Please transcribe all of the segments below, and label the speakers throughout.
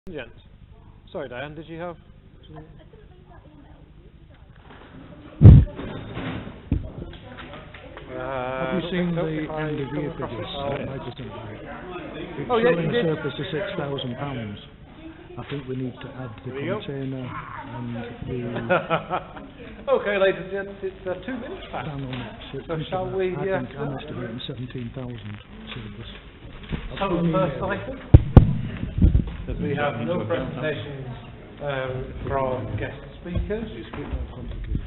Speaker 1: Gents. Sorry, Diane, did you have?
Speaker 2: Have you seen the end of year figures? I just didn't know. It's
Speaker 1: Oh, yeah,
Speaker 2: showing
Speaker 1: you
Speaker 2: a
Speaker 1: did.
Speaker 2: surplus of £6,000. I think we need to add the container and the
Speaker 1: Okay, ladies and gents, it's 2 minutes past.
Speaker 2: stand on it. So, it
Speaker 1: So
Speaker 2: comes to
Speaker 1: shall
Speaker 2: that.
Speaker 1: we,
Speaker 2: I think
Speaker 1: start?
Speaker 2: I'm estimating 17,000 surplus.
Speaker 1: So the first item, that we have no presentations from guest speakers.
Speaker 2: It's a bit more complicated.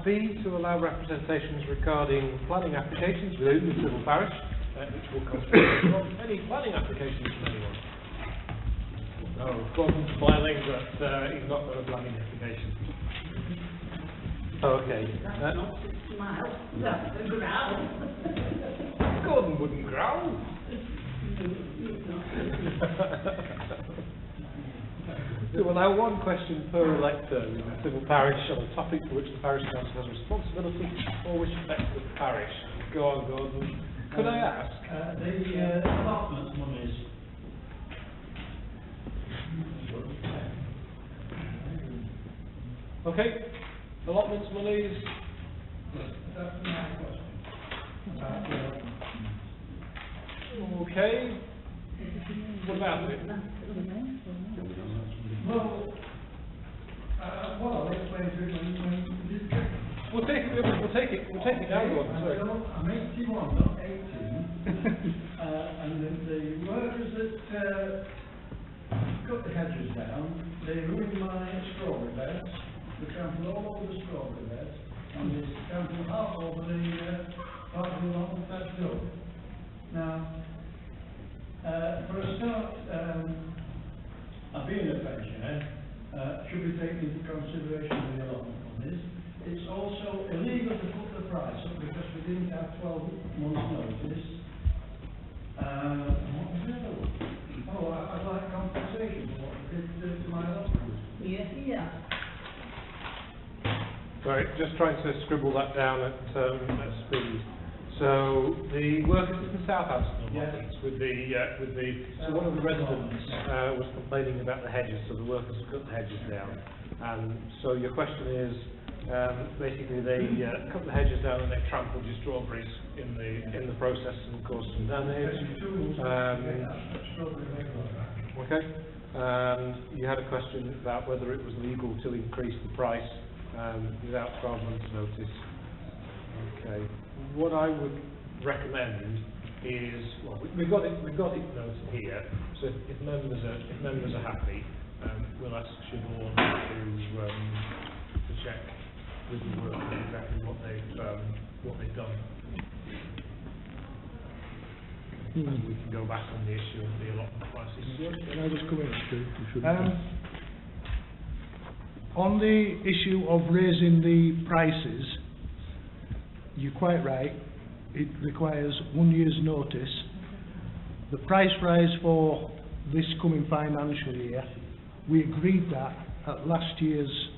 Speaker 1: B, to allow representations regarding planning applications within the civil parish, which will constitute any planning applications from anyone. Oh, Gordon's smiling, but he's not got a planning application. Okay. Gordon wouldn't growl. To allow one question per elector in the civil parish on a topic for which the parish council has responsibility or which affects the parish. Go on, Gordon. Could I ask?
Speaker 3: The allotment monies.
Speaker 1: Okay. Allotments, monies.
Speaker 3: That's my question.
Speaker 1: Okay. What about it?
Speaker 3: Well, I'll explain to you when you do.
Speaker 1: We'll take it now, Gordon. Sorry.
Speaker 3: I'm 81, not 18. And the workers that cut the hedges down, they ruined my strawberry beds. They trampled all over the strawberry beds, and they trampled half over the part of the allotment that's dug. Now, for a start, being a pensioner, should be taken into consideration in the allotment monies. It's also illegal to put the price up because we didn't have 12 months notice. I'd like compensation for what we did to my allotment. Yeah.
Speaker 1: Right, just trying to scribble that down at speed. So the workers in Southampton allotments with the so one of the residents was complaining about the hedges, so the workers cut the hedges down. And so your question is, basically they cut the hedges down and they trampled your strawberries in the process and caused some damage. Okay. You had a question about whether it was legal to increase the price without 12 months' notice. Okay. What I would recommend is, well, we've got it noted here. So if members are happy, we'll ask Siobhan to check with the workers exactly what they've done. And we can go back on the issue of the allotment prices.
Speaker 2: Can I just come in, Stu? You should
Speaker 4: On the issue of raising the prices, you're quite right. It requires 1 year's notice. The price rise for this coming financial year, we agreed that at last year's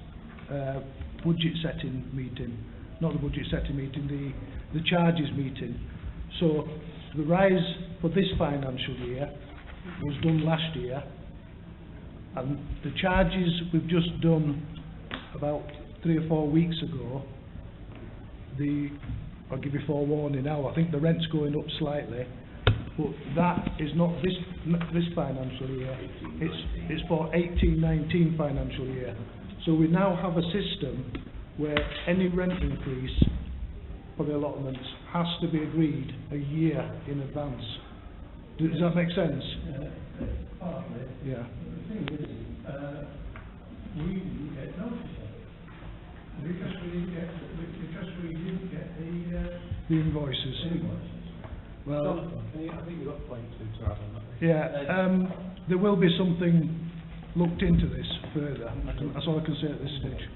Speaker 4: budget setting meeting, not the budget setting meeting, the charges meeting. So the rise for this financial year was done last year, and the charges we've just done about 3 or 4 weeks ago. I'll give you forewarning now, I think the rent's going up slightly, but that is not this financial year, it's for 18-19 financial year. So we now have a system where any rent increase for the allotments has to be agreed a year in advance. Does that make sense?
Speaker 3: Partly.
Speaker 4: Yeah.
Speaker 3: The thing is, we didn't get notice of it. Because we didn't get
Speaker 4: The invoices.
Speaker 3: invoices.
Speaker 4: Well,
Speaker 1: I think you've got point to add on that.
Speaker 4: yeah, there will be something looked into this further. That's all I can say at this stage.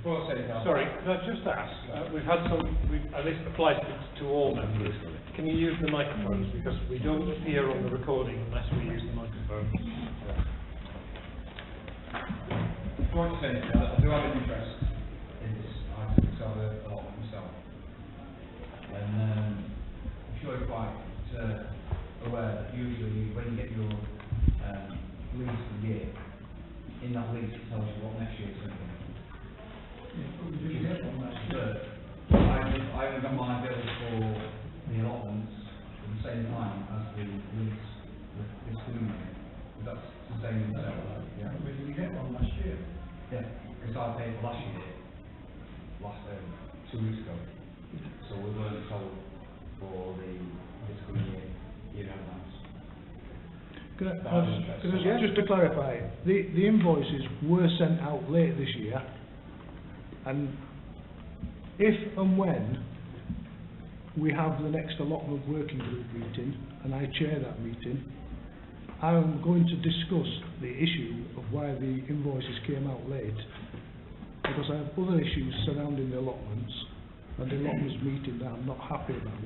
Speaker 1: Sorry, could I just ask, we've had some, and this applies to all members, can you use the microphones, because we don't appear on the recording unless we use the microphone.
Speaker 5: Quite to say, I do have an interest in this item because I've heard a lot myself. And I'm sure you're quite aware that usually when you get your that link that tells you what next year's going to be.
Speaker 3: Did you get one last year?
Speaker 5: I haven't got my bill for the allotments at the same time as the lease with this room. That's the same as yeah.
Speaker 3: But did you get one last year?
Speaker 5: Yeah, because I paid for last year, 2 weeks ago. So we weren't told for the fiscal year advance.
Speaker 4: Just to clarify, the invoices were sent out late this year, and if and when we have the next allotment working group meeting, and I chair that meeting, I am going to discuss the issue of why the invoices came out late, because I have other issues surrounding the allotments and the allotments meeting that I'm not happy about,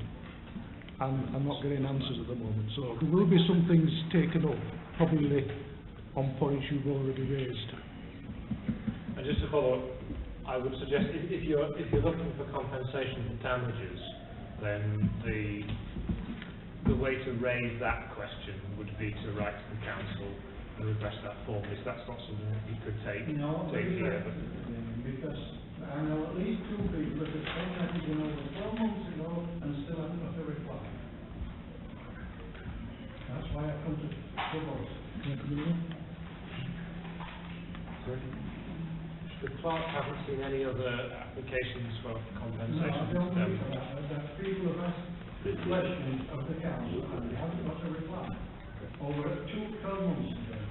Speaker 4: and I'm not getting answers at the moment. So there will be some things taken up, probably on points you've already raised.
Speaker 1: And just to follow up, I would suggest if you're looking for compensation for damages, then the way to raise that question would be to write to the council and request that form. If that's not something that you could take here, but
Speaker 3: Because I know at least 2 people that have sent messages in over 4 months ago and still haven't got a reply. That's why I come to vote.
Speaker 1: the clerk hasn't seen any other applications for
Speaker 3: No,
Speaker 1: compensation.
Speaker 3: I don't think that people have asked questions of the council and they haven't got a reply. Over 12 months ago.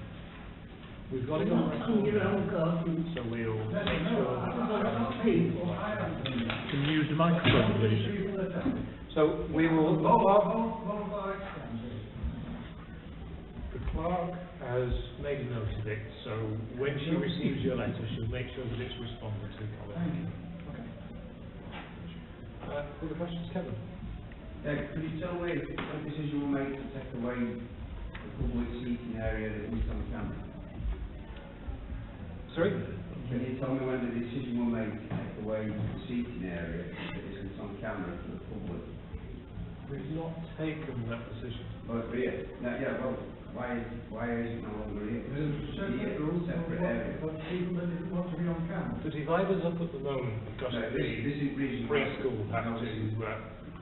Speaker 1: We've got it on record,
Speaker 6: your own garden.
Speaker 1: so we'll
Speaker 3: Yes,
Speaker 1: make
Speaker 3: no,
Speaker 1: sure
Speaker 3: I'm
Speaker 1: that
Speaker 3: not people, I haven't done that.
Speaker 2: Can you use the microphone, please?
Speaker 3: People that have.
Speaker 1: So we will, the clerk has made a note of it, so when she receives your letter, she'll make sure that it's responded to, Colin.
Speaker 3: Thank you.
Speaker 1: Other questions, Kevin?
Speaker 7: Could you tell me what decision was made to take away the public seating area that is on camera?
Speaker 1: Sorry?
Speaker 7: Can you tell me when the decision was made to take away the seating area that isn't on camera for the public?
Speaker 1: We've not taken that decision.
Speaker 7: Oh, it's here. No, yeah, well, why is it no longer here?
Speaker 3: Separate rules,
Speaker 7: Separate area.
Speaker 3: but people that didn't want to be on camera.
Speaker 1: The divider's up at the moment because
Speaker 7: No,
Speaker 1: the
Speaker 7: this is reason why-
Speaker 1: preschool have
Speaker 7: No,
Speaker 1: to
Speaker 7: this is-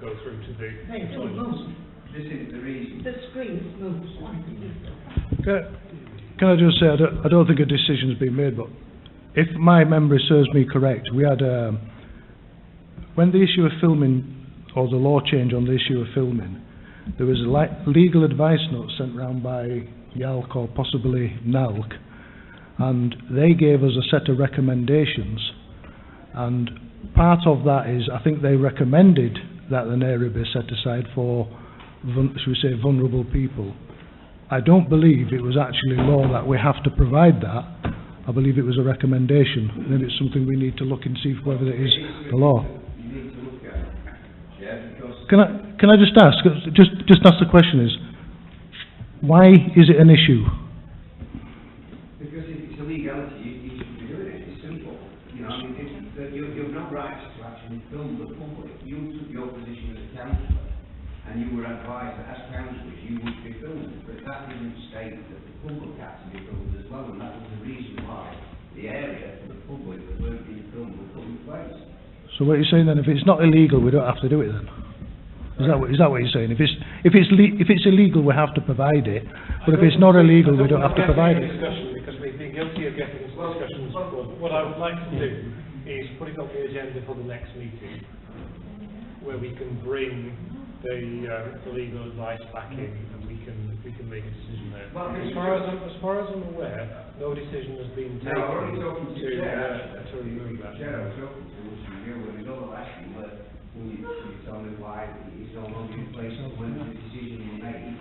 Speaker 1: go through to the
Speaker 6: They don't
Speaker 1: toilets.
Speaker 6: move.
Speaker 7: This isn't the reason.
Speaker 6: The screens move.
Speaker 4: Can I just say, I don't think a decision's been made, but if my memory serves me correct, we had, when the issue of filming, or the law change on the issue of filming, there was a legal advice note sent round by YALC or possibly NALC, and they gave us a set of recommendations, and part of that is, I think they recommended that an area be set aside for, should we say, vulnerable people. I don't believe it was actually law that we have to provide that. I believe it was a recommendation. Then it's something we need to look and see whether it is the law.
Speaker 7: You need to look at it. Yeah, because...
Speaker 4: Can I just ask, just ask the question is, why is it an issue?
Speaker 7: Because if it's illegality, you should be doing it. It's simple. You know, I mean, you've no rights to actually film the public. You took your position as a councillor, and you were advised that as councillors you would be filmed, but that didn't state that the public had to be filmed as well, and that was the reason why the area for the public that weren't being filmed was put in place.
Speaker 4: So what you're saying then, if it's not illegal, we don't have to do it then? Is that what you're saying? If it's illegal, we have to provide it, but if it's not illegal, we don't have to provide it.
Speaker 1: Discussion, because we've been guilty of getting into discussions before. What I would like to do is put it on the agenda for the next meeting, where we can bring the legal advice back in, and we can make a decision there.
Speaker 7: Well,
Speaker 1: As far as I'm aware, no decision has been taken
Speaker 7: No, we're only talking to
Speaker 1: to remove that.
Speaker 7: Chair, I was talking to which you when we got the last one, but when you tell me why it's no longer in place when the decision was made,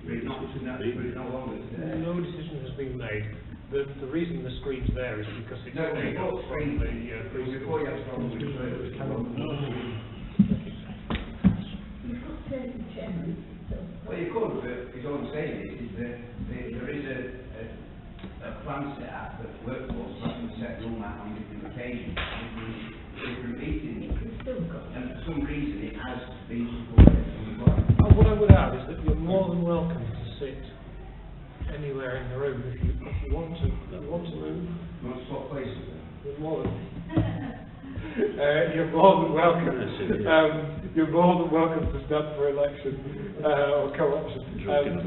Speaker 7: but it's no longer today.
Speaker 1: No decision has been made. The reason the screen's there is because it's
Speaker 7: No,
Speaker 1: made
Speaker 7: before
Speaker 1: up
Speaker 7: the
Speaker 1: from
Speaker 7: screen,
Speaker 1: the
Speaker 7: before you have a problem with well, you could, but it's all I'm saying is that there is a plan set out that workforce has been set room out on different occasions, different meetings, and for some reason it has been supported from the bottom.
Speaker 1: What I would add is that you're more than welcome to sit anywhere in the room if you want to. If you want to move You're more than welcome. You're more than welcome to stand for election or co-option.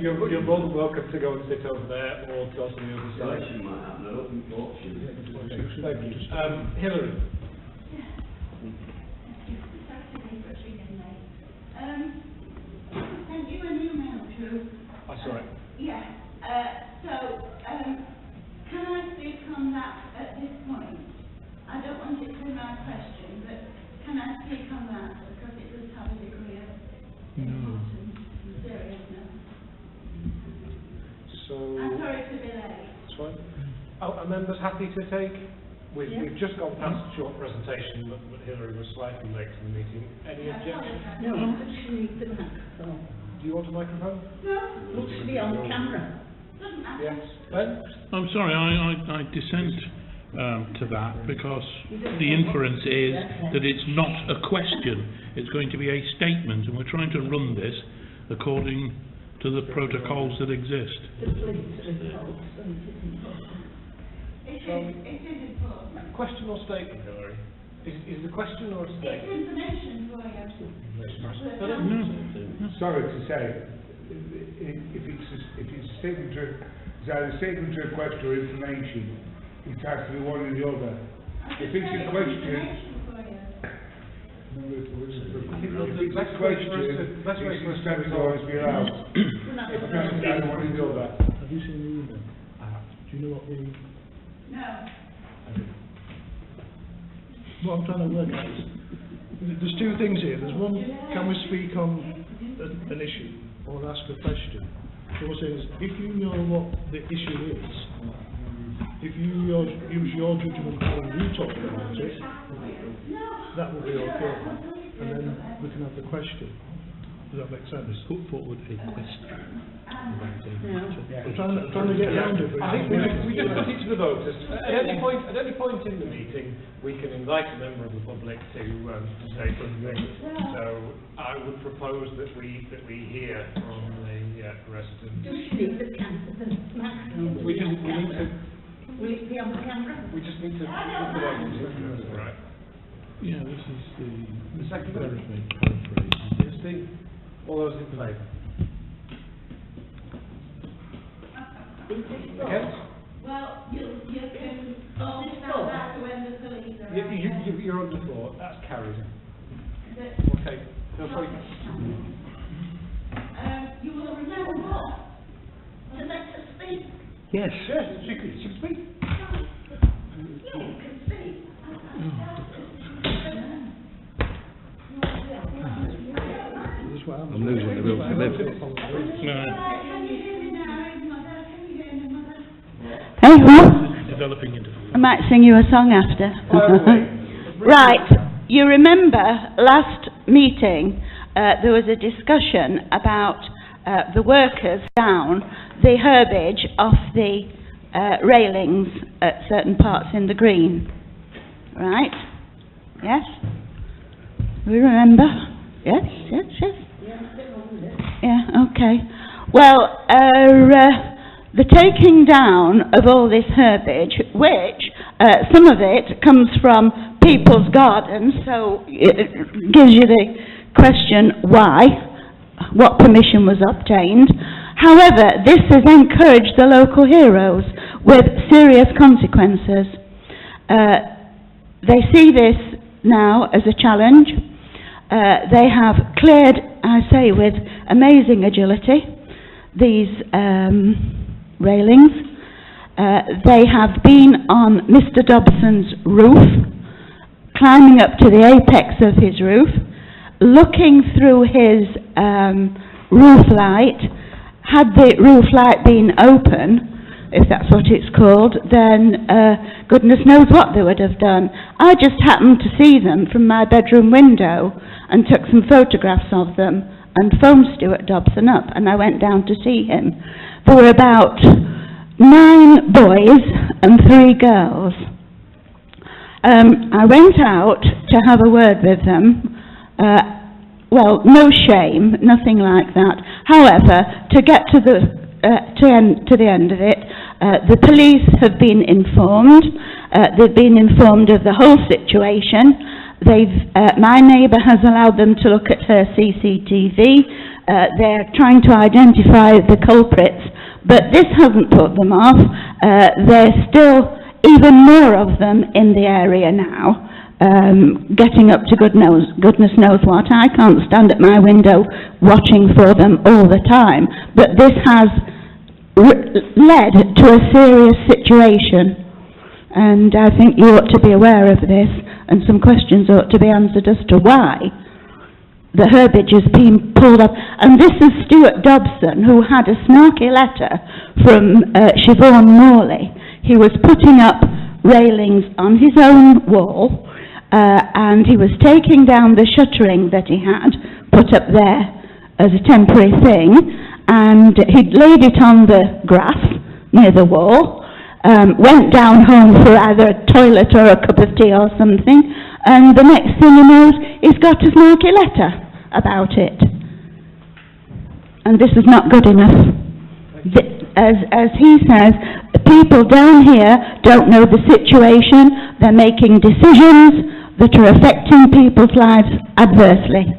Speaker 1: You're more than welcome to go and sit over there or go to the other side.
Speaker 7: Election might happen, I don't think auction.
Speaker 1: Thank you. Hillary.
Speaker 8: Sent you an email through.
Speaker 1: I saw it.
Speaker 8: Yeah. Can I speak on that at this point? I don't want it to be my question, but can I speak on that because it does have a degree of importance and seriousness.
Speaker 1: So.
Speaker 8: I'm sorry to be late.
Speaker 1: That's fine. Are members happy to take? We've just gone past a short presentation, but Hillary was slightly late to the meeting. Any objections?
Speaker 6: No, she needs the microphone.
Speaker 1: Do you want a microphone?
Speaker 8: No,
Speaker 6: Looks to be on camera.
Speaker 8: doesn't matter.
Speaker 1: Yes. Ben?
Speaker 9: I'm sorry, I dissent to that because the inference is that it's not a question, it's going to be a statement, and we're trying to run this according to the protocols that exist.
Speaker 6: The police report, so it is important.
Speaker 8: It is important.
Speaker 1: Question or statement, Hillary? Is the question or a
Speaker 8: It's
Speaker 1: statement?
Speaker 8: information for you.
Speaker 9: No.
Speaker 10: Sorry to say, if it's a statement to, it's either a statement to request or information, it has to be one or the other. If it's a question, if it's a question, it's instead of always be allowed. If it's either one or the other.
Speaker 2: Have you seen the email? Do you know what the...
Speaker 8: No.
Speaker 4: What I'm trying to work out is, there's two things here. There's one, can we speak on an issue or ask a question? So what I'm saying is, if you know what the issue is, if you use your judgment when you talk about it, that will be okay. And then we can have the question. Does that make sense?
Speaker 9: Put forward a question.
Speaker 4: I'm trying to get around it.
Speaker 1: I think we just put it to the voters. At any point in the meeting, we can invite a member of the public to say something. So I would propose that we hear from the residents.
Speaker 6: Do she need the microphone?
Speaker 1: We need to.
Speaker 6: Will it be on the camera?
Speaker 1: We just need to put the voters. Right.
Speaker 9: Yeah, this is the
Speaker 1: second
Speaker 9: paraphrase.
Speaker 1: Steve, all those in favour? Against?
Speaker 8: Well, you can discuss that when the police are
Speaker 1: You're on the floor. That's carried. Okay. No, sorry.
Speaker 8: You will remember to let us speak.
Speaker 1: Yes. Yes, she can speak.
Speaker 8: You can speak.
Speaker 2: I'm losing the will to live.
Speaker 8: Can you hear me now, Mother? Can you hear me, Mother?
Speaker 11: Hey, what?
Speaker 9: Developing into
Speaker 11: I might sing you a song after. Right, you remember last meeting there was a discussion about the workers down the herbage off the railings at certain parts in the green. Right? Yes? We remember? Yes. Yeah, okay. Well, the taking down of all this herbage, which some of it comes from people's gardens, so it gives you the question why, what permission was obtained. However, this has encouraged the local heroes with serious consequences. They see this now as a challenge. They have cleared, I say with amazing agility, these railings. They have been on Mr. Dobson's roof, climbing up to the apex of his roof, looking through his roof light. Had the roof light been open, if that's what it's called, then goodness knows what they would have done. I just happened to see them from my bedroom window and took some photographs of them and phoned Stuart Dobson up, and I went down to see him. There were about 9 boys and 3 girls. I went out to have a word with them. Well, no shame, nothing like that. However, to get to the end of it, the police have been informed. they've been informed of the whole situation. My neighbour has allowed them to look at her CCTV. They're trying to identify the culprits, but this hasn't put them off. There's still even more of them in the area now, getting up to goodness knows what. I can't stand at my window watching for them all the time, but this has led to a serious situation, and I think you ought to be aware of this, and some questions ought to be answered as to why the herbage has been pulled up. And this is Stuart Dobson, who had a snarky letter from Siobhan Morley. He was putting up railings on his own wall, and he was taking down the shuttering that he had put up there as a temporary thing, and he'd laid it on the grass near the wall, went down home for either a toilet or a cup of tea or something, and the next thing he knows, he's got a snarky letter about it. And this is not good enough. As he says, people down here don't know the situation. They're making decisions that are affecting people's lives adversely.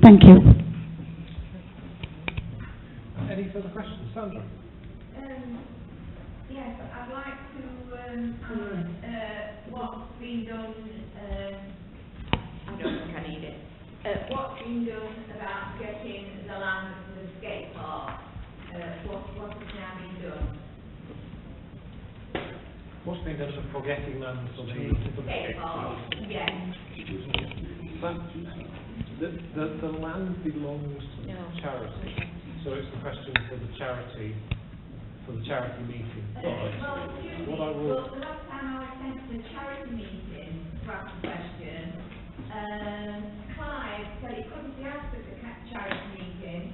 Speaker 11: Thank you.
Speaker 1: Any further questions? Sandra?
Speaker 12: Yes, I'd like to ask what's been done, I don't think I need it, what's been done about getting the land for the skate park, what has now been done?
Speaker 1: What's been done for getting land for the
Speaker 12: Skate park, yes.
Speaker 1: The land belongs to the charity, so it's a question for the charity meeting. What I will...
Speaker 12: Well, the last time I went to the charity meeting to ask a question, Clive said it couldn't be asked at the charity meeting,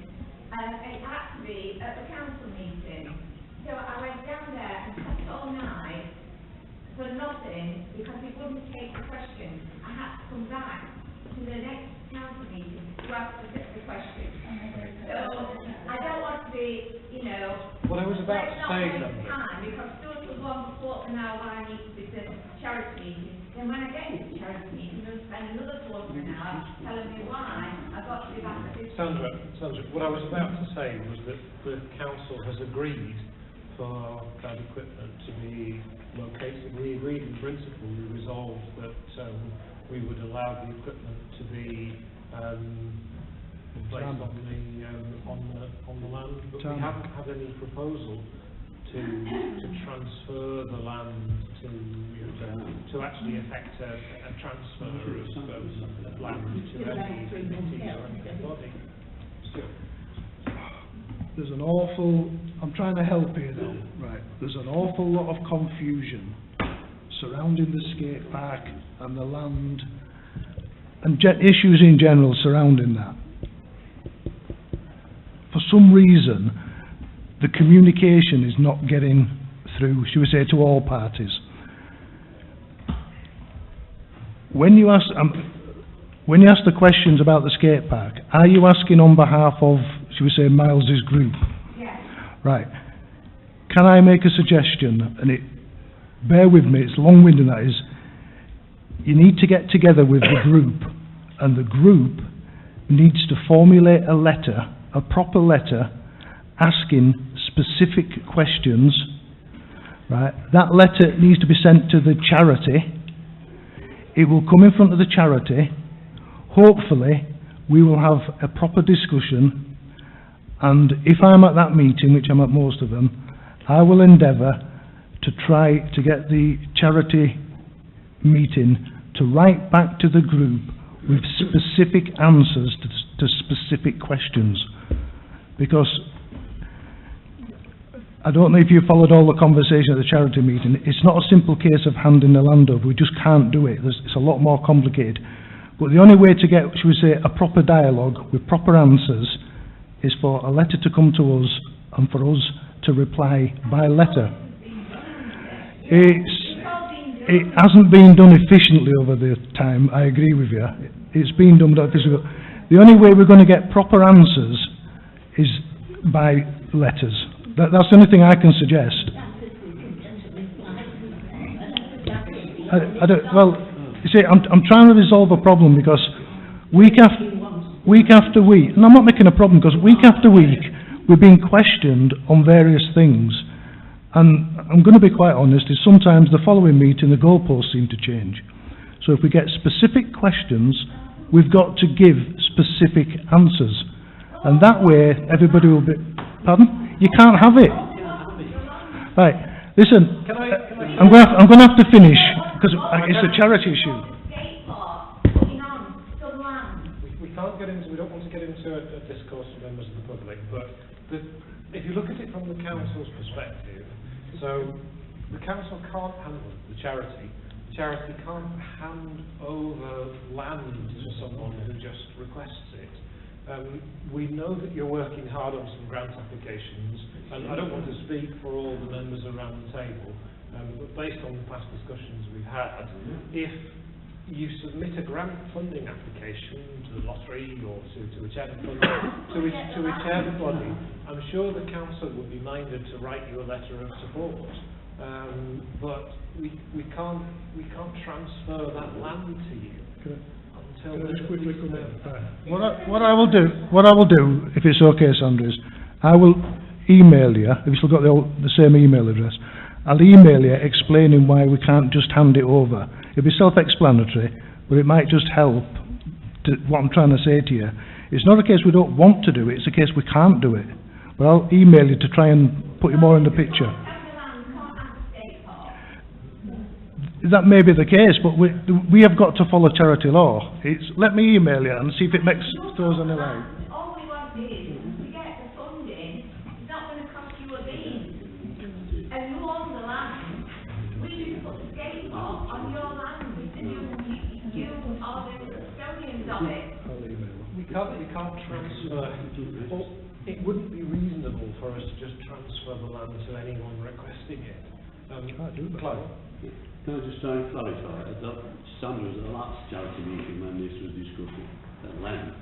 Speaker 12: it had to be at the council meeting. So I went down there and sat all night for nothing because he wouldn't take the question. I had to come back to the next council meeting to ask the question. So I don't want to be,
Speaker 1: What I was about to say,
Speaker 12: time, because Stuart was one before and now I need to be to charity meeting. Then when I get into charity meeting, they'll spend another quarter of an hour telling me why I've got to be back at this.
Speaker 1: Sandra, what I was about to say was that the council has agreed for that equipment to be located. We agreed in principle, we resolved that we would allow the equipment to be placed on the land, but we haven't had any proposal to transfer the land to actually effect a transfer of land to any committee or any body.
Speaker 4: There's an awful, I'm trying to help here now, right, there's an awful lot of confusion surrounding the skate park and the land and issues in general surrounding that. For some reason, the communication is not getting through, shall we say, to all parties. When you ask the questions about the skate park, are you asking on behalf of, shall we say, Miles's group?
Speaker 12: Yes.
Speaker 4: Right. Can I make a suggestion? And bear with me, it's long-winded, that is. You need to get together with the group, and the group needs to formulate a letter, a proper letter, asking specific questions. Right. That letter needs to be sent to the charity. It will come in front of the charity. Hopefully, we will have a proper discussion, and if I'm at that meeting, which I'm at most of them, I will endeavour to try to get the charity meeting to write back to the group with specific answers to specific questions. Because I don't know if you followed all the conversation at the charity meeting. It's not a simple case of handing the land over. We just can't do it. It's a lot more complicated. But the only way to get, shall we say, a proper dialogue with proper answers is for a letter to come to us and for us to reply by letter. It hasn't been done efficiently over the time, I agree with you. It's been done efficiently. The only way we're going to get proper answers is by letters. That's the only thing I can suggest. I don't, well, you see, I'm trying to resolve a problem because week after week, and I'm not making a problem because week after week we're being questioned on various things. And I'm going to be quite honest, is sometimes the following meeting the goalposts seem to change. So if we get specific questions, we've got to give specific answers. And that way everybody will be... Pardon? You can't have it. Right, listen, I'm going to have to finish because it's a charity issue.
Speaker 1: We can't get into, we don't want to get into a discourse with members of the public, but if you look at it from the council's perspective, so the council can't handle the charity can't hand over land to someone who just requests it. We know that you're working hard on some grant applications, and I don't want to speak for all the members around the table, but based on the past discussions we've had, if you submit a grant funding application to the lottery or to whichever whichever body, I'm sure the council would be minded to write you a letter of support. But we can't transfer that land to you until.
Speaker 4: Can I just quickly come in? What I will do, if it's okay, Sandra, is I will email you. If you've still got the same email address, I'll email you explaining why we can't just hand it over. It'll be self-explanatory, but it might just help. What I'm trying to say to you, it's not a case we don't want to do it; it's a case we can't do it. But I'll email you to try and put you more in the picture. That may be the case, but we have got to follow charity law. Let me email you and see if it makes throws any light.
Speaker 12: All we want is to get the funding. It's not going to cost you a bean. And you own the land. We just put the skate park on your land, and you are the custodians of it.
Speaker 1: We can't transfer. Well, it wouldn't be reasonable for us to just transfer the land to anyone requesting it. Clive?
Speaker 13: Can I just try and clarify? Sandra was at the last charity meeting when this was discussed at length,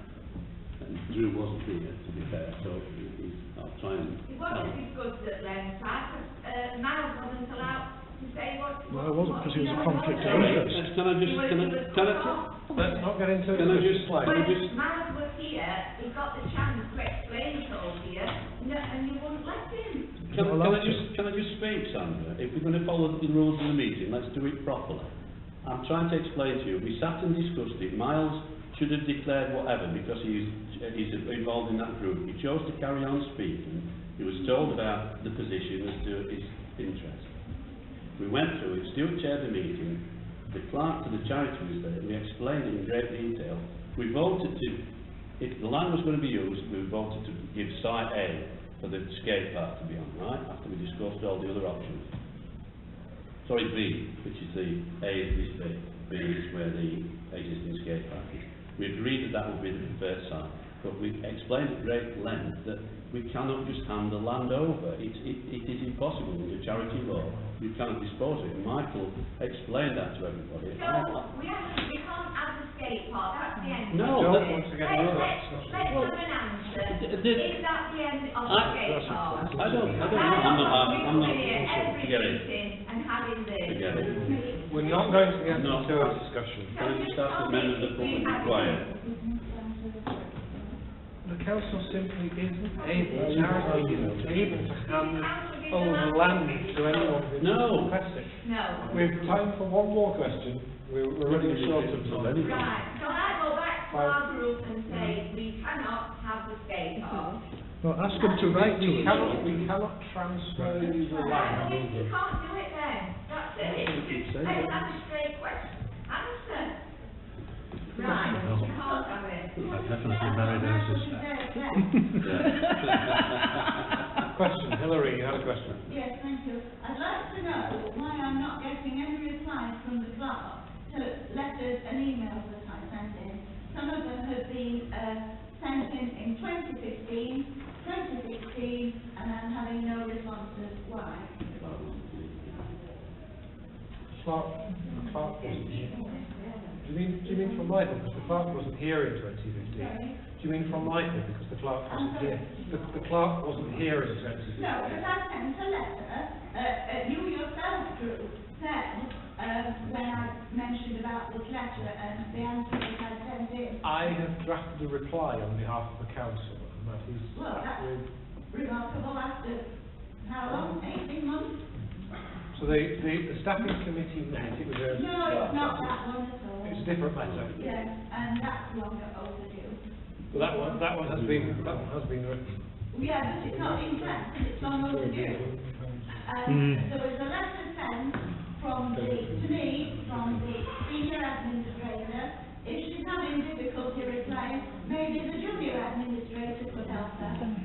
Speaker 13: and Drew wasn't here, to be fair, so I'll try and...
Speaker 12: It wasn't discussed at length, Miles wasn't allowed to say what...
Speaker 4: No, it wasn't, because he was a conflict of interest.
Speaker 1: Let's not get into it.
Speaker 12: When Miles was here, he got the chance to explain it all to you, and you wouldn't let him.
Speaker 13: Can I just speak, Sandra? If we're going to follow the rules of the meeting, let's do it properly. I'm trying to explain to you. We sat and discussed it. Miles should have declared whatever because he's involved in that group. He chose to carry on speaking. He was told about the position as to his interest. We went through it. Stuart chaired the meeting. The clerk to the charity was there. We explained it in great detail. We voted to, if the land was going to be used, we voted to give site A for the skate park to be on, right? After we discussed all the other options. Sorry, B, which is the A is this bit, B is where the existing skate park is. We agreed that that would be the preferred site, but we explained at great length that we cannot just hand the land over. It is impossible under charity law. You cannot dispose of it. Michael explained that to everybody.
Speaker 12: So, we can't add the skate park, that's the end.
Speaker 13: No,
Speaker 1: let's have an
Speaker 12: answer. Is that the end of the skate park?
Speaker 13: I don't know. I'm not
Speaker 12: Forget it. And having this.
Speaker 13: Forget it.
Speaker 1: We're not going to get into a discussion.
Speaker 13: Can I just ask the members of the public to be quiet?
Speaker 1: The council simply isn't able, charity isn't able to hand over land to anyone who requests it.
Speaker 12: No.
Speaker 1: We have time for one more question. We're running short of time.
Speaker 12: Right. So I go back to our group and say we cannot have the skate park.
Speaker 4: Well, ask them to write to us.
Speaker 1: We cannot transfer you the land.
Speaker 12: You can't do it then. That's it. Let's have a straight question. Answer. Right. You can't have it.
Speaker 2: I definitely married her sister.
Speaker 1: Question. Hilary, you had a question.
Speaker 8: Yes, thank you. I'd like to know why I'm not getting any replies from the clerk to letters and emails that I sent in. Some of them have been sent in 2015, 2016, and I'm having no responses. Why?
Speaker 1: Clark wasn't here. Do you mean from Michael? Because the clerk wasn't here in 2015.
Speaker 8: Sorry?
Speaker 1: Do you mean from Michael? Because the clerk wasn't here. The clerk wasn't here in 2015.
Speaker 8: No, because I sent a letter, you yourself, Drew, said when I about this letter, and the answer was I sent in.
Speaker 1: I have drafted a reply on behalf of the council, and that is
Speaker 8: Well, that's remarkable after how long? 18 months?
Speaker 1: so the staffing committee met. It was a
Speaker 8: No, it's not that one at all.
Speaker 1: it's a different matter.
Speaker 8: Yes, and that's longer overdue.
Speaker 1: But that one has been written.
Speaker 8: Yeah, but it's not in text, and it's long overdue. There was a letter sent to me from the senior administrator. If she's having difficulty replying, maybe the junior administrator could help her.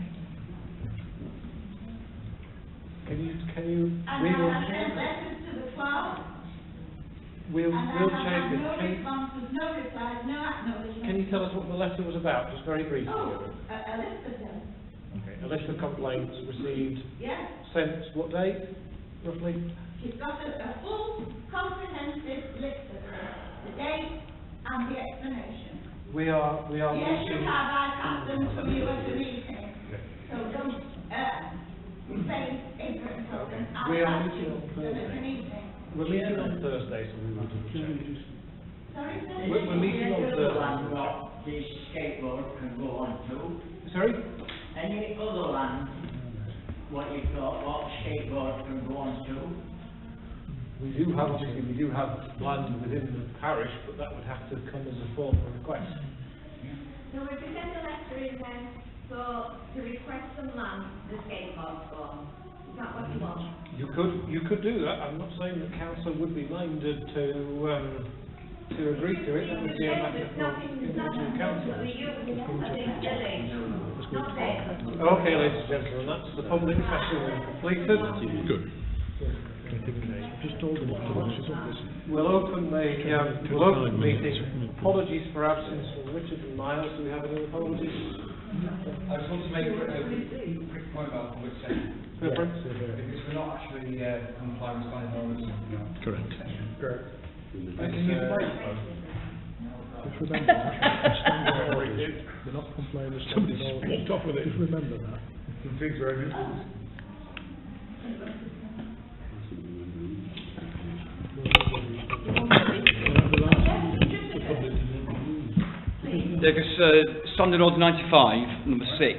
Speaker 1: Can you
Speaker 8: And
Speaker 1: we will
Speaker 8: I have
Speaker 1: change
Speaker 8: sent letters to the clerk,
Speaker 1: we'll
Speaker 8: and I
Speaker 1: we'll
Speaker 8: have
Speaker 1: change
Speaker 8: had
Speaker 1: it.
Speaker 8: no responses, no replies, no acknowledgement.
Speaker 1: Can you tell us what the letter was about, just very briefly?
Speaker 8: Oh, a list of them.
Speaker 1: Okay. A list of complaints received,
Speaker 8: Yes,
Speaker 1: sent what date, roughly?
Speaker 8: she's got a full, comprehensive list of them, the date and the explanation.
Speaker 1: We are
Speaker 8: Yes, you
Speaker 1: meeting.
Speaker 8: have, I passed them to you at the meeting, so don't, say ignorant of them. I
Speaker 1: We are
Speaker 8: passed
Speaker 1: meeting
Speaker 8: you
Speaker 1: on
Speaker 8: them at
Speaker 1: Thursday.
Speaker 8: the meeting.
Speaker 1: We're meeting on Thursday, so we will double check.
Speaker 8: Sorry, sir?
Speaker 1: We're meeting on Thursday.
Speaker 14: What the skateboard can go on to.
Speaker 1: Sorry?
Speaker 14: Any other land, what you thought, what skateboard can go on to?
Speaker 1: We do have land within the parish, but that would have to come as a formal request.
Speaker 12: So if you send a letter in then, so to request some land, the skateboard go on, is that what you want?
Speaker 1: You could do that. I'm not saying that council would be minded to agree to it. That would be a matter for individual councillors. Okay, ladies and gentlemen, that's the public session completed.
Speaker 9: Good.
Speaker 2: Just told them to
Speaker 1: We'll open the meeting. Apologies for absence from Richard and Miles. Do we have any apologies?
Speaker 5: I just want to make a quick point about public safety.
Speaker 1: Because
Speaker 5: we're not actually complying with standing orders.
Speaker 9: Correct.
Speaker 1: Correct.
Speaker 2: Can you just remember that. We're not complaining with somebody walked off with it. Just remember that.
Speaker 10: Things are in it.
Speaker 15: Standing Order 95, number 6,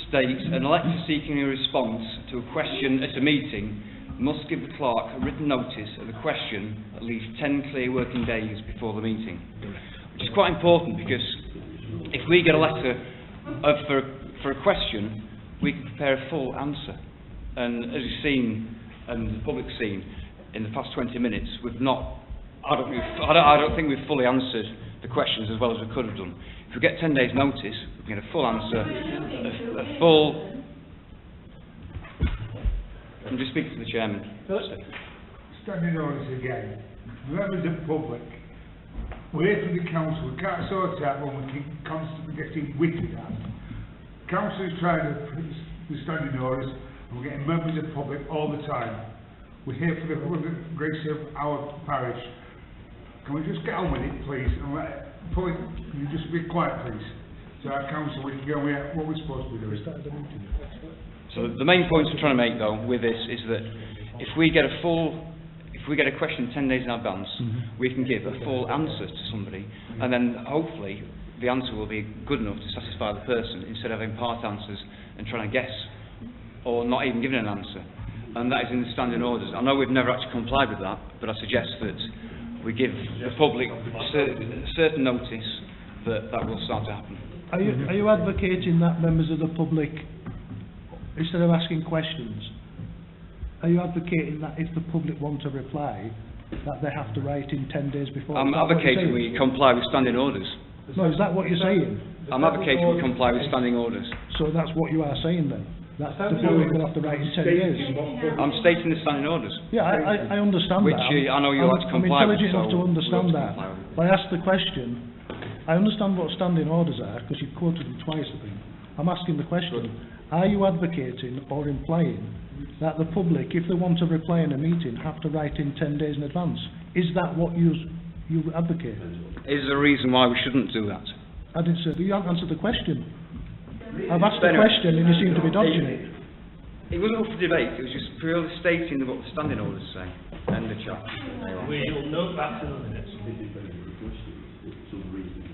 Speaker 15: states an elector seeking a response to a question at a meeting must give the clerk a written notice of the question at least 10 clear working days before the meeting. Which is quite important because if we get a letter for a question, we can prepare a full answer. And as you've seen, and the public's seen, in the past 20 minutes, I don't think we've fully answered the questions as well as we could have done. If we get 10 days notice, we can get a full answer, a full... I'm just speaking to the chairman.
Speaker 10: Standing orders again. Members of the public, we're from the council. We can't sort out when we keep constantly getting whittled at. Council is trying to put the standing orders, and we're getting members of the public all the time. We're here for the grace of our parish. Can we just get on with it, please? And can you just be quiet, please? So our council, we can go with what we're supposed to be doing.
Speaker 15: So the main point I'm trying to make, though, with this is that if we get a question 10 days in advance, we can give a full answer to somebody, and then hopefully the answer will be good enough to satisfy the person instead of having part answers and trying to guess or not even giving an answer. And that is in the standing orders. I know we've never actually complied with that, but I suggest that we give the public certain notice that will start to happen.
Speaker 4: Are you advocating that members of the public, instead of asking questions, are you advocating that if the public want to reply, that they have to write in 10 days before?
Speaker 15: I'm advocating we comply with standing orders.
Speaker 4: No, is that what you're saying?
Speaker 15: I'm advocating we comply with standing orders.
Speaker 4: So that's what you are saying then? That the public will have to write in 10 days?
Speaker 15: I'm stating the standing orders.
Speaker 4: Yeah, I understand
Speaker 15: which
Speaker 4: that.
Speaker 15: I know you like to comply
Speaker 4: I'm
Speaker 15: with.
Speaker 4: intelligent enough to understand that.
Speaker 15: comply with.
Speaker 4: But I asked the question, I understand what standing orders are, because you've quoted them twice, I think. I'm asking the question, are you advocating or implying that the public, if they want to reply in a meeting, have to write in 10 days in advance? Is that what you advocate?
Speaker 15: Is there a reason why we shouldn't do that?
Speaker 4: I didn't say, you haven't answered the question. I've asked the question and you seem to be dodging it.
Speaker 15: It wasn't up for debate, it was just purely stating what the standing orders say. End of chapter.
Speaker 1: We'll note that in the minutes.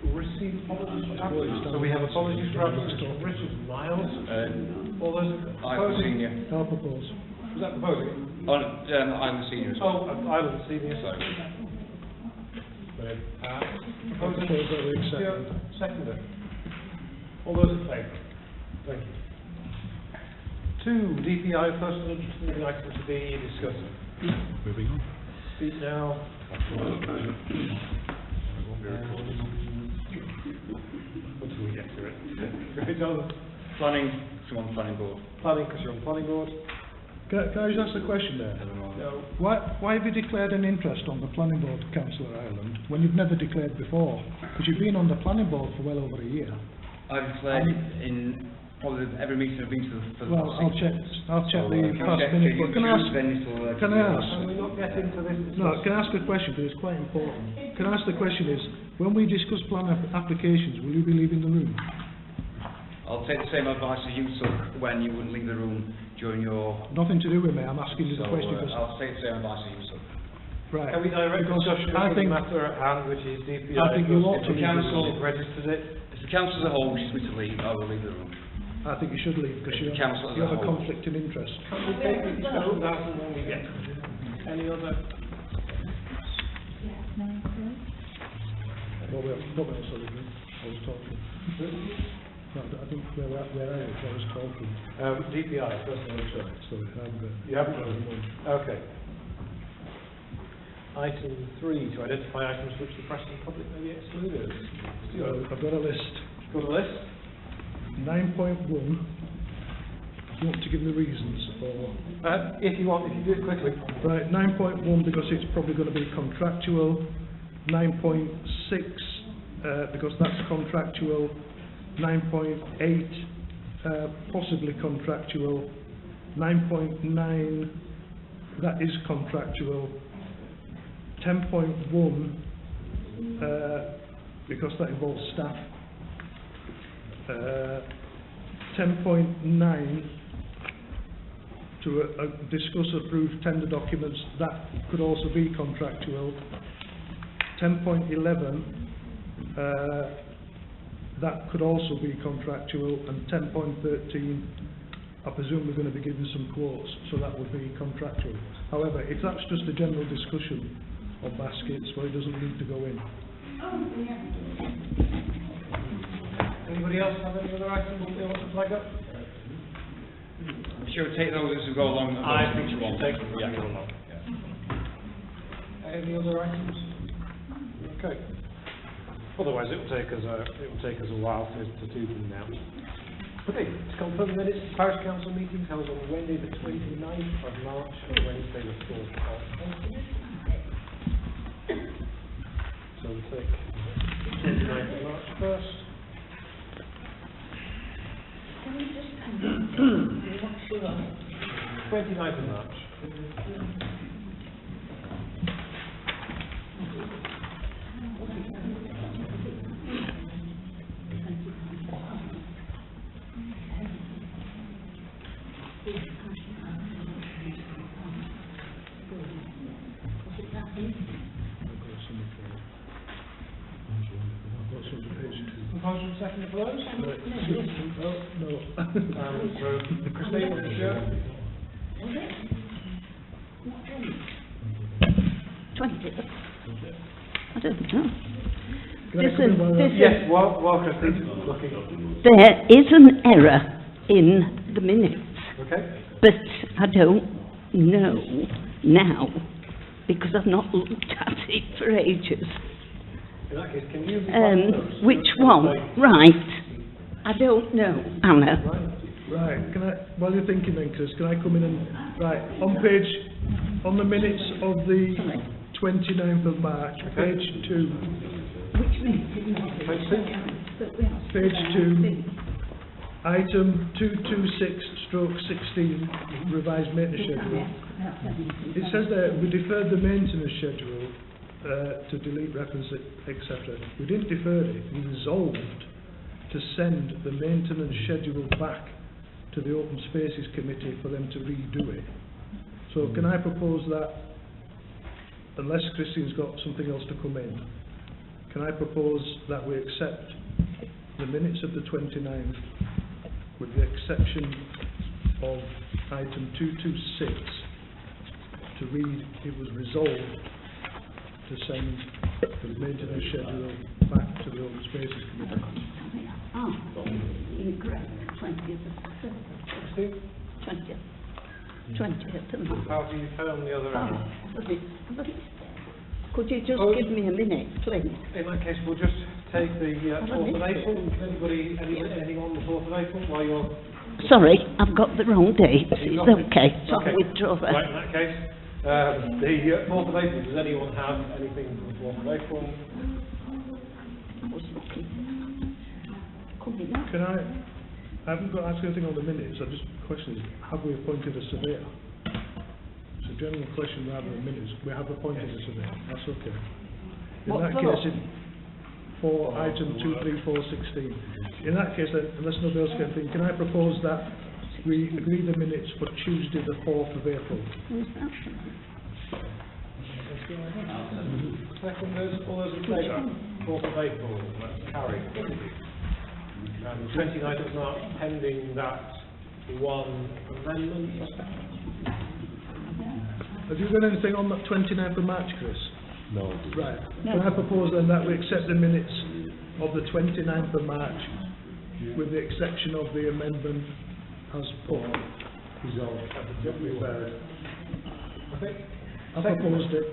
Speaker 1: Receive apologies for absence. So we have apologies for absence from Richard Miles. All those
Speaker 15: I'm the senior.
Speaker 2: I'll propose.
Speaker 1: Was that proposing?
Speaker 15: I'm the senior as well.
Speaker 1: Oh, I was the senior, sorry. Seconder. All those in favour? Thank you. 2, DPI personal interest items to be discussed.
Speaker 9: Moving on.
Speaker 1: Speak now. Until we get to it. Right, on.
Speaker 15: Planning, someone planning board.
Speaker 1: Planning, because you're on planning board.
Speaker 4: Can I just ask a question there?
Speaker 1: No.
Speaker 4: Why have you declared an interest on the planning board, Councillor Ireland, when you've never declared before? Because you've been on the planning board for well over a year.
Speaker 15: I've declared in probably every meeting I've been to for the
Speaker 4: Well, I'll check the past
Speaker 15: check
Speaker 4: minutes,
Speaker 15: the
Speaker 4: but can I ask,
Speaker 1: Can we not get into this?
Speaker 4: no, can I ask a question, because it's quite important. Can I ask the question is, when we discuss plan applications, will you be leaving the room?
Speaker 15: I'll take the same advice as you took when you wouldn't leave the room during your...
Speaker 4: Nothing to do with me, I'm asking you the question because...
Speaker 15: I'll take the same advice as you took.
Speaker 4: Right.
Speaker 1: Can we direct discussion on the matter at hand, which is DPI?
Speaker 4: I think you ought to
Speaker 1: the
Speaker 4: leave
Speaker 1: council
Speaker 4: the room.
Speaker 1: registered it.
Speaker 15: If the council as a whole wishes me to leave, I will leave the room.
Speaker 4: I think you should leave, because you
Speaker 15: council as
Speaker 4: have
Speaker 15: a
Speaker 4: a
Speaker 15: whole.
Speaker 4: conflict of interest.
Speaker 1: Can we take the discussion of that and when we get to it? Any other?
Speaker 4: Well, what else are we doing? I was talking. No, I think where I was talking.
Speaker 1: DPI, personal insurance.
Speaker 4: So
Speaker 1: You haven't got it? Okay. Item 3, to identify items which the press and public may be excluded.
Speaker 4: I've got a list.
Speaker 1: Got a list?
Speaker 4: 9.1. Do you want to give the reasons? Or
Speaker 1: if you want, if you do it quickly.
Speaker 4: Right, 9.1 because it's probably going to be contractual. 9.6 because that's contractual. 9.8 possibly contractual. 9.9 that is contractual. 10.1 because that involves staff. 10.9 to discuss approved tender documents, that could also be contractual. 10.11 that could also be contractual, and 10.13 I presume we're going to be giving some quotes, so that would be contractual. However, if that's just a general discussion of baskets, well, it doesn't need to go in.
Speaker 1: Anybody else have any other items they want to flag up?
Speaker 15: Sure, take those as we go along.
Speaker 1: I think you want to take them as we go along. Any other items? Okay. Otherwise, it will take us a while to do them now. Okay, to confirm the minutes, parish council meeting held on Wednesday the 29th of March and Wednesday the 4th of April. So we'll take 29th of March first.
Speaker 6: Can you just I'm not sure.
Speaker 1: 29th of March. Proposal second for those?
Speaker 4: No.
Speaker 1: So, Christine, with the chair.
Speaker 11: 20. I don't know.
Speaker 1: Yes, while Christine's looking.
Speaker 11: There is an error in the minutes.
Speaker 1: Okay.
Speaker 11: But I don't know now because I've not looked at it for ages.
Speaker 1: In that case, can you...
Speaker 11: Which one? Right. I don't know, Anna.
Speaker 4: Right, while you're thinking then, Chris, can I come in and... Right, on the minutes of the 29th of March, page 2.
Speaker 6: Which minutes?
Speaker 4: Page 2. Item 226/16, revised maintenance schedule. It says there, we deferred the maintenance schedule to delete reference, etc. We didn't defer it, we resolved to send the maintenance schedule back to to the Open Spaces Committee for them to redo it. So can I propose that, unless Christine's got something else to come in, can I propose that we accept the minutes of the 29th with the exception of item 226 to read, it was resolved to send the maintenance schedule back to the Open Spaces Committee.
Speaker 6: Oh, incorrect. 20th of September. 20th of March.
Speaker 1: How do you found the other error?
Speaker 6: Could you just give me a minute, please?
Speaker 1: In that case, we'll just take the 4th of April. Anything on the 4th of April while you're...
Speaker 6: Sorry, I've got the wrong date. It's
Speaker 1: You've got it?
Speaker 6: okay, so
Speaker 1: Okay.
Speaker 6: I'll withdraw that.
Speaker 1: Right, in that case, the 4th of April, does anyone have anything for the 4th of April?
Speaker 6: I was looking. Coming up.
Speaker 4: Can I haven't got to ask anything on the minutes, I just question is, have we appointed a surveyor? It's a general question rather than minutes. We have appointed a surveyor, that's okay. In
Speaker 6: What
Speaker 4: that
Speaker 6: for?
Speaker 4: case, for item 23416, in that case, then, unless nobody else can think, can I propose that we agree the minutes for Tuesday the 4th of April?
Speaker 6: Who's that?
Speaker 1: Seconders, all those in favour? 4th of April, that's carried. And 29th of March, pending that one amendment.
Speaker 4: Have you got anything on that 29th of March, Chris?
Speaker 2: No.
Speaker 4: Right.
Speaker 6: No.
Speaker 4: Can I propose then that we accept the minutes of the 29th of March with the exception of the amendment as put?
Speaker 1: Resolved. Okay.
Speaker 4: I proposed it.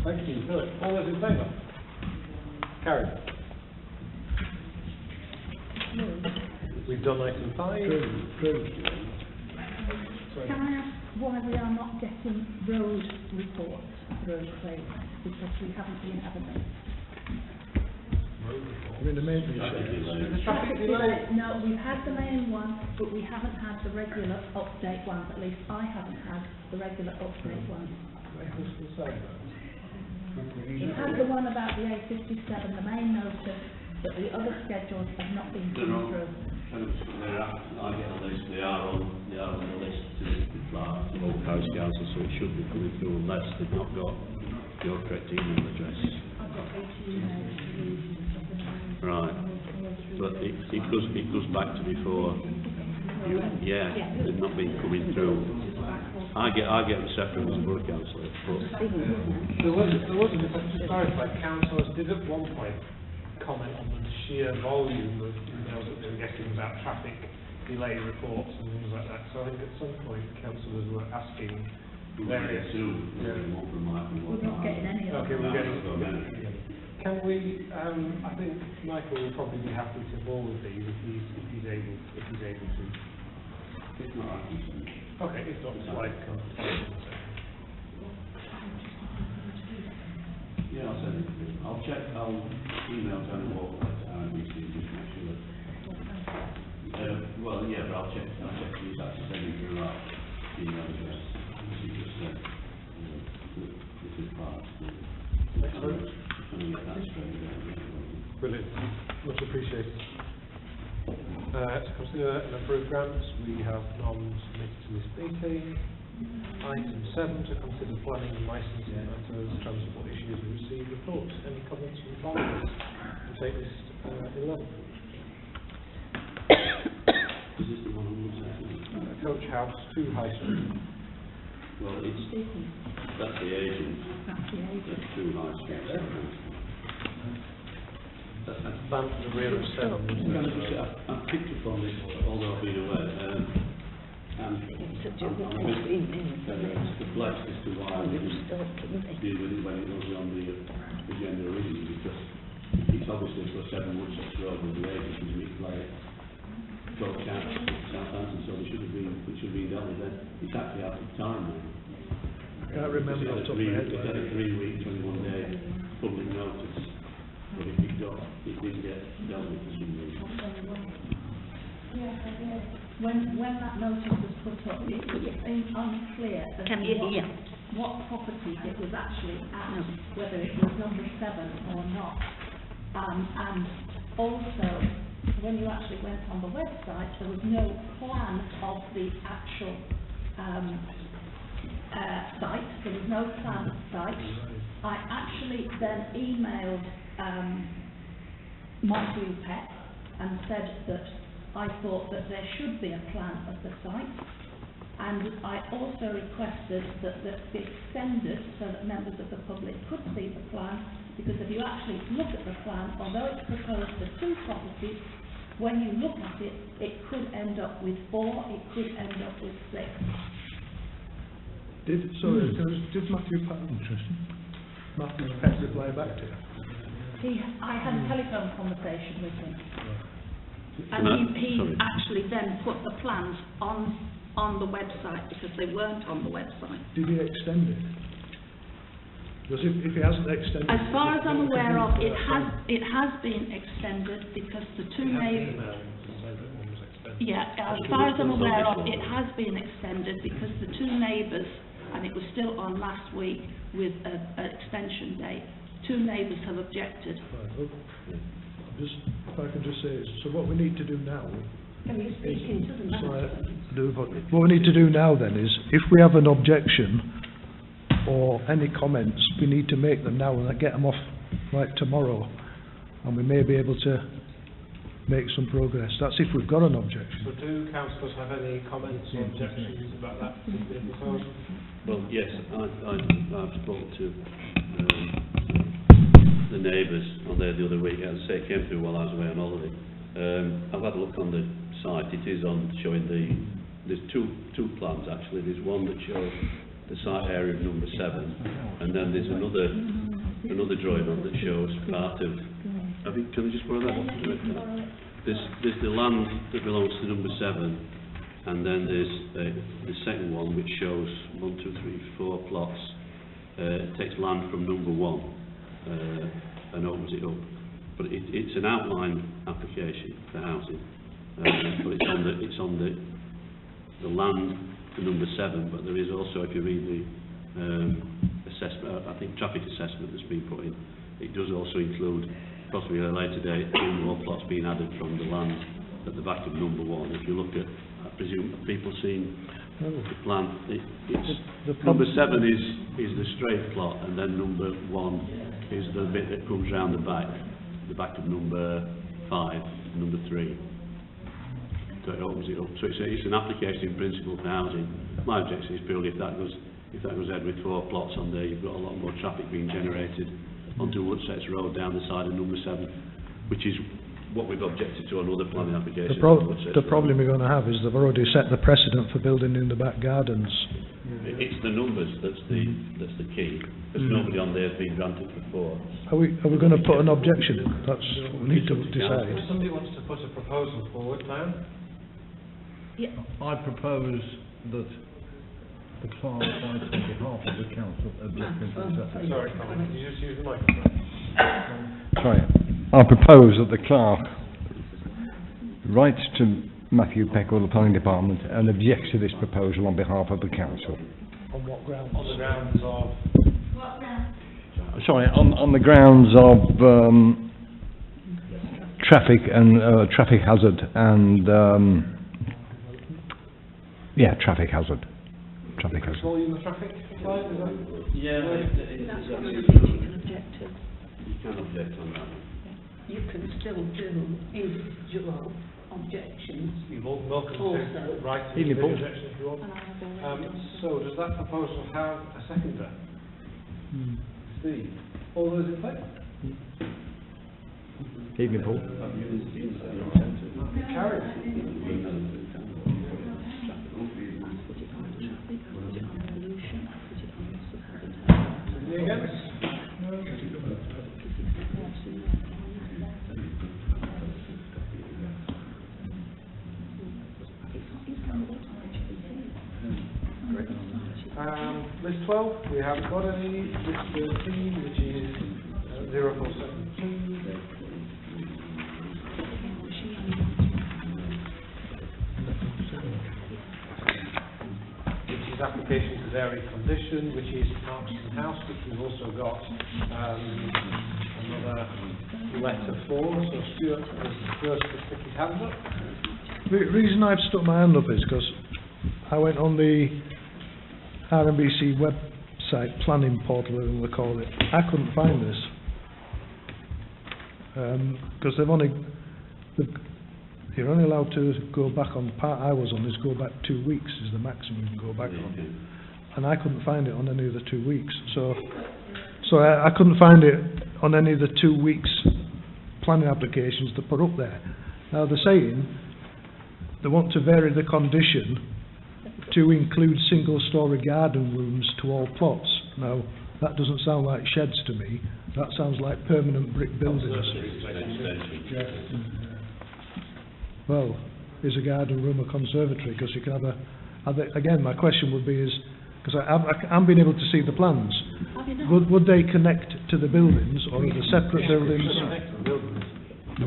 Speaker 1: Thank you. Philip, all those in favour? Carried. We've done item 5.
Speaker 4: True.
Speaker 1: Sorry.
Speaker 16: Can I ask why we are not getting road reports, road claims, because we haven't been having them?
Speaker 4: I mean the maintenance schedule.
Speaker 1: Traffic delay.
Speaker 16: No, we've had the main one, but we haven't had the regular update ones. At least I haven't had the regular update ones. We've had the one about the A57, the main notice, but the other schedules have not been coming through.
Speaker 13: I get a list, they are on the list to the clerk, to all coast council, so it should be coming through unless they've not got your correct email address.
Speaker 16: I've got 18 emails.
Speaker 13: Right, but it goes back to before you, they've not been coming through. I get them separate as a borough councillor, but
Speaker 1: There was just to clarify, councillors did at one point comment on the sheer volume of emails that they were getting about traffic delay reports and things like that. So I think at some point councillors were asking various...
Speaker 16: We're not getting any of them.
Speaker 1: Okay, we're getting... Can we, I think Michael will probably be happy to forward these if he's able to.
Speaker 13: it's not happening.
Speaker 1: Okay, if not, slide
Speaker 13: Yeah, I'll send it. I'll check, I'll email Tony Walker to RBC just make sure that, but I'll check who's actually sending through our email address. She just said, this is part.
Speaker 1: Excellent. Brilliant. Much appreciated. To consider a number of grants, we have none submitted to this meeting. Item 7, to consider planning and licensing matters, transport issues, and receive reports. Any comments from finance? We'll take this 11.
Speaker 13: Is this the one on the
Speaker 1: Coach House, 2 High Street.
Speaker 13: Well, that's the agent. That's 2 High Street.
Speaker 1: Ban to the rear of 7.
Speaker 13: I've picked up on this, although I've been away, and perplexed as to why we didn't deal with it when it was on the agenda originally, because it's obviously for 7 Woodchester Road with the agencies we play Coach House, Southampton, so it should have been dealt with then. It's actually out of time now.
Speaker 4: I can't remember off the top of my head.
Speaker 13: It's had a 3-week, 21-day public notice, but it didn't get dealt with for some reason.
Speaker 16: When that notice was put up, it was unclear as
Speaker 6: Can you hear?
Speaker 16: what property it was actually at, whether it was number 7 or not. And also, when you actually went on the website, there was no plan of the actual site. There was no plan of site. I actually then emailed Matthew Peck and said that I thought that there should be a plan of the site, and I also requested that that be extended so that members of the public could see the plan, because if you actually look at the plan, although it's proposed for 2 properties, when you look at it, it could end up with 4, it could end up with 6.
Speaker 4: Did Matthew Peck reply back to you?
Speaker 16: I had a telephone conversation with him.
Speaker 13: No,
Speaker 16: And he
Speaker 13: sorry.
Speaker 16: actually then put the plans on the website because they weren't on the website.
Speaker 4: Did he extend it? Because if he hasn't extended
Speaker 16: As far as I'm aware of, it
Speaker 4: has.
Speaker 16: has been extended because the 2 neighbours. Yeah, as far as I'm aware of, it has been extended because the 2 neighbours, and it was still on last week with an extension date. 2 neighbours have objected.
Speaker 4: If I can just say, so what we need to do now.
Speaker 16: Can you speak into the microphone?
Speaker 4: What we need to do now then is, if we have an objection or any comments, we need to make them now and get them off like tomorrow, and we may be able to make some progress. That's if we've got an objection.
Speaker 1: So do councillors have any comments or objections about that proposal?
Speaker 13: Well, yes, I've spoken to the neighbours on there the other week. As I say, it came through while I was away on holiday. I've had a look on the site. It is on showing there's two plans actually. There's one that shows the site area of number 7, and then there's another drawing on that shows part of. Can I just borrow that? There's the land that belongs to number 7, and then there's the second one which shows 1, 2, 3, 4 plots. Takes land from number 1 and opens it up. But it's an outline application for housing, but it's on the land for number 7. But there is also, if you read the assessment, I think traffic assessment that's been put in, it does also include possibly at a later date 2 more plots being added from the land at the back of number 1. If you look at, I presume people seen the plan, number 7 is the straight plot, and then number 1 is the bit that comes round the back of number 5, number 3. So it opens it up. So it's an application in principle for housing. My objection is purely if that goes ahead with 4 plots on there, you've got a lot more traffic being generated onto Woodsets Road down the side of number 7, which is what we've objected to on other planning applications.
Speaker 4: The problem we're going to have is they've already set the precedent for building in the back gardens.
Speaker 13: It's the numbers that's the key. There's nobody on there has been granted for 4.
Speaker 4: Are we going to put an objection in? That's what we need to decide.
Speaker 1: If somebody wants to put a proposal forward now.
Speaker 16: Yeah.
Speaker 2: I propose that the clerk writes on behalf of the council objecting to this application.
Speaker 1: Sorry, can you just use the microphone?
Speaker 2: Sorry. I propose that the clerk writes to Matthew Peck or the planning department and objects to this proposal on behalf of the council.
Speaker 4: On what grounds?
Speaker 1: On the grounds of.
Speaker 8: What ground?
Speaker 2: Sorry, on the grounds of traffic and traffic hazard and traffic hazard. Traffic hazard.
Speaker 1: Volume of traffic light, is that?
Speaker 13: Yeah,
Speaker 16: That's what you can object to.
Speaker 13: you can object on that.
Speaker 6: You can still do individual objections.
Speaker 1: You're welcome
Speaker 6: Also.
Speaker 1: to write the objection if you want. So does that proposal have a seconder? Steve, all those in favour?
Speaker 2: Evening, Paul.
Speaker 1: Carried. Any against? List 12, we haven't got any. List 13, which is 0472. Which is application to vary condition, which is Parkinson House, which we've also got another letter for. So Stuart was the first to stick his hand up.
Speaker 4: The reason I've stuck my hand up is because I went on the RMBC website, planning portal, as they call it. I couldn't find this. Because you're only allowed to go back on, the part I was on is go back 2 weeks is the maximum you can go back on. And I couldn't find it on any of the 2 weeks. So I couldn't find it on any of the 2 weeks planning applications to put up there. Now they're saying they want to vary the condition to include single-storey garden rooms to all plots. Now, that doesn't sound like sheds to me. That sounds like permanent brick buildings. Well, is a garden room a conservatory? Because you can have again, my question would be is, because I haven't been able to see the plans, would they connect to the buildings, or are they separate buildings?
Speaker 16: The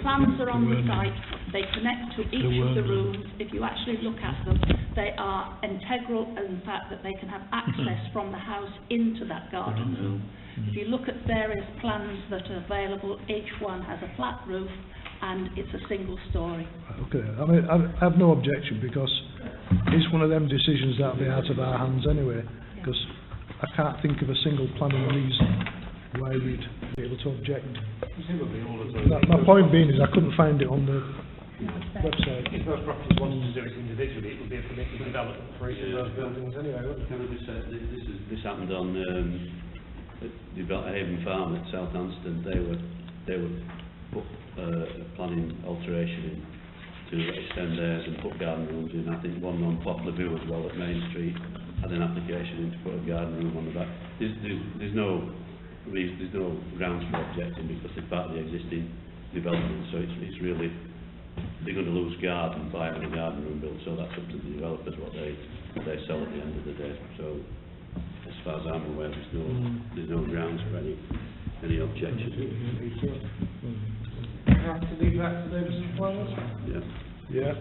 Speaker 16: plans are on the site. They connect to each of the rooms. If you actually look at them, they are integral in the fact that they can have access from the house into that garden room. If you look at various plans that are available, each one has a flat roof and it's a single story.
Speaker 4: Okay, I mean, I have no objection, because it's one of them decisions that'll be out of our hands anyway, because I can't think of a single planning reason why we'd be able to object. My point being is I couldn't find it on the website.
Speaker 1: If those properties wanted to do it individually, it would be a permitted development for each of those buildings anyway, wouldn't it?
Speaker 13: Can I just say, this happened on Haven Farm at Southampton. They were put planning alteration in to extend theirs and put garden rooms in. I think one on Poplar View as well at Main Street had an application in to put a garden room on the back. There's no grounds for objecting, because it's part of the existing development, so it's really, they're going to lose garden by having a garden room built, so that's up to the developers what they sell at the end of the day. So as far as I'm aware, there's no grounds for any objection.
Speaker 1: Have to leave that to Davis and Planners?
Speaker 13: Yeah.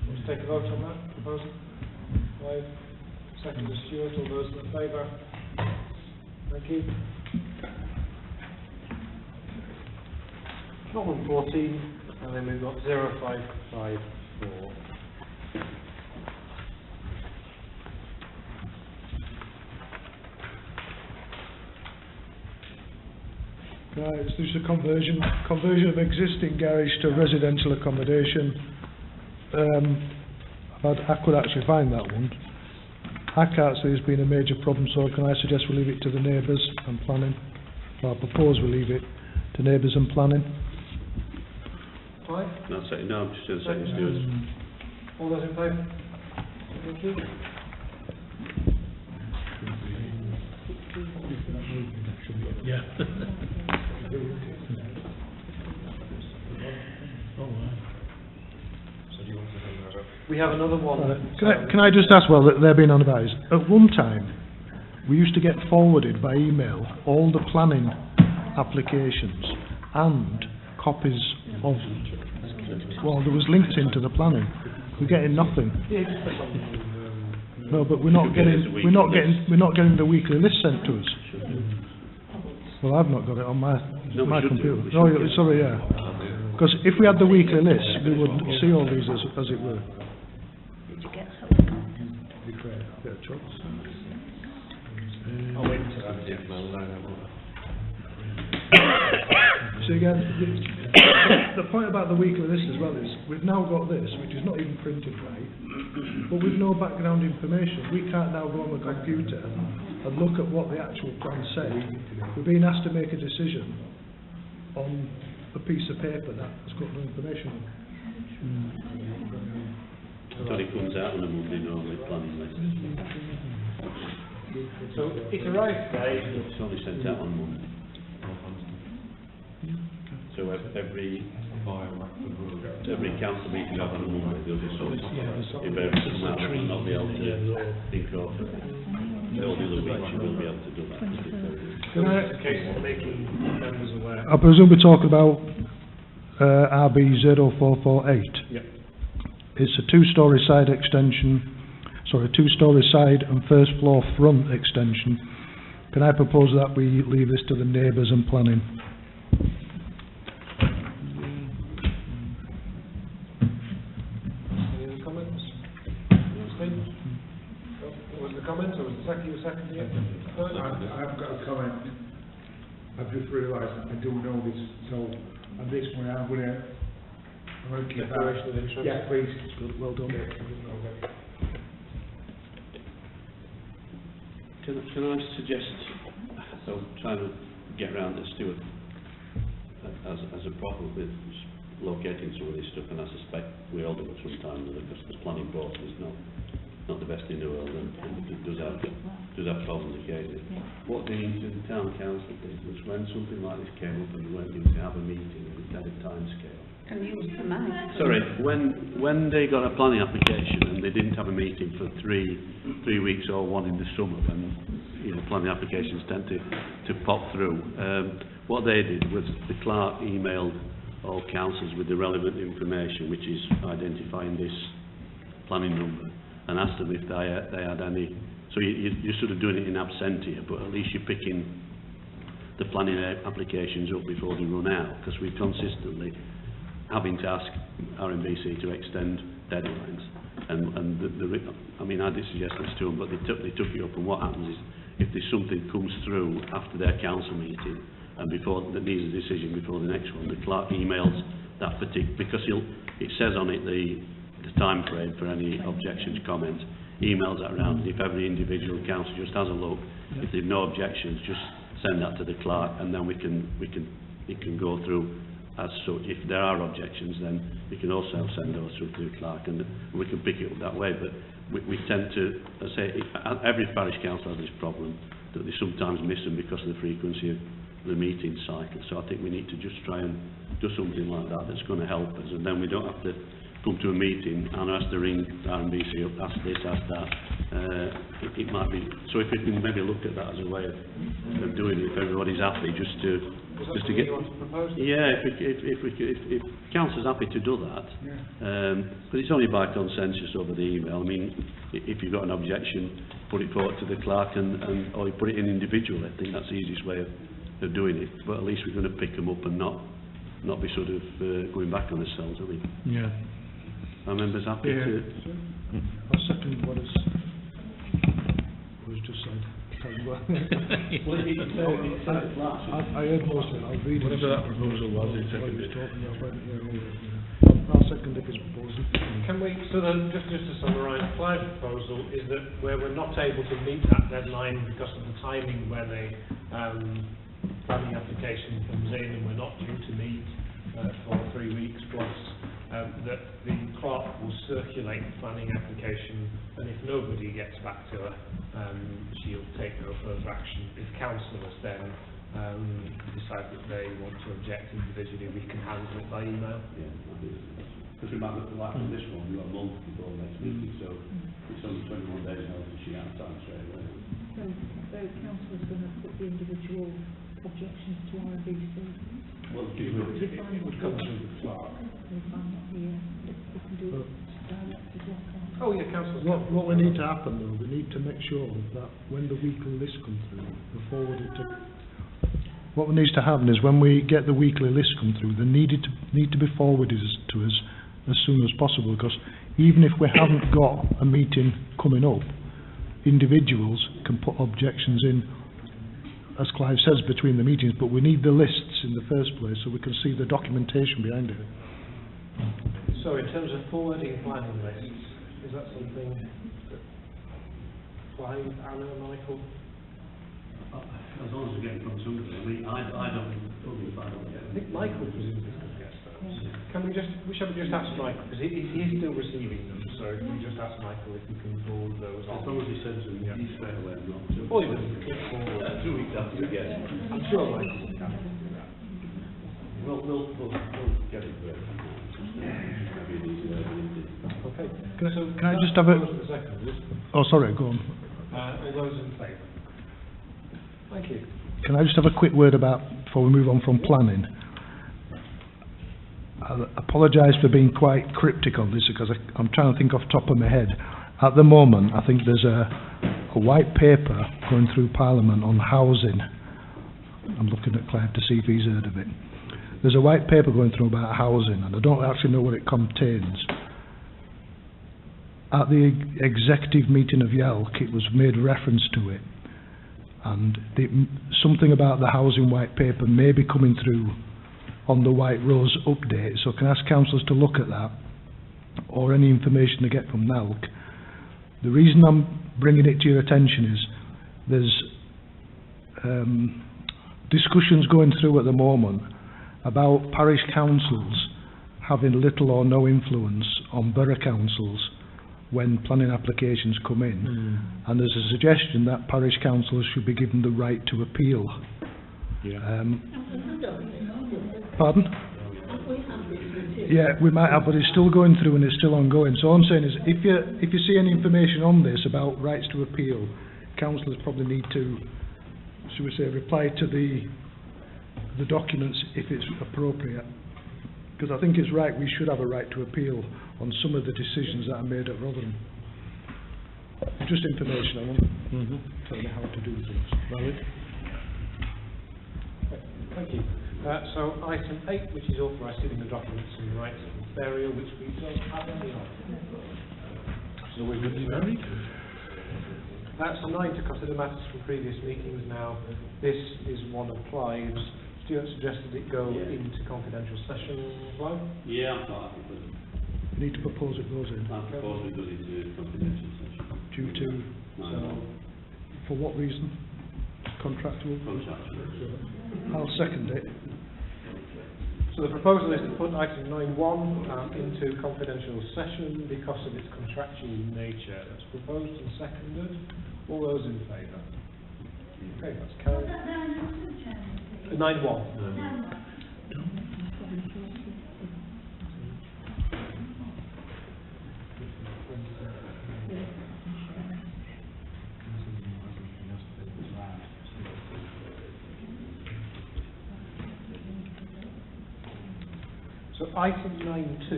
Speaker 1: Let's take a vote on that proposal. Right. Second to Stuart. All those in favour? Thank you. Problem 14, and then we've got 0554.
Speaker 4: Right, it's just a conversion of existing garage to residential accommodation. I could actually find that one. I can't say there's been a major problem, so can I suggest we leave it to the neighbours and planning? Well, I propose we leave it to neighbours and planning.
Speaker 1: Fine.
Speaker 13: No, I'm just going to say it's good.
Speaker 1: All those in favour? Thank you.
Speaker 9: Yeah.
Speaker 1: We have another one.
Speaker 4: Can I just ask, well, they're being unadvised. At one time, we used to get forwarded by email all the planning applications and copies of, well, there was linked into the planning. We're getting nothing. No, but we're not getting the weekly list sent to us. Well, I've not got it on my computer. Oh, sorry, yeah. Because if we had the weekly list, we would see all these as it were.
Speaker 16: Did you get some?
Speaker 1: I'll wait until I
Speaker 4: See again, the point about the weekly list as well is we've now got this, which is not even printed right, but with no background information. We can't now go on the computer and look at what the actual plans say. We're being asked to make a decision on a piece of paper that's got no information on.
Speaker 13: It only comes out on a Monday normally, planning list.
Speaker 1: So it arrived today.
Speaker 13: It's only sent out on Monday. So every council meeting on a Monday, there'll be some. If everything come out, they'll not be able to incorporate it. All the other weeks you will be able to do that.
Speaker 1: It's a case of making members aware.
Speaker 4: I presume we're talking about RB 0448.
Speaker 1: Yep.
Speaker 4: It's a 2-storey side extension sorry, a two-storey side and first floor front extension. Can I propose that we leave this to the neighbours and planning?
Speaker 1: Any other comments? Steve? Was the comment or was the second? You were seconding it?
Speaker 10: I've got a comment. I've just realised I do know this, so on this one I'm going to keep
Speaker 1: Declaration of interest.
Speaker 10: Yeah, please.
Speaker 4: Good, well done.
Speaker 13: Can I suggest, so trying to get around this, Stuart, as a problem with locating some of this stuff, and I suspect we all do it sometimes, because the planning board is not the best in the world, and it does have problems occasionally. What the town council did was when something like this came up and we went in to have a meeting and we had a time scale.
Speaker 6: And use the money.
Speaker 13: Sorry, when they got a planning application and they didn't have a meeting for three weeks or one in the summer, when planning applications tend to pop through, what they did was the clerk emailed all councils with the relevant information, which is identifying this planning number, and asked them if they had any. So you're sort of doing it in absentia, but at least you're picking the planning applications up before they run out, because we're consistently having to ask RMBC to extend deadlines. And I did suggest this to them, but they took it up, and what happens is, if there's something comes through after their council meeting, and before that needs a decision before the next one, the clerk emails that particular, because it says on it the time frame for any objections, comments, emails that around, and if every individual council just has a look, if they've no objections, just send that to the clerk, and then it can go through as such. If there are objections, then we can also send those through to the clerk, and we can pick it up that way. But we tend to, I say, every parish council has this problem, that they sometimes miss them because of the frequency of the meeting cycle. So I think we need to just try and do something like that that's going to help us, and then we don't have to come to a meeting and has to ring RMBC up, ask this, ask that. It might be, so if we can maybe look at that as a way of doing it, if everybody's happy, just to get. Yeah, if council's happy to do that, but it's only by consensus over the email. I mean, if you've got an objection, put it forward to the clerk, or you put it in individually. I think that's the easiest way of doing it. But at least we're going to pick them up and not be sort of going back on ourselves, I mean.
Speaker 4: Yeah.
Speaker 13: Are members happy to?
Speaker 4: I'll second what was just said.
Speaker 13: Well,
Speaker 4: I heard most of it. I'll read
Speaker 9: whatever that proposal was, it's seconded.
Speaker 4: I'll second his proposal.
Speaker 1: Can we, so then, just to summarise, Clive's proposal is that where we're not able to meet that deadline because of the timing when a planning application comes in and we're not due to meet for 3 weeks plus, that the clerk will circulate the planning application, and if nobody gets back to her, she'll take no further action. If councillors then decide that they want to object individually, we can handle it by email.
Speaker 13: Yeah, because remember, like on this one, we've got a month before the next meeting, so it's only 21 days notice, she has time straight away.
Speaker 16: So councillors going to put the individual objections to RMBC?
Speaker 13: Well,
Speaker 1: it would come through the clerk.
Speaker 16: If I'm not here, we can do it direct as well, can't we?
Speaker 1: Oh yeah, councillors.
Speaker 4: What we need to happen though, we need to make sure that when the weekly list comes through, we forward it to. What needs to happen is when we get the weekly list come through, they need to be forwarded to us as soon as possible, because even if we haven't got a meeting coming up, individuals can put objections in, as Clive says, between the meetings, but we need the lists in the first place so we can see the documentation behind it.
Speaker 1: So in terms of forwarding planning lists, is that something that Clive, Anna, Michael?
Speaker 13: As long as we're getting from somebody. I mean, I don't think I don't get it.
Speaker 1: I think Michael presumably could get those. Can we just ask Michael, because he's still receiving them, so if we just ask Michael if he can forward those on.
Speaker 13: As long as he sends them, he's straight away.
Speaker 1: Or he doesn't click forward.
Speaker 13: 2 weeks after we get it.
Speaker 1: I'm sure Michael can do that.
Speaker 13: We'll get it great.
Speaker 1: Okay.
Speaker 4: Can I just have a... Oh, sorry, go on.
Speaker 1: All those in favour? Thank you.
Speaker 4: Can I just have a quick word before we move on from planning? I apologise for being quite cryptic on this, because I'm trying to think off the top of my head. At the moment, I think there's a white paper going through Parliament on housing. I'm looking at Clive to see if he's heard of it. There's a white paper going through about housing, and I don't actually know what it contains. At the executive meeting of YELC, it was made reference to it, and something about the housing white paper may be coming through on the White Rose update. So can I ask councillors to look at that, or any information they get from NELC. The reason I'm bringing it to your attention is there's discussions going through at the moment about parish councils having little or no influence on borough councils when planning applications come in. And there's a suggestion that parish councils should be given the right to appeal. Pardon? Yeah, we might have, but it's still going through and it's still ongoing. So all I'm saying is, if you see any information on this about rights to appeal, councillors probably need to, should we say, reply to the documents if it's appropriate. Because I think it's right, we should have a right to appeal on some of the decisions that are made at Rotherham. Just information, I want tell me how to do things. Valid?
Speaker 1: Thank you. So item 8, which is authorised in the documents and rights of burial, which we don't have any of. So we're good to go. So 9, to consider matters from previous meetings. Now, this is one of Clive's. Stuart suggested it go into confidential session. Clive?
Speaker 13: Yeah, I'm quite happy with it.
Speaker 4: You need to propose it goes in.
Speaker 13: I propose it goes into confidential session.
Speaker 4: Due to, for what reason? Contractual?
Speaker 13: Contractual.
Speaker 4: I'll second it.
Speaker 1: So the proposal is to put item 9.1 into confidential session because of its contractual nature. That's proposed and seconded. All those in favour? Okay, that's carried. 9.1. So item 9.2,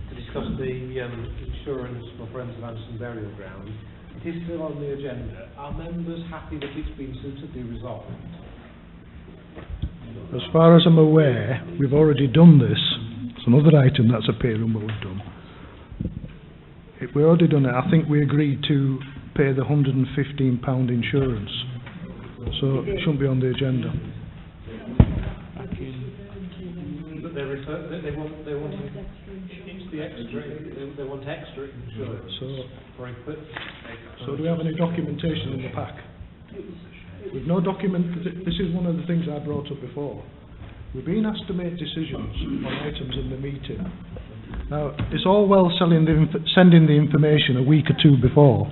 Speaker 1: to discuss the insurance for Friends of Anderson Burial Ground. It is still on the agenda. Are members happy that it's been suitably resolved?
Speaker 4: As far as I'm aware, we've already done this. It's another item that's appearing what we've done. We've already done it. I think we agreed to pay the £115 insurance. So it shouldn't be on the agenda.
Speaker 1: But they want it's the extra. They want extra insurance for equipment.
Speaker 4: So do we have any documentation in the pack? With no document, this is one of the things I brought up before. We've been asked to make decisions on items in the meeting. Now, it's all well sending the information a week or two before,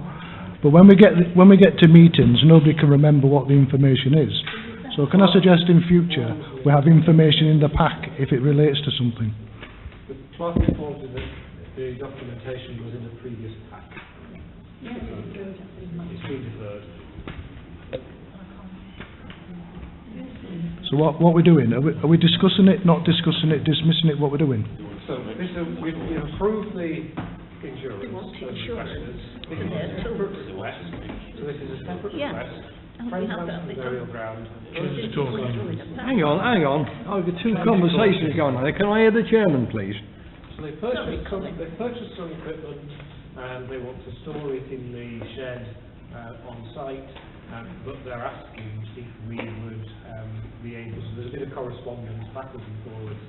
Speaker 4: but when we get to meetings, nobody can remember what the information is. So can I suggest in future we have information in the pack if it relates to something?
Speaker 1: The clerk informed you that the documentation was in the previous pack. It's been deferred.
Speaker 4: So what we're doing? Are we discussing it, not discussing it, dismissing it? What we're doing?
Speaker 1: So we've approved the insurance. This is a separate request. So this is a separate request. Friends of Anderson Burial Ground.
Speaker 2: Hang on. I've got two conversations going on. Can I hear the chairman, please?
Speaker 1: So they purchased some equipment and they want to store it in the shed on site, but they're asking if we would be able to. There's a bit of correspondence backwards and forwards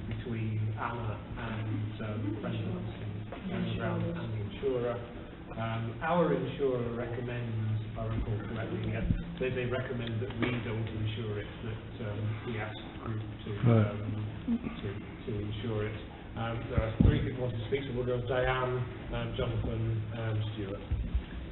Speaker 1: between Anna and Friends of Anderson Burial Ground and the insurer. Our insurer recommends, if I recall correctly, they recommend that we don't insure it, that we ask the group to insure it. There are 3 people wanting to speak, so we'll go Diane, Jonathan, Stuart.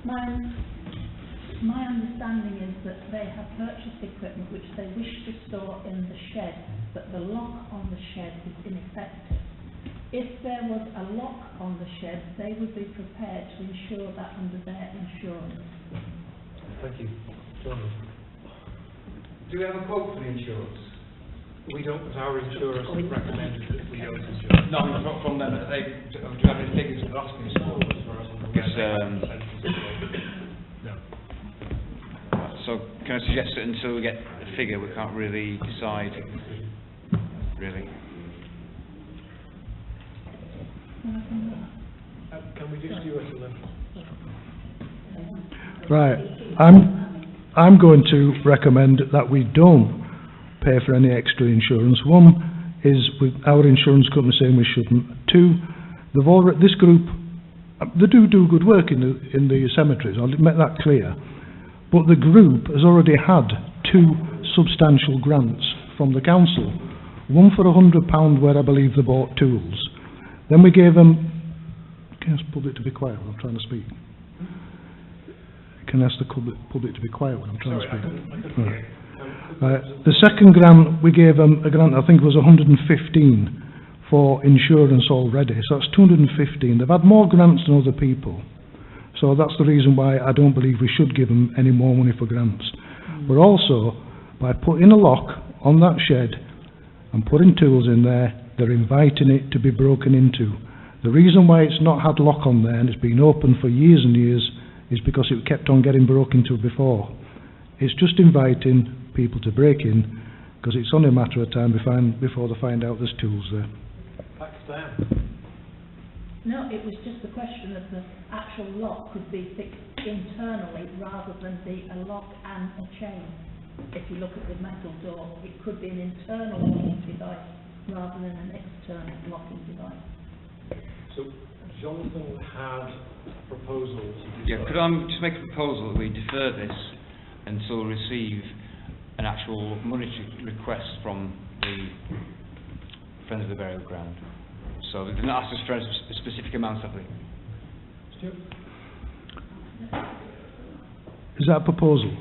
Speaker 16: My understanding is that they have purchased equipment which they wish to store in the shed, but the lock on the shed is ineffective. If there was a lock on the shed, they would be prepared to insure that under their insurance.
Speaker 1: Thank you. Jonathan.
Speaker 7: Do we have a quote for the insurance?
Speaker 1: We don't, but our insurers have recommended that we don't insure.
Speaker 7: No, not from them. Do you have any figures for asking for us?
Speaker 1: No.
Speaker 15: So can I suggest that until we get a figure, we can't really decide, really?
Speaker 1: Can we do Stuart and then?
Speaker 4: Right. I'm going to recommend that we don't pay for any extra insurance. One is with our insurance company saying we shouldn't. Two, this group, they do good work in the cemeteries, I'll make that clear. But the group has already had 2 substantial grants from the council. One for £100 where I believe they bought tools. Then we gave them, can I ask the public to be quiet when I'm trying to speak? Can I ask the public to be quiet when I'm trying to speak? Right. The second grant, we gave them a grant, I think it was 115 for insurance already, so that's 215. They've had more grants than other people, so that's the reason why I don't believe we should give them any more money for grants. But also, by putting a lock on that shed and putting tools in there, they're inviting it to be broken into. The reason why it's not had lock on there and it's been open for years and years is because it kept on getting broken into before. It's just inviting people to break in, because it's only a matter of time before they find out there's tools there.
Speaker 16: No, it was just the question of the actual lock could be fixed internally rather than be a lock and a chain. If you look at the metal door, it could be an internal locking device rather than an external locking device.
Speaker 1: So Jonathan had proposals.
Speaker 15: Yeah, could I just make a proposal that we defer this until we receive an actual monetary request from the Friends of the Burial Ground? So they've not asked us for a specific amount, have they?
Speaker 1: Stuart?
Speaker 4: Is that a proposal?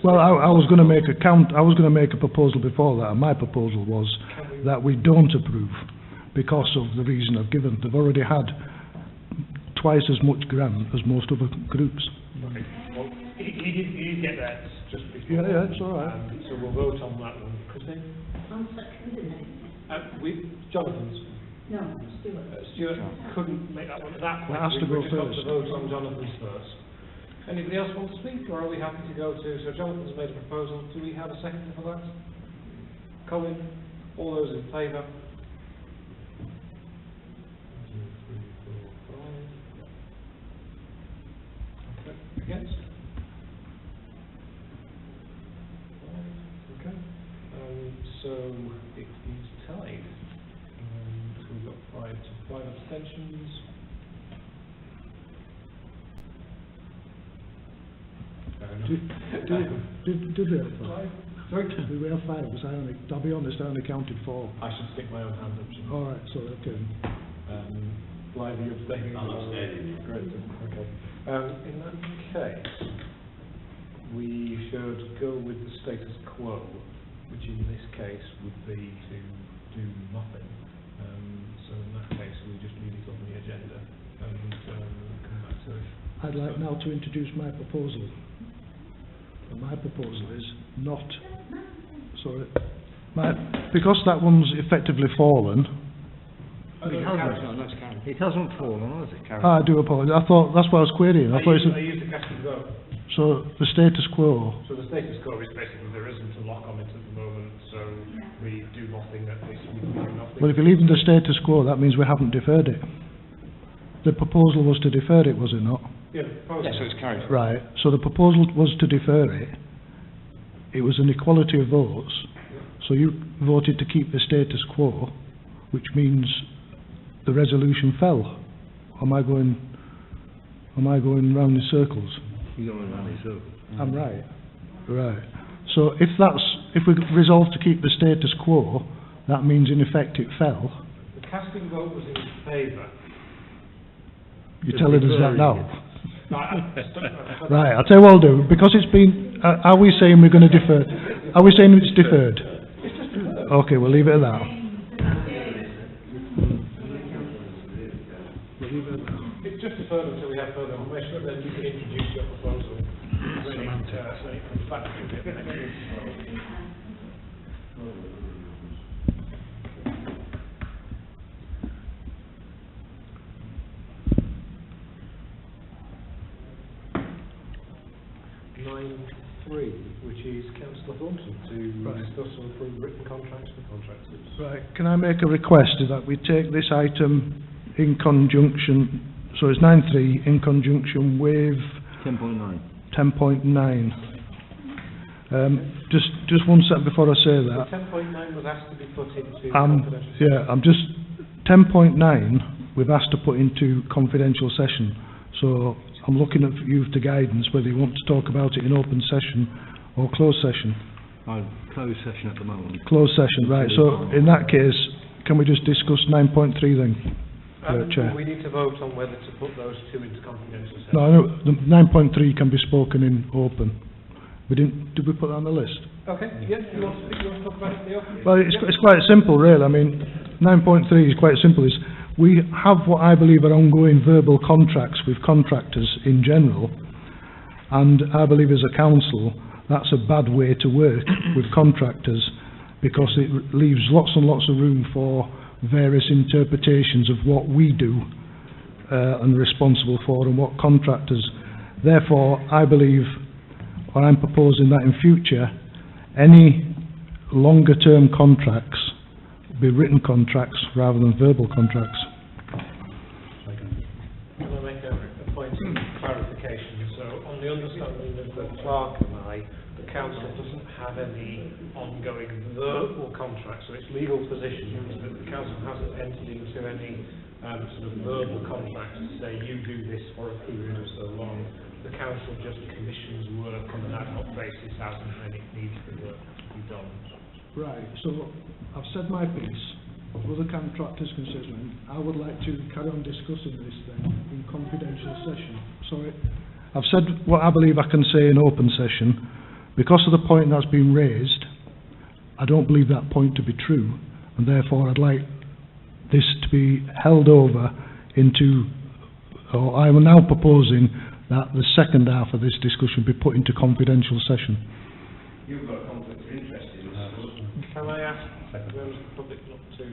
Speaker 1: Well,
Speaker 4: I was going to make a proposal before that, and my proposal was that we don't approve because of the reason I've given. They've already had twice as much grant as most other groups.
Speaker 1: Okay. Well, he did get that just before.
Speaker 4: Yeah, it's all right.
Speaker 1: So we'll vote on that one. Christine?
Speaker 6: I'm seconding it.
Speaker 1: Jonathan's.
Speaker 6: No, Stuart.
Speaker 1: Stuart couldn't make that one at that point.
Speaker 4: It has to go
Speaker 1: We just got
Speaker 4: first.
Speaker 1: to vote on Jonathan's first. Anybody else want to speak, or are we happy to go to... So Jonathan's made a proposal. Do we have a second for that? Colin? All those in favour? 1, 2, 3, 4, 5. Okay. Against? 5. Okay. So it is tied. So we've got 5 abstentions.
Speaker 4: Did we have 5?
Speaker 1: Sorry?
Speaker 4: Did we have 5? I'll be honest, I only counted 4.
Speaker 1: I should stick my own hand up.
Speaker 4: All right, so okay.
Speaker 1: Live, you abstaining?
Speaker 13: I'm abstaining.
Speaker 1: Great, okay. In that case, we should go with the status quo, which in this case would be to do nothing. So in that case, we just leave it on the agenda and come back to it.
Speaker 4: I'd like now to introduce my proposal. And my proposal is not... Sorry. Because that one's effectively fallen...
Speaker 2: It hasn't fallen, has it, Karen?
Speaker 4: I do apologise. I thought that's what I was querying. I thought
Speaker 1: I used to cast and go.
Speaker 4: so the status quo.
Speaker 1: So the status quo is basically there isn't a lock on it at the moment, so we do nothing at this, we do nothing.
Speaker 4: Well, if you're leaving the status quo, that means we haven't deferred it. The proposal was to defer it, was it not?
Speaker 1: Yeah, the proposal.
Speaker 15: Yeah, so it's carried.
Speaker 4: Right. So the proposal was to defer it. It was an equality of votes. So you voted to keep the status quo, which means the resolution fell. Am I going round in circles?
Speaker 2: You're going round in circles.
Speaker 4: I'm right. Right. So if we resolve to keep the status quo, that means in effect it fell.
Speaker 1: The casting vote was in favour.
Speaker 4: You're telling us that now? Right, I'll tell you what I'll do. Because it's been... are we saying we're going to defer? Are we saying it's deferred? Okay, we'll leave it at that.
Speaker 1: It's just deferred until we have further information, then you can introduce your proposal. So it comes back to you at the next meeting. 9.3, which is Councillor Thornton to
Speaker 4: Right.
Speaker 1: discuss and approve written contracts for contractors.
Speaker 4: Right, can I make a request that we take this item in conjunction, so it's 9.3 in conjunction with
Speaker 2: 10.9.
Speaker 4: 10.9. Just one second before I say
Speaker 1: So
Speaker 4: that.
Speaker 1: 10.9 was asked to be put into
Speaker 4: I'm just 10.9 we've asked to put into confidential session. So I'm looking at you for guidance whether you want to talk about it in open session or closed session.
Speaker 2: Closed session at the moment.
Speaker 4: Closed session, right. So in that case, can we just discuss 9.3 then, Chair?
Speaker 1: we need to vote on whether to put those two into confidential session.
Speaker 4: No, I know the 9.3 can be spoken in open. Did we put that on the list?
Speaker 1: Okay, yeah, you want to talk about it in the open?
Speaker 4: Well, it's quite simple, really. I mean, 9.3 is quite simple. We have what I believe are ongoing verbal contracts with contractors in general, and I believe as a council that's a bad way to work with contractors, because it leaves lots and lots of room for various interpretations of what we do and are responsible for, and what contractors. Therefore, I believe, or I'm proposing that in future, any longer term contracts be written contracts rather than verbal contracts.
Speaker 1: Can I make a point of clarification? So, on the understanding of the clerk and the council doesn't have any ongoing verbal contracts, so its legal position is that the council hasn't entered into any sort of verbal contracts to say you do this for a period of so long. The council just commissions work on an ad hoc basis as and when it needs the work to be done.
Speaker 4: Right, so I've said my piece. With the contractors concerned, I would like to carry on discussing this then in confidential session. Sorry, I've said what I believe I can say in open session. Because of the point that's been raised, I don't believe that point to be true, and therefore I'd like this to be held over into, or I am now proposing that the second half of this discussion be put into confidential session.
Speaker 7: You've got a conflict of interest in this.
Speaker 1: Can I ask members of the public not to...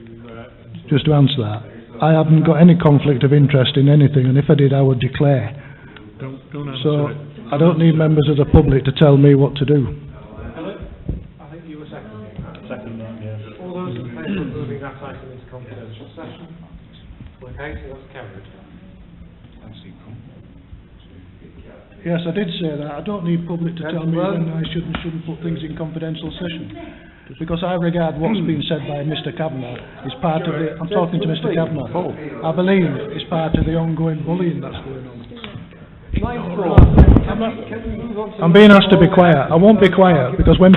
Speaker 4: Just to answer that, I haven't got any conflict of interest in anything, and if I did I would declare.
Speaker 9: Don't answer
Speaker 4: So
Speaker 9: it.
Speaker 4: I don't need members of the public to tell me what to do.
Speaker 1: Hello? I think you were seconding that.
Speaker 10: Second that, yes.
Speaker 1: All those in favour of moving that item into confidential session? Okay, so that's carried.
Speaker 4: Yes, I did say that. I don't need public to tell me when I should and shouldn't put things in confidential session. Because I regard what's been said by Mr Kavanagh as part of the... I'm talking to Mr Kavanagh. I believe it's part of the ongoing bullying that's going on. I'm being asked to be quiet. I won't be quiet, because when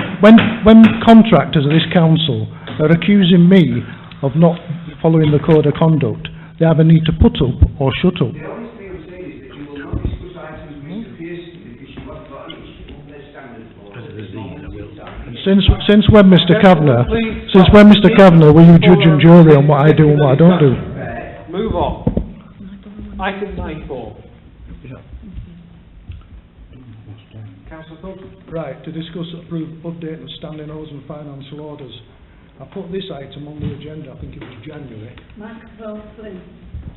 Speaker 4: contractors of this council are accusing me of not following the code of conduct, they either need to put up or shut up.
Speaker 7: The only thing I'm saying is that you will not discuss items with Mr Pearson because you haven't got an issue on their standard for it.
Speaker 4: Since when, Mr Kavanagh, will you judge and jury on what I do and what I don't do?
Speaker 1: Move on. Item 9.4. Councillor Thornton.
Speaker 4: Right, to discuss approve update of standing orders and financial orders. I put this item on the agenda, I think it was January.
Speaker 16: Microphone, please.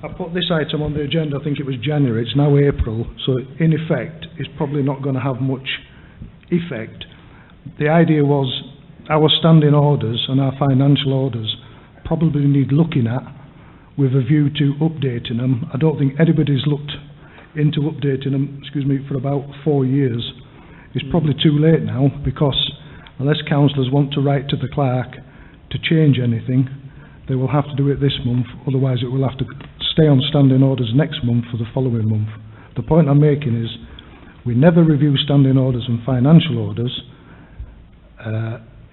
Speaker 4: I put this item on the agenda, I think it was January, it's now April, so in effect, it's probably not going to have much effect. The idea was our standing orders and our financial orders probably need looking at with a view to updating them. I don't think anybody's looked into updating them, for about 4 years. It's probably too late now, because unless councillors want to write to the clerk to change anything, they will have to do it this month, otherwise it will have to stay on standing orders next month for the following month. The point I'm making is we never review standing orders and financial orders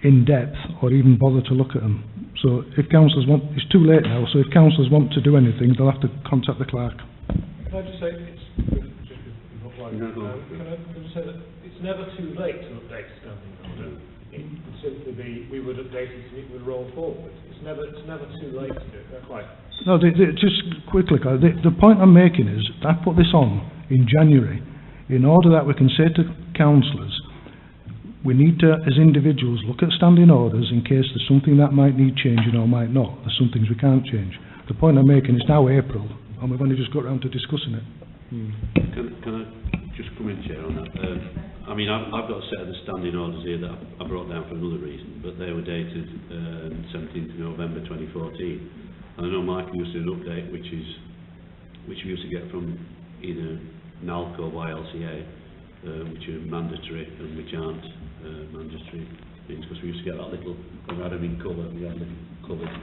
Speaker 4: in depth or even bother to look at them. So if councillors want, it's too late now, so if councillors want to do anything, they'll have to contact the clerk.
Speaker 1: Can I just say, it's never too late to update standing order. It would simply be, we would update it and it would roll forward. It's never too late to do it. Quite.
Speaker 4: No, just quickly, the point I'm making is, I put this on in January in order that we can say to councillors, we need to, as individuals, look at standing orders in case there's something that might need changing or might not. There's some things we can't change. The point I'm making is now April, and we've only just got round to discussing it.
Speaker 13: Can I just come in, Chair, on that? mean, I've got a set of the standing orders here that I brought down for another reason, but they were dated 17th of November 2014. And I know Mike used to do an update, which we used to get from either NALCO or YLCA, which are mandatory and which aren't mandatory things, because we used to get that little, we had them in colour, we had a little coloured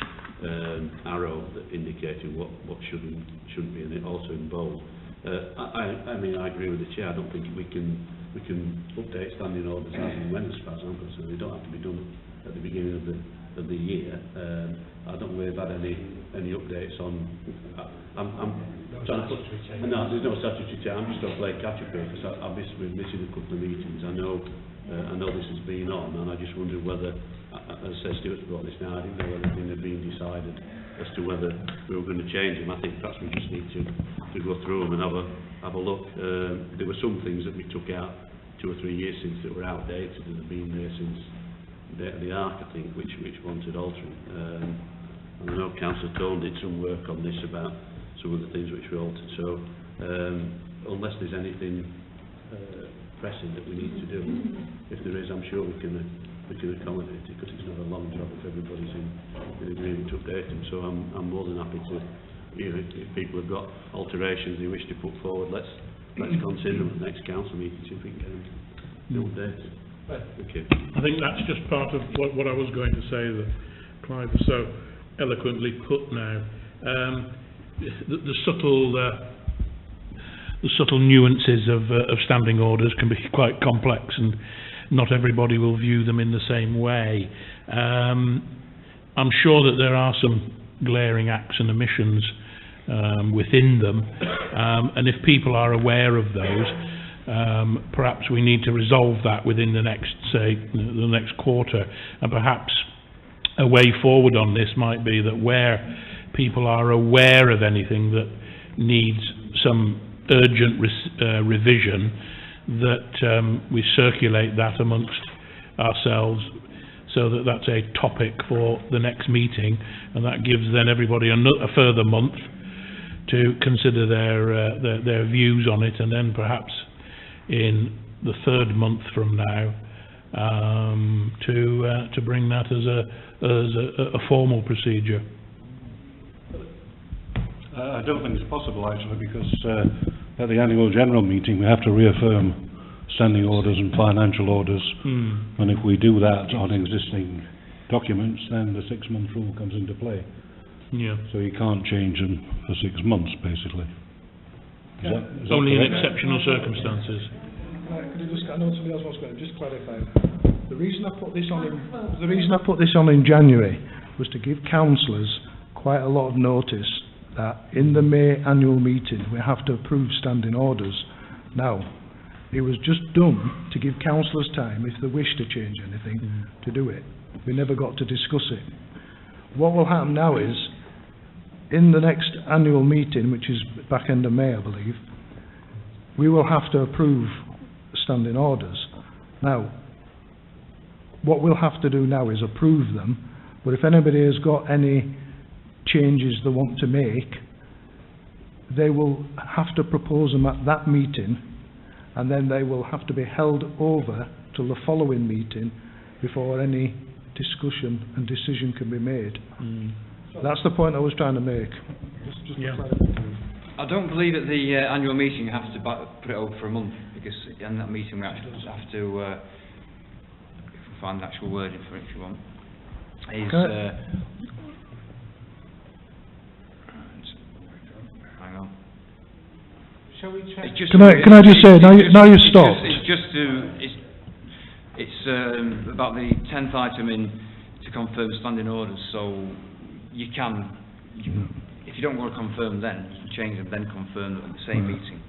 Speaker 13: arrow that indicated what should and shouldn't be, and it also in bold. I mean, I agree with the chair. I don't think we can update standing orders as and when, as far as I'm concerned. They don't have to be done at the beginning of the year. I don't know if we've had any updates on. I'm trying to put. No, there's no statutory chair. I'm just going to play catch up here because we're missing a couple of meetings. I know this has been on, and I just wondered whether, as I said, Stuart's brought this now. I didn't know whether anything had been decided as to whether we were going to change them. I think perhaps we just need to go through them and have a look. There were some things that we took out 2 or 3 years since that were outdated and have been there since the Ark, I think, which wanted altering. And I know Councillor Tone did some work on this about some of the things which were altered. So unless there's anything pressing that we need to do, if there is, I'm sure we can accommodate it, because it's not a long job if everybody's in agreement to update them. So I'm more than happy to, if people have got alterations they wish to put forward, let's consider them at the next council meeting, see if we can get them updated. Okay.
Speaker 9: I think that's just part of what I was going to say that Clive has so eloquently put now. The subtle nuances of standing orders can be quite complex, and not everybody will view them in the same way. I'm sure that there are some glaring acts and omissions within them, and if people are aware of those, perhaps we need to resolve that within the next quarter, and perhaps a way forward on this might be that where people are aware of anything that needs some urgent revision, that we circulate that amongst ourselves, so that that's a topic for the next meeting, and that gives then everybody a further month to consider their views on it, and then perhaps in the 3rd month from now to bring that as a formal procedure.
Speaker 17: I don't think it's possible, actually, because at the annual general meeting we have to reaffirm standing orders and financial orders, and if we do that on existing documents, then the 6-month rule comes into play.
Speaker 9: Yeah.
Speaker 17: So you can't change them for 6 months, basically. Is that
Speaker 9: only in
Speaker 17: correct?
Speaker 9: exceptional circumstances.
Speaker 4: Could you just, I know somebody else wants to go, just clarify. The reason I put this on in January was to give councillors quite a lot of notice that in the May annual meeting we have to approve standing orders. Now, it was just done to give councillors time, if they wish to change anything, to do it. We never got to discuss it. What will happen now is, in the next annual meeting, which is back end of May, I believe, we will have to approve standing orders. Now, what we'll have to do now is approve them, but if anybody has got any changes they want to make, they will have to propose them at that meeting, and then they will have to be held over till the following meeting before any discussion and decision can be made. That's the point I was trying to make. Just
Speaker 9: Yeah.
Speaker 15: I don't believe at the annual meeting you have to put it over for a month, because in that meeting we actually have to, if we find the actual wording for it if you want, is, hang on.
Speaker 1: Shall we check?
Speaker 15: It's just
Speaker 4: Can I just say, now you've stopped.
Speaker 15: It's about the 10th item in to confirm standing orders, so you can, if you don't want to confirm then, you can change them, then confirm them at the same meeting.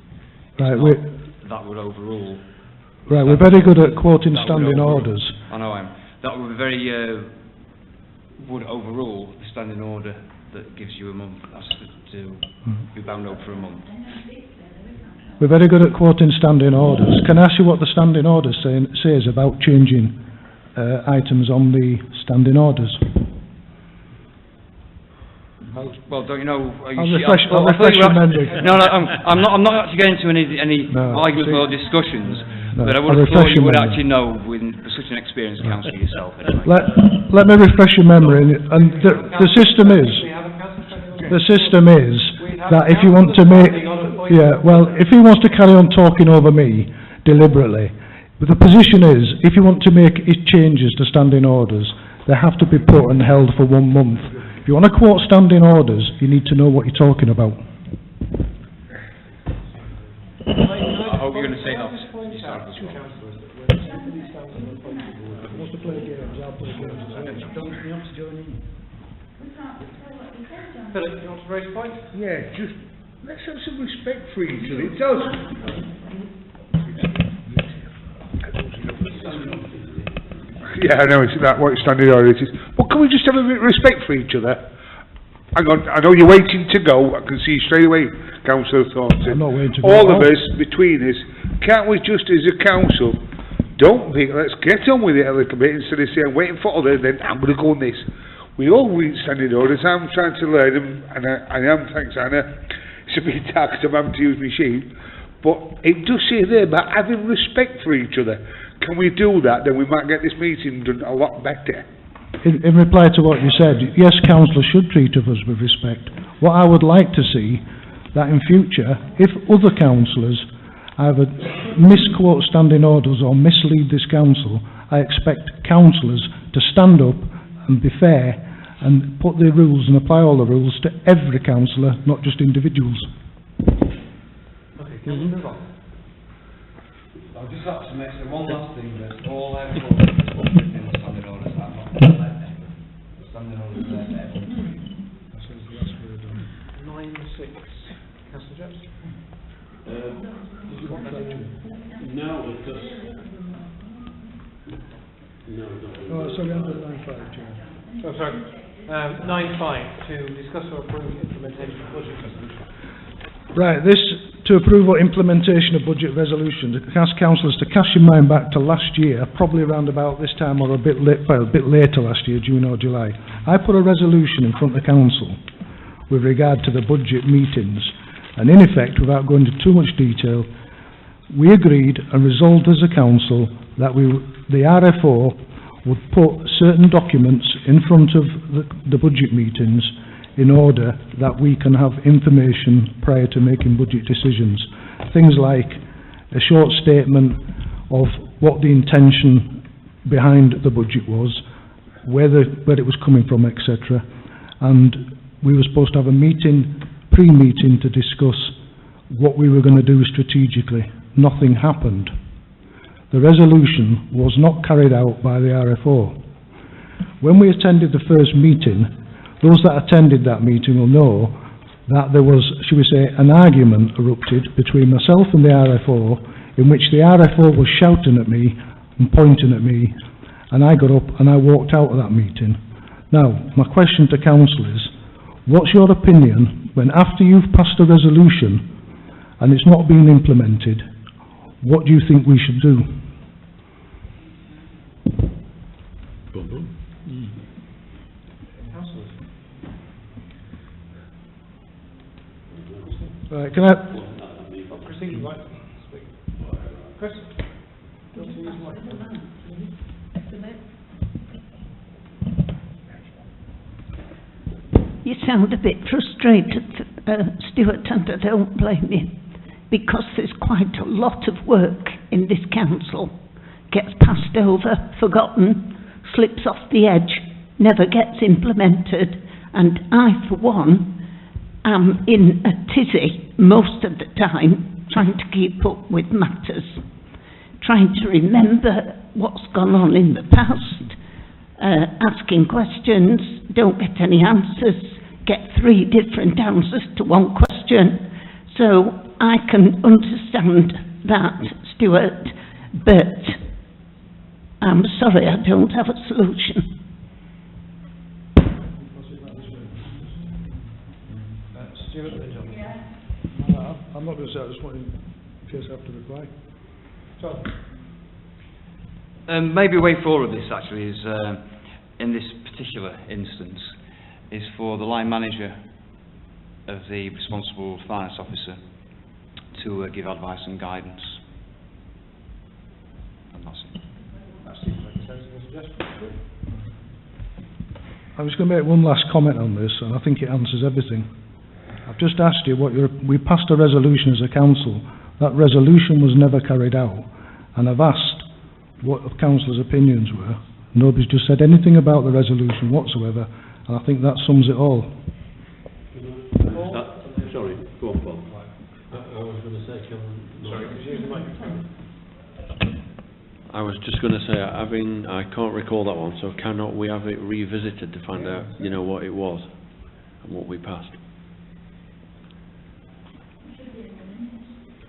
Speaker 4: Right,
Speaker 15: that would overrule.
Speaker 4: Right, we're very good at quoting standing orders.
Speaker 15: I know I am. That would be very, would overrule the standing order that gives you a month, that's to be bound over for a month.
Speaker 4: We're very good at quoting standing orders. Can I ask you what the standing order says about changing items on the standing orders?
Speaker 15: Well, don't you know?
Speaker 4: I'll refresh your memory.
Speaker 15: No, I'm not actually getting into any arguments or discussions. But I would have thought you would actually know with such an experienced councillor yourself anyway.
Speaker 4: Let me refresh your memory, and the system is that if you want to make, if he wants to carry on talking over me deliberately, but the position is, if you want to make changes to standing orders, they have to be put and held for 1 month. If you want to quote standing orders, you need to know what you're talking about.
Speaker 15: I hope you're going to say that.
Speaker 1: Philip, you want to raise a point?
Speaker 10: Yeah, just let's have some respect for each other. It does. Yeah, I know it's that what standing order is. But can we just have a bit of respect for each other? Hang on, I know you're waiting to go. I can see straight away, Councillor Thornton.
Speaker 4: I'm not waiting to go.
Speaker 10: All of us, between us, can't we just, as a council, let's get on with it a little bit instead of saying, waiting for others, then I'm going to go on this. We all read standing orders. I'm trying to learn them, and I am, thanks Anna. It's a bit dark because I'm having to use my machine. But it does say there about having respect for each other. Can we do that? Then we might get this meeting done a lot better.
Speaker 4: In reply to what you said, yes, councillors should treat of us with respect. What I would like to see, that in future, if other councillors either misquote standing orders or mislead this council, I expect councillors to stand up and be fair and put the rules and apply all the rules to every councillor, not just individuals.
Speaker 1: Okay, can we move on?
Speaker 7: I'll just like to mention one last thing, that all our orders in the standing orders are not there. The standing orders are there.
Speaker 1: 9-6. Councillor Jones?
Speaker 17: Did you want that? No, because... No,
Speaker 4: Oh, sorry, under 9.5, Chair.
Speaker 1: Oh, sorry. 9.5, to discuss or approve implementation of budget resolution.
Speaker 4: Right, this to approve or implementation of budget resolution. To ask councillors to cast your mind back to last year, probably around about this time or a bit later last year, June or July. I put a resolution in front of the council with regard to the budget meetings, and in effect, without going into too much detail, we agreed and resolved as a council that the RFO would put certain documents in front of the budget meetings in order that we can have information prior to making budget decisions. Things like a short statement of what the intention behind the budget was, where it was coming from, etc. And we were supposed to have a meeting, pre-meeting, to discuss what we were going to do strategically. Nothing happened. The resolution was not carried out by the RFO. When we attended the first meeting, those that attended that meeting will know that there was, shall we say, an argument erupted between myself and the RFO, in which the RFO was shouting at me and pointing at me, and I got up and I walked out of that meeting. Now, my question to council is, what's your opinion when after you've passed a resolution and it's not being implemented, what do you think we should do? Can I...
Speaker 1: Proceed, right? Chris? Do you want to use the mic?
Speaker 6: You sound a bit frustrated, Stuart, and I don't blame you, because there's quite a lot of work in this council. Gets passed over, forgotten, slips off the edge, never gets implemented, and I, for one, am in a tizzy most of the time, trying to keep up with matters, trying to remember what's gone on in the past, asking questions, don't get any answers, get 3 different answers to one question. So I can understand that, Stuart, but I'm sorry, I don't have a solution.
Speaker 1: Stuart,
Speaker 4: No, I'm not going to say, I just want in case I have to reply.
Speaker 1: John?
Speaker 15: Maybe a way forward this actually is, in this particular instance, is for the line manager of the responsible finance officer to give advice and guidance.
Speaker 4: I was going to make one last comment on this, and I think it answers everything. I've just asked you we passed a resolution as a council. That resolution was never carried out, and I've asked what the councillors' opinions were. Nobody's just said anything about the resolution whatsoever, and I think that sums it all.
Speaker 13: Sorry, go on, Paul.
Speaker 18: I was going to say,
Speaker 1: Sorry, could you use the microphone?
Speaker 18: I was just going to say, I can't recall that one, so cannot we have it revisited to find out, what it was and what we passed?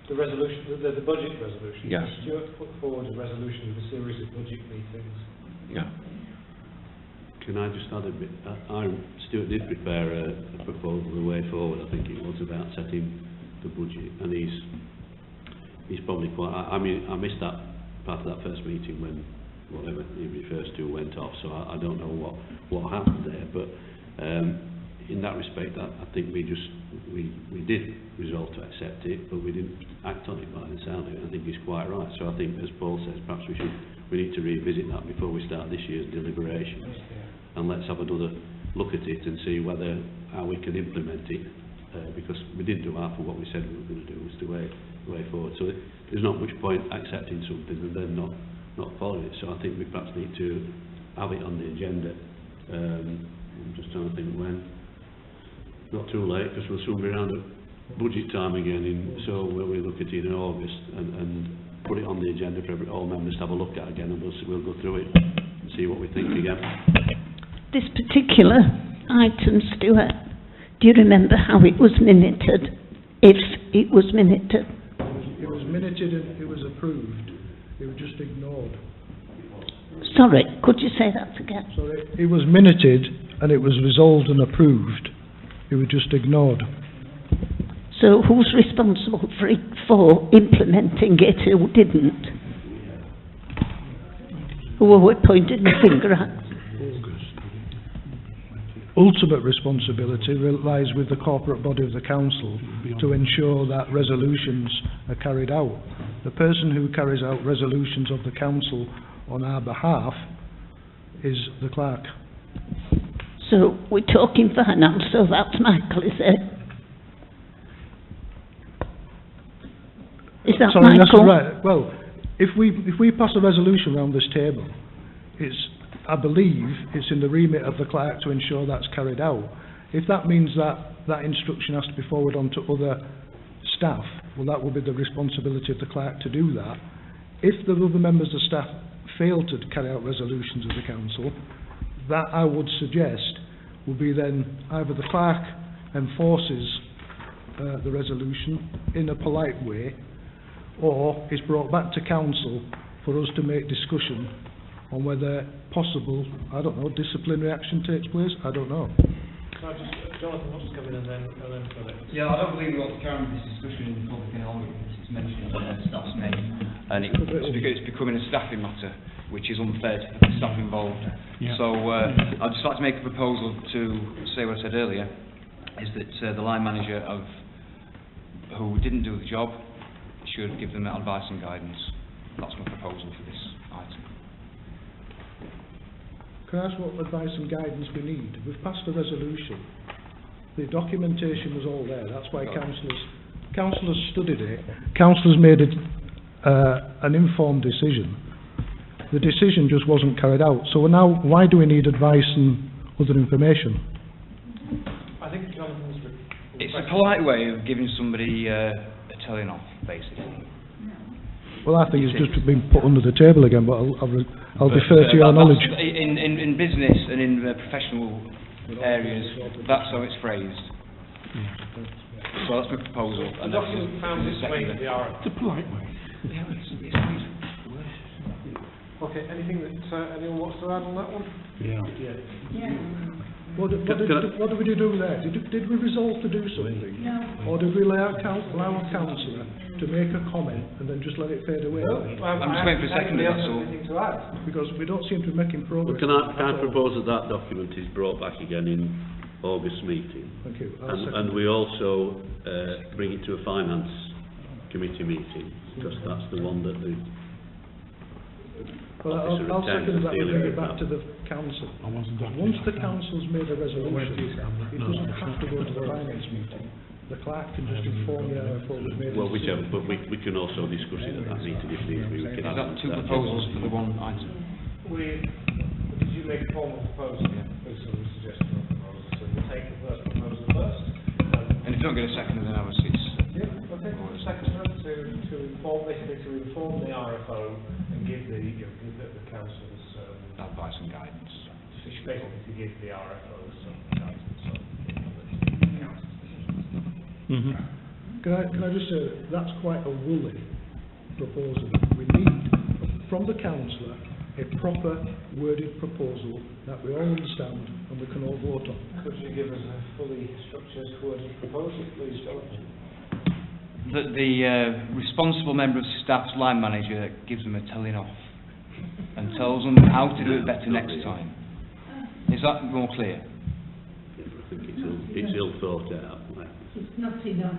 Speaker 1: The resolution, the budget resolution.
Speaker 18: Yes.
Speaker 1: Stuart put forward a resolution with a series of budget meetings.
Speaker 18: Yeah.
Speaker 13: Can I just add a bit? Stuart did prepare a proposal, the way forward. I think it was about setting the budget, and he's probably quite. I mean, I missed that part of that first meeting when whatever he refers to went off, so I don't know what happened there. But in that respect, I think we did resolve to accept it, but we didn't act on it by the sound of it. I think he's quite right. So I think, as Paul says, perhaps we need to revisit that before we start this year's deliberations, and let's have another look at it and see how we can implement it, because we did do half of what we said we were going to do, was the way forward. So there's not much point accepting something and then not following it. So I think we perhaps need to have it on the agenda. I'm just trying to think when. Not too late, because we'll soon be around at budget time again, so we'll look at it in August and put it on the agenda for all members to have a look at again, and we'll go through it and see what we think again.
Speaker 6: This particular item, Stuart, do you remember how it was minuted, if it was minuted?
Speaker 4: It was minuted and it was approved. It was just ignored.
Speaker 6: Sorry, could you say that again?
Speaker 4: Sorry, it was minuted and it was resolved and approved. It was just ignored.
Speaker 6: So who's responsible for implementing it, who didn't? Who are we pointing the finger at?
Speaker 4: Ultimate responsibility lies with the corporate body of the council to ensure that resolutions are carried out. The person who carries out resolutions of the council on our behalf is the clerk.
Speaker 6: So we're talking finance, so that's Michael, is it? Is that
Speaker 4: Sorry,
Speaker 6: Michael?
Speaker 4: that's right. Well, if we pass a resolution around this table, I believe it's in the remit of the clerk to ensure that's carried out. If that means that instruction has to be forwarded on to other staff, well, that will be the responsibility of the clerk to do that. If the other members of staff fail to carry out resolutions of the council, that I would suggest will be then either the clerk enforces the resolution in a polite way, or is brought back to council for us to make discussion on whether possible, I don't know, disciplinary action takes place. I don't know.
Speaker 1: Jonathan wants to come in and then Philip.
Speaker 15: Yeah, I don't believe we ought to carry this discussion in public in August. It's mentioned in the staff's name, and it's becoming a staffing matter, which is unfair to the staff involved.
Speaker 9: Yeah.
Speaker 15: So I'd just like to make a proposal to say what I said earlier, is that the line manager who didn't do the job should give them advice and guidance. That's my proposal for this item.
Speaker 4: Can I ask what advice and guidance we need? We've passed a resolution. The documentation was all there. That's why councillors studied it. Councillors made an informed decision. The decision just wasn't carried out. So now, why do we need advice and other information?
Speaker 1: I think Jonathan's...
Speaker 15: It's a polite way of giving somebody a telling off, basically.
Speaker 4: Well, I think it's just been put under the table again, but I'll defer to your knowledge.
Speaker 15: In business and in professional areas, that's how it's phrased. So that's my proposal.
Speaker 1: The document found its way to the RF.
Speaker 9: It's a polite way.
Speaker 1: Okay, anything that anyone wants to add on that one?
Speaker 9: Yeah.
Speaker 4: What did we do there? Did we resolve to do something?
Speaker 16: No.
Speaker 4: Or did we allow a councillor to make a comment and then just let it fade away?
Speaker 15: I'm just waiting for a second, that's all.
Speaker 4: Because we don't seem to be making progress.
Speaker 13: Well, can I propose that document is brought back again in August meeting?
Speaker 4: Thank you.
Speaker 13: And we also bring it to a finance committee meeting, because that's the one that
Speaker 4: Well,
Speaker 17: officer
Speaker 4: I'll second
Speaker 17: attendance
Speaker 4: that,
Speaker 17: dealing
Speaker 4: we'll bring
Speaker 17: with
Speaker 4: it back
Speaker 17: that.
Speaker 4: to the council. Once the council's made a resolution, it doesn't have to go to the finance meeting. The clerk can just inform the RFO that made a
Speaker 17: Well,
Speaker 4: decision.
Speaker 17: whichever, but we can also discuss it at that meeting if needs be. We can
Speaker 15: Is
Speaker 17: add
Speaker 15: that
Speaker 17: on to
Speaker 15: two
Speaker 17: that.
Speaker 15: proposals for the one item?
Speaker 1: Did you make a formal proposal? Please, somebody suggest a proposal. So we'll take the first proposal first.
Speaker 15: And if you don't get a second, then I will cease.
Speaker 1: Yeah, okay. Second one to inform, basically to inform the RFO and give the council's
Speaker 15: Advice and guidance.
Speaker 1: basically to give the RFO some guidance on the council's decision.
Speaker 4: Can I just say, that's quite a woolly proposal. We need, from the councillor, a proper worded proposal that we all understand and we can all vote on.
Speaker 1: Could you give us a fully structured worded proposal, please, Jonathan?
Speaker 15: That the responsible member of staff's line manager gives them a telling off and tells them how to do it better next time. Is that more clear?
Speaker 17: I think it's ill thought out.
Speaker 12: It's not enough.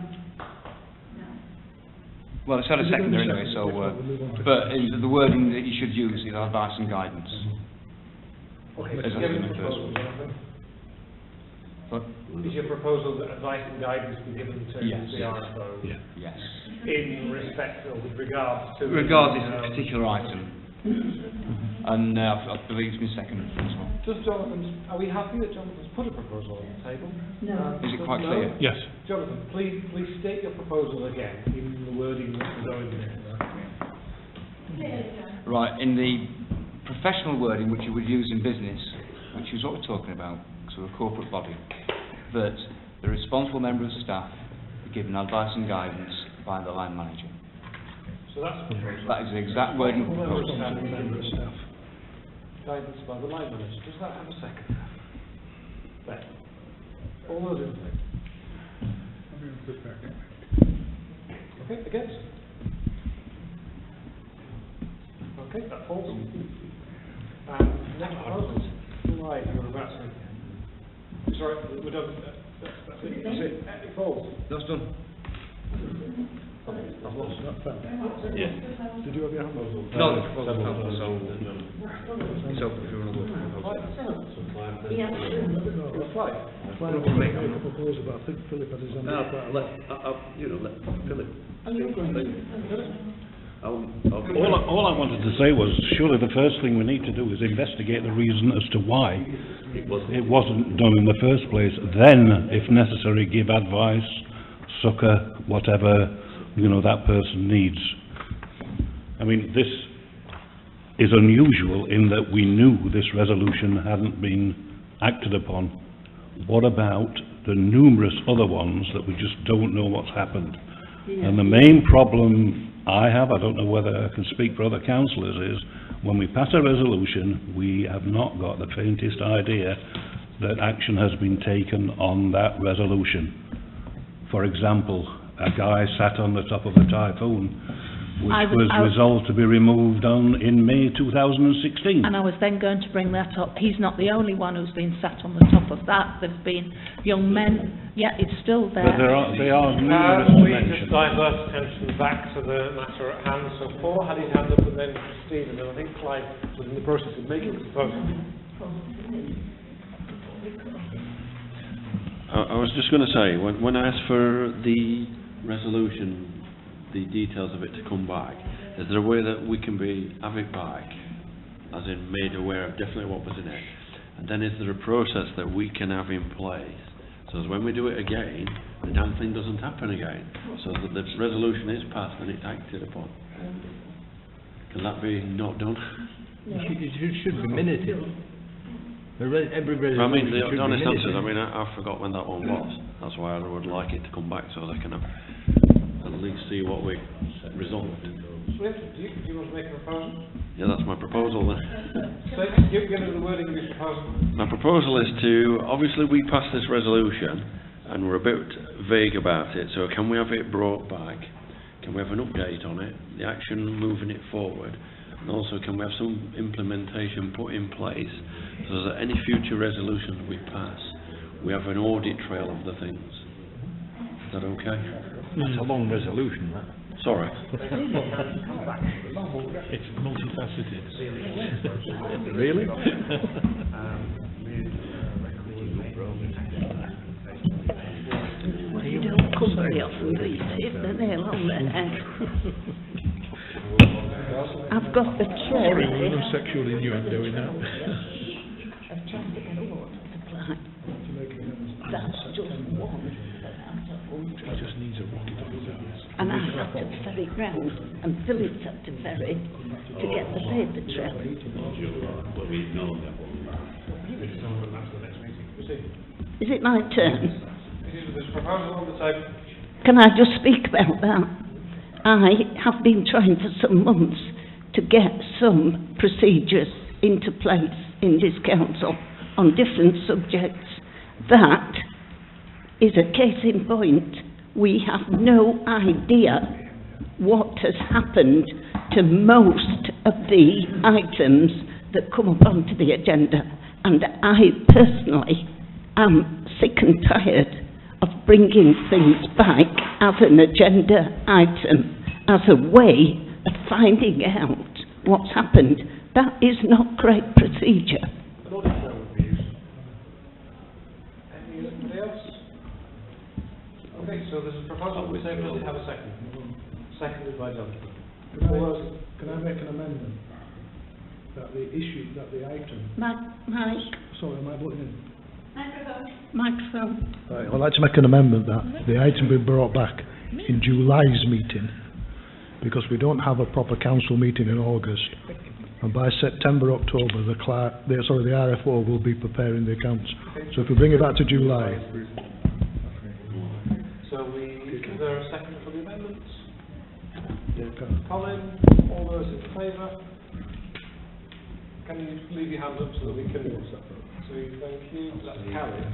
Speaker 15: Well, it's had a
Speaker 4: Is it
Speaker 15: second
Speaker 4: going to
Speaker 15: anyway,
Speaker 4: be
Speaker 15: so,
Speaker 4: seconded before we move on to
Speaker 15: but the wording that you should use is advice and guidance.
Speaker 1: Okay,
Speaker 15: As
Speaker 1: so
Speaker 15: I
Speaker 1: give
Speaker 15: said in
Speaker 1: us
Speaker 15: the
Speaker 1: a
Speaker 15: first
Speaker 1: proposal,
Speaker 15: one.
Speaker 1: Jonathan.
Speaker 15: But,
Speaker 1: Is your proposal that advice and guidance be given to
Speaker 15: Yes.
Speaker 1: the RFO?
Speaker 15: yes.
Speaker 1: In respect or with regards to...
Speaker 15: Regarding this particular item. And I believe it's been seconded as well.
Speaker 1: Just Jonathan, are we happy that Jonathan's put a proposal on the table?
Speaker 12: No.
Speaker 15: Is it quite
Speaker 1: No?
Speaker 15: clear?
Speaker 9: Yes.
Speaker 1: Jonathan, please state your proposal again in the wording that was going there.
Speaker 15: Right, in the professional wording which you would use in business, which is what we're talking about, so a corporate body, that the responsible member of staff be given advice and guidance by the line manager.
Speaker 1: So that's the proposal.
Speaker 15: That is the exact wording of the proposal.
Speaker 1: Responsible member of staff. Guidance by the line manager. Does that have a second? There. All those in favour? Okay, against? Okay, that falls. Next proposal. Right, you were about to say. Sorry, we're done. That's it. That's it. It falls.
Speaker 15: That's done.
Speaker 4: I've lost that fell.
Speaker 15: Yeah.
Speaker 4: Did you have your hand up?
Speaker 15: No, the proposal fell, so it's open if you want to vote for the proposal.
Speaker 1: It's fine.
Speaker 4: Clive was going to make a proposal, but I think Philip had his hand up.
Speaker 17: Let Philip.
Speaker 1: Are you going to?
Speaker 17: All I wanted to say was, surely the first thing we need to do is investigate the reason as to why it wasn't done in the first place. Then, if necessary, give advice, succour, whatever, that person needs. I mean, this is unusual in that we knew this resolution hadn't been acted upon. What about the numerous other ones that we just don't know what's happened? And the main problem I don't know whether I can speak for other councillors, is when we pass a resolution, we have not got the faintest idea that action has been taken on that resolution. For example, a guy sat on the top of a typhoon, which was resolved to be removed in May 2016.
Speaker 16: And I was then going to bring that up. He's not the only one who's been sat on the top of that. There's been young men, it's still there.
Speaker 17: But they are numerous
Speaker 1: We just
Speaker 17: mentioned.
Speaker 1: divert attention back to the matter at hand. So Paul had his hand up and then Stephen, and I think Clive was in the process of making a proposal.
Speaker 18: I was just going to say, when I asked for the resolution, the details of it to come back, is there a way that we can have it back, as in made aware of definitely what was in it? And then is there a process that we can have in place, so that when we do it again, the damn thing doesn't happen again, so that the resolution is passed and it's acted upon? Can that be not done?
Speaker 2: It should be minuted. Every resolution
Speaker 18: I mean, the
Speaker 2: should be
Speaker 18: honest
Speaker 2: minuted.
Speaker 18: answer is, I forgot when that one was. That's why I would like it to come back so they can at least see what we resolved.
Speaker 1: Swift, do you want to make a proposal?
Speaker 18: Yeah, that's my proposal then.
Speaker 1: So, give us the wording of your proposal.
Speaker 18: My proposal is to, obviously we passed this resolution and we're a bit vague about it, so can we have it brought back? Can we have an update on it, the action moving it forward, and also can we have some implementation put in place so that any future resolutions we pass, we have an audit trail of the things. Is that okay?
Speaker 2: That's a long resolution, that.
Speaker 18: Sorry.
Speaker 9: It's multifaceted.
Speaker 18: Really?
Speaker 6: Well, you don't come very often, do you? Hit the nail on the head. I've got the tray.
Speaker 9: Sorry, there was no sexual innuendo in that.
Speaker 6: I've tried to get a water supply. That's just one.
Speaker 9: He just needs a rocket on his arms.
Speaker 6: And I had to ferry it round, and Phillips had to ferry to get the paper trail.
Speaker 13: Well, we know that one.
Speaker 6: Is it my turn?
Speaker 1: There's a proposal on the table.
Speaker 6: Can I just speak about that? I have been trying for some months to get some procedures into place in this council on different subjects. That is a case in point. We have no idea what has happened to most of the items that come up onto the agenda. And I personally am sick and tired of bringing things back as an agenda item, as a way of finding out what's happened. That is not great procedure.
Speaker 1: An audit trail would be useful. Anybody else? Okay, so there's a proposal on the table. Does it have a second? Seconded by Jonathan.
Speaker 4: Can I make an amendment? That the issue, that the item... Sorry, am I butting in?
Speaker 6: Microphone.
Speaker 4: Right, I'd like to make an amendment that the item be brought back in July's meeting, because we don't have a proper council meeting in August, and by September, October, the RFO will be preparing the accounts. So if we bring it back to July.
Speaker 1: So is there a second for the amendments? Colin, all those in favour? Can you leave your hand up so that we can... So thank you. That's carried.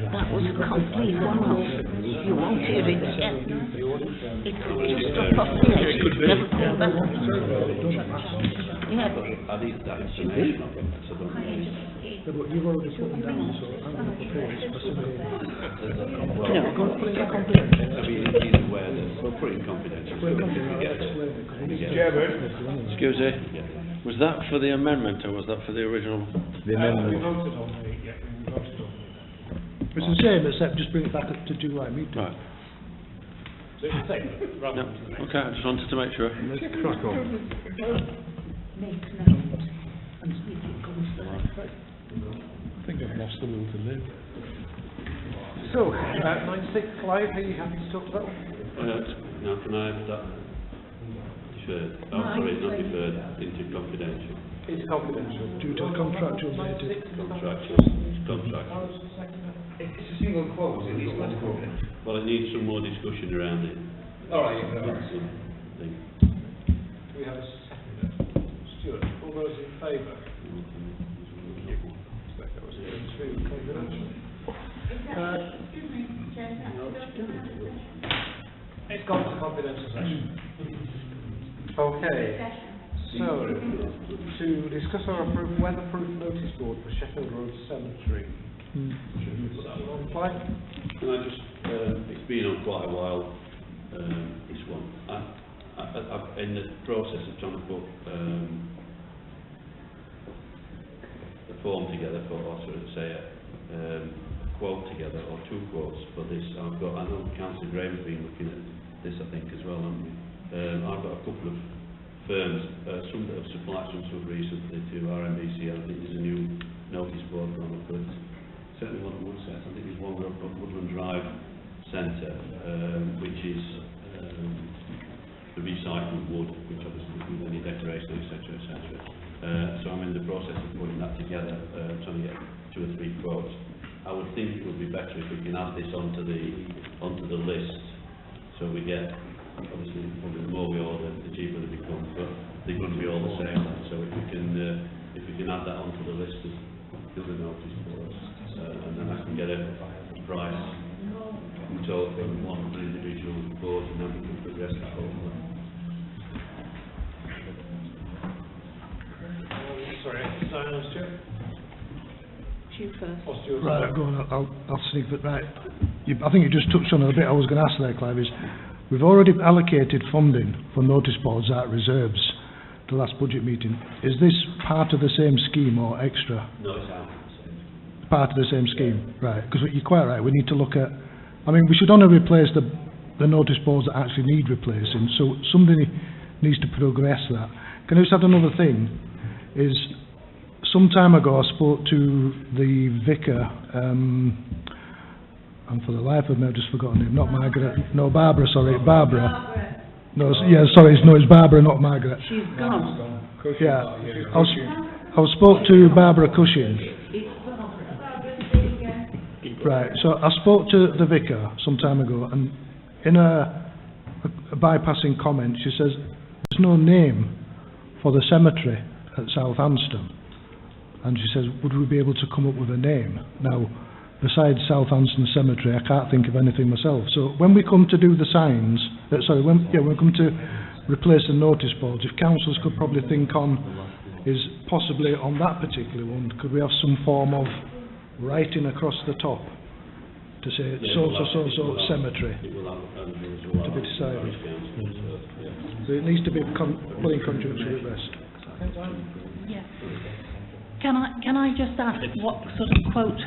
Speaker 6: That was a complete one-off. You won't hear it again. It could just drop off the edge. Never come back. Yeah.
Speaker 13: I need that information of them, so don't...
Speaker 4: Yeah, but you've already put them down, so I'm going to propose specifically.
Speaker 6: No, go and put it on.
Speaker 13: I mean, he's aware that we'll put it in confidential.
Speaker 18: Excuse me, was that for the amendment or was that for the original?
Speaker 2: The amendment.
Speaker 1: We voted on the... Yeah, we voted on it.
Speaker 4: It's the same, except just bring it back to July meeting.
Speaker 18: Right.
Speaker 1: So it's the same, rather than to the next.
Speaker 18: Okay, I just wanted to make sure.
Speaker 2: Let's crack on.
Speaker 6: Make note and see if it comes back.
Speaker 9: I think I've lost the will to live.
Speaker 1: So, 96 Clive, are you happy to talk about?
Speaker 13: Now, can I have that deferred? Oh, sorry, not deferred, into confidential.
Speaker 1: It's confidential.
Speaker 4: Due to contractual nature.
Speaker 13: Contractual.
Speaker 7: It's a single quote, it needs one quote.
Speaker 13: Well, it needs some more discussion around it.
Speaker 7: All right,
Speaker 1: Do we have a second? Stuart, all those in favour? That was confidential.
Speaker 8: Excuse me, Chair,
Speaker 1: It's gone to confidential session. Okay. So, to discuss or approve weatherproof notice board for Sheffield Road Cemetery. Should we put that on flight?
Speaker 13: Can I just, it's been on quite a while, this one. I've in the process of trying to put the form together for, or sort of say a quote together, or two quotes for this. I know Councillor Graham's been looking at this, I think, as well. I've got a couple of firms, some that have supplied some stuff recently to RMBC. I think there's a new notice board going up, but certainly one at Woodset. I think there's one up at Woodland Drive Centre, which is the recycled wood, which obviously with any decoration, etc., etc. So I'm in the process of putting that together, trying to get 2 or 3 quotes. I would think it would be better if we can add this onto the list, so we get, obviously, probably the more we order, the cheaper they become, but they're going to be all the same. So if we can add that onto the list of other notice for us, and then I can get a price in total from one of the individual boards, and then we can progress that over.
Speaker 1: Sorry, silence, Stuart.
Speaker 16: Stu first.
Speaker 4: Right, go on, I'll sneak it, right. I think you just touched on a bit I was going to ask there, Clive, is we've already allocated funding for notice boards out of reserves the last budget meeting. Is this part of the same scheme or extra?
Speaker 13: No, it's out.
Speaker 4: Part of the same scheme, right, because you're quite right, we need to look at, I mean, we should only replace the notice boards that actually need replacing, so somebody needs to progress that. Can I just add another thing, is some time ago I spoke to the vicar, and for the life of me I've just forgotten him, not Margaret, no, Barbara, sorry, Barbara. No, yeah, sorry, it's Barbara, not Margaret.
Speaker 16: She's gone.
Speaker 4: Yeah, I spoke to Barbara Cushing. Right, so I spoke to the vicar some time ago, and in a bypassing comment, she says, there's no name for the cemetery at Southampton. And she says, would we be able to come up with a name? Now, besides Southampton Cemetery, I can't think of anything myself. So when we come to do the signs, when we come to replace the notice boards, if councils could probably think on, is possibly on that particular one, could we have some form of writing across the top to say so cemetery to be decided. So it needs to be put in conjunction with the rest.
Speaker 16: Yeah. Can I just ask what sort of quote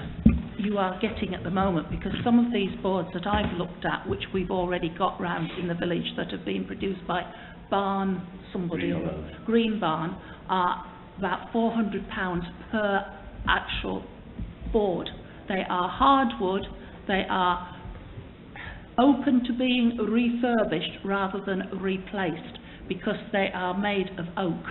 Speaker 16: you are getting at the moment? Because some of these boards that I've looked at, which we've already got round in the village, that have been produced by Barn somebody or Green Barn, are about £400 per actual board. They are hardwood, they are open to being refurbished rather than replaced because they are made of oak.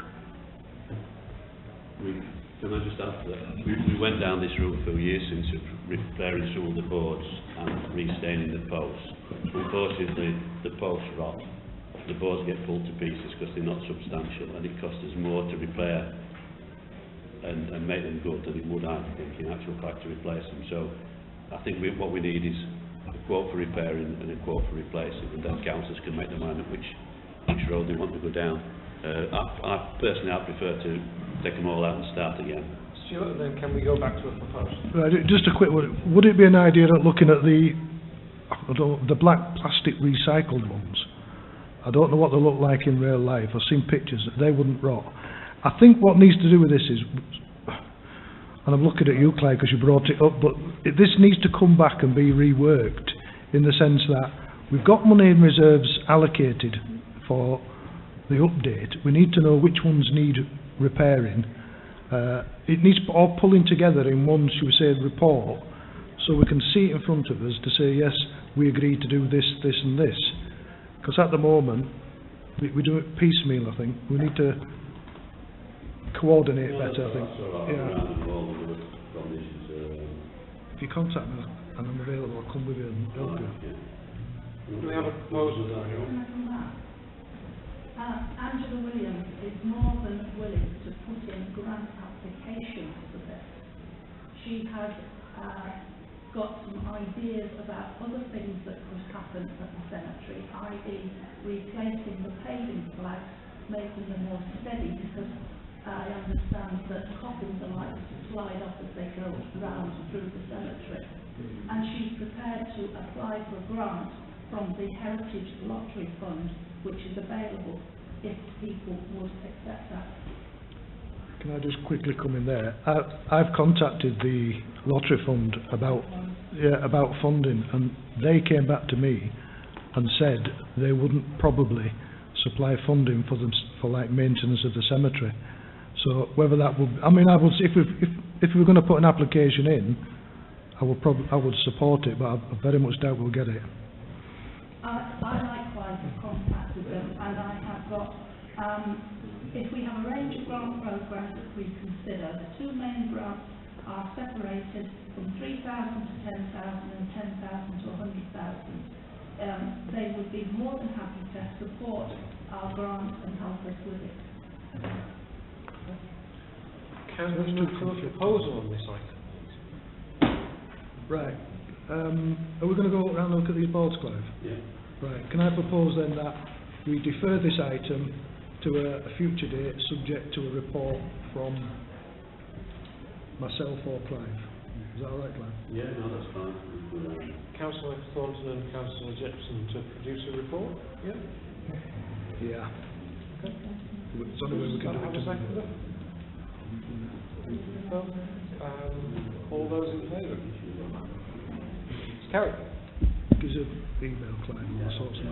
Speaker 13: Can I just add to that? We went down this route a few years since repairing some of the boards and restaining the posts. Unfortunately, the posts rot. The boards get pulled to pieces because they're not substantial, and it costs us more to repair and make them good than it would, I think, in actual fact, to replace them. So I think what we need is a quote for repairing and a quote for replacing, and then councils can make their mind up which road they want to go down. I personally, I prefer to take them all out and start again.
Speaker 1: Stuart, and then can we go back to a proposal?
Speaker 4: Right, just a quick one. Would it be an idea of looking at the black plastic recycled ones? I don't know what they look like in real life. I've seen pictures. They wouldn't rot. I think what needs to do with this is, and I'm looking at you, Clive, because you brought it up, but this needs to come back and be reworked in the sense that we've got money in reserves allocated for the update. We need to know which ones need repairing. It needs all pulling together in one, should we say, report, so we can see it in front of us to say, yes, we agree to do this, this and this. Because at the moment, we do it piecemeal, I think. We need to coordinate better, I think. If you contact me and I'm available, I'll come with you and help you.
Speaker 1: Do we have a proposal?
Speaker 16: Angela Williams is more than willing to put in grant applications for this. She has got some ideas about other things that could happen at the cemetery, i.e. replacing the paving flags, making them more steady, because I understand that coffins are like to slide off as they go round through the cemetery. And she's prepared to apply for a grant from the Heritage Lottery Fund, which is available if people would accept that.
Speaker 4: Can I just quickly come in there? I've contacted the Lottery Fund about funding, and they came back to me and said they wouldn't probably supply funding for like maintenance of the cemetery. So whether that would, I mean, I would, if we're going to put an application in, I would support it, but I very much doubt we'll get it.
Speaker 16: I likewise have contacted them, and I have got, if we have a range of grant programs that we consider, the two main grants are separated from 3,000 to 10,000 and 10,000 to 100,000. They would be more than happy to support our grant and help us with it.
Speaker 1: Can we move to a proposal on this item?
Speaker 4: Right. Are we going to go around and look at these boards, Clive?
Speaker 13: Yeah.
Speaker 4: Right. Can I propose then that we defer this item to a future date, subject to a report from myself or Clive? Is that all right, Clive?
Speaker 13: Yeah, no, that's fine.
Speaker 1: Councillor Thornton and Councillor Gibson to produce a report? Yeah?
Speaker 4: Yeah.
Speaker 1: Okay.
Speaker 4: It's only way we can do
Speaker 1: Have a
Speaker 4: it.
Speaker 1: seconder? No? All those in favour? It's carried.
Speaker 4: Gives you email, Clive, all sorts of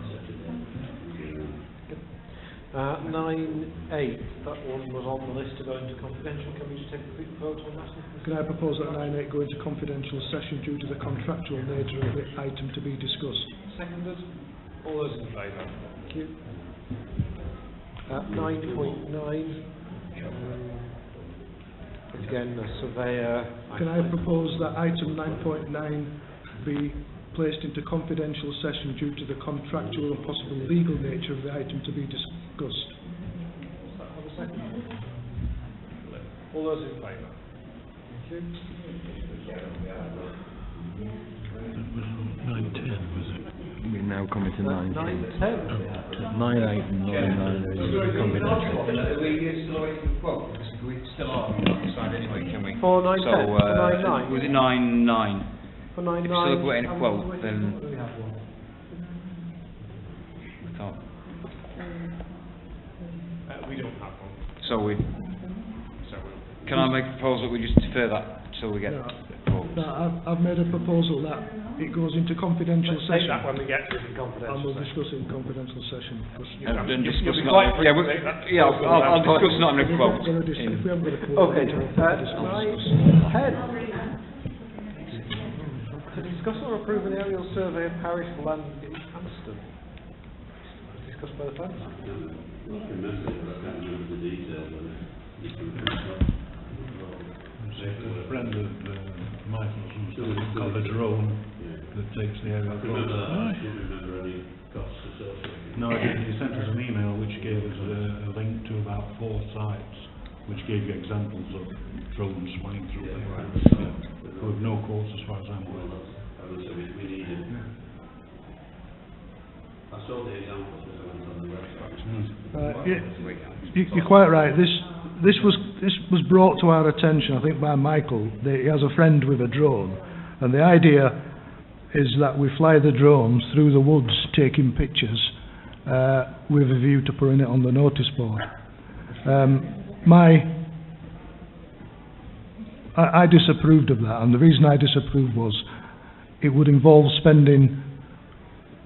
Speaker 1: 9.8, that one was on the list to go into confidential. Can we just take a quick vote on that?
Speaker 4: Can I propose that 9.8 go into confidential session due to the contractual nature of the item to be discussed?
Speaker 1: Seconded. All those in favour? Thank you. 9.9. Again, a surveyor.
Speaker 4: Can I propose that item 9.9 be placed into confidential session due to the contractual and possible legal nature of the item to be discussed?
Speaker 1: Have a second. All those in favour? Thank you.
Speaker 9: That was 9.10, was it?
Speaker 2: We're now coming to 9.10.
Speaker 1: 9.10.
Speaker 2: 9.8 and 9.9 are confidential.
Speaker 7: Are we still waiting for quote? We still are, we can't decide anyway, can we?
Speaker 1: For 9.10?
Speaker 15: So,
Speaker 1: For 9.9?
Speaker 15: was it 9.9?
Speaker 1: For 9.9?
Speaker 15: If you're still waiting a quote, then
Speaker 1: we have one.
Speaker 15: we can't.
Speaker 1: We don't have one.
Speaker 15: So we. Can I make a proposal that we just defer that till we get
Speaker 4: No.
Speaker 15: quotes?
Speaker 4: No, I've made a proposal that it goes into confidential
Speaker 1: Let's take
Speaker 4: session.
Speaker 1: that when we get to the confidential
Speaker 4: And we'll
Speaker 1: session.
Speaker 4: discuss it in confidential session.
Speaker 15: Then discuss
Speaker 1: You'll be
Speaker 15: not.
Speaker 1: quite free
Speaker 15: Yeah,
Speaker 1: to
Speaker 15: we,
Speaker 1: take that.
Speaker 15: yeah, I'll discuss not having a quote.
Speaker 4: If we haven't got a quote,
Speaker 1: Okay,
Speaker 4: we'll
Speaker 1: 9.10. To discuss or approve an aerial survey of parish land in Hampstead. Discussed by the planners.
Speaker 13: I remember it, but I can't remember the details of it.
Speaker 17: A friend of Michael's who's got a drone that takes the aerial photos.
Speaker 13: I don't remember any costs associated.
Speaker 17: No, he sent us an email which gave us a link to about 4 sites, which gave you examples of drones flying through there. Yeah. With no quotes as far as I'm aware.
Speaker 13: I would say we need it. I saw the examples that went on the website.
Speaker 4: You're quite right. This was brought to our attention, I think, by Michael. He has a friend with a drone, and the idea is that we fly the drones through the woods, taking pictures, with a view to putting it on the notice board. I disapproved of that, and the reason I disapproved was it would involve spending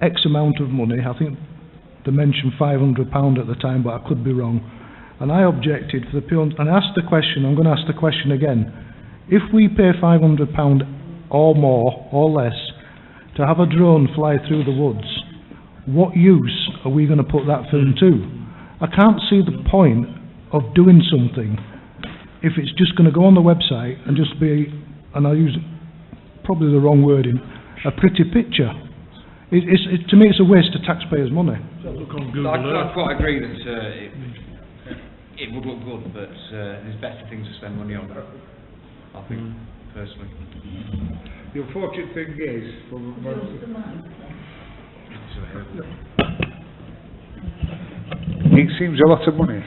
Speaker 4: X amount of money. I think they mentioned £500 at the time, but I could be wrong. And I objected for the pure, and asked the question, I'm going to ask the question again. If we pay £500 or more or less to have a drone fly through the woods, what use are we going to put that film to? I can't see the point of doing something if it's just going to go on the website and just be, and I'll use probably the wrong wording, a pretty picture. To me, it's a waste of taxpayers' money.
Speaker 15: I quite agree that it would look good, but there's better things to spend money on, I think, personally.
Speaker 10: The unfortunate thing is, it seems a lot of money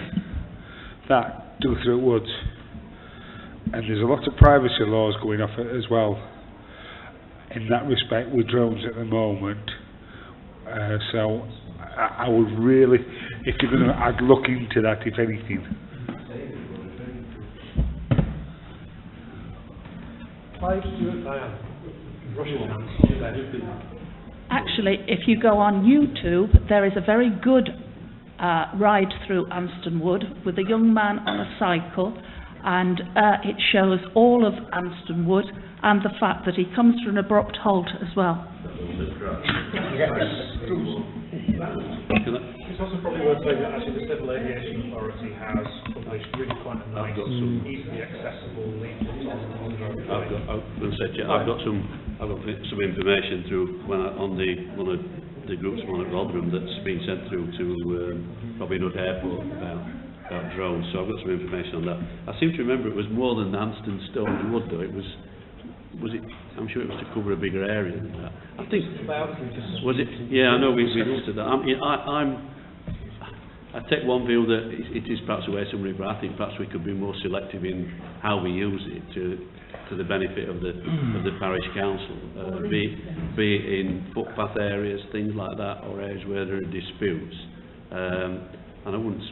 Speaker 10: that do through woods, and there's a lot of privacy laws going off it as well in that respect with drones at the moment. So I would really, if you're going to, I'd look into that if anything.
Speaker 1: Clive, Stuart, Diane. Russian hands.
Speaker 16: Actually, if you go on YouTube, there is a very good ride through Anston Wood with a young man on a cycle, and it shows all of Anston Wood and the fact that he comes to an abrupt halt as well.
Speaker 1: It's also probably worth saying that actually the Civil Aviation Authority has published really quite a nice, easily accessible leaflet on the road.
Speaker 13: I've got some information through one of the groups, one at Rotherham, that's been sent through to Robin Hood Airport about drones. So I've got some information on that. I seem to remember it was more than Anston Stone Wood, though. It was it? I'm sure it was to cover a bigger area than that. I think. Was it? Yeah, I know we looked at that. I take one view that it is perhaps a waste of money, but I think perhaps we could be more selective in how we use it. to the benefit of the parish council, be it in footpath areas, things like that, or areas where there are disputes. And I wouldn't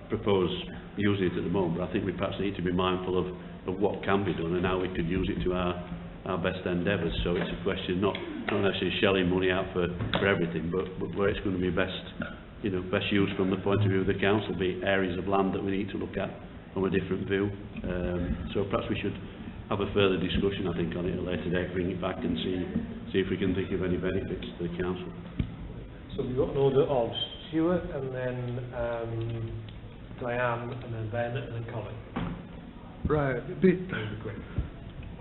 Speaker 13: propose using it at the moment, but I think we perhaps need to be mindful of what can be done and how we could use it to our best endeavours. So it's a question not necessarily shelling money out for everything, but where it's going to be best used from the point of view of the council, be areas of land that we need to look at from a different view. So perhaps we should have a further discussion, I think, on it at a later date, bring it back and see if we can think of any benefits to the council.
Speaker 1: So we've got an order of Stuart, and then Diane, and then Ben, and then Colin.
Speaker 4: Right.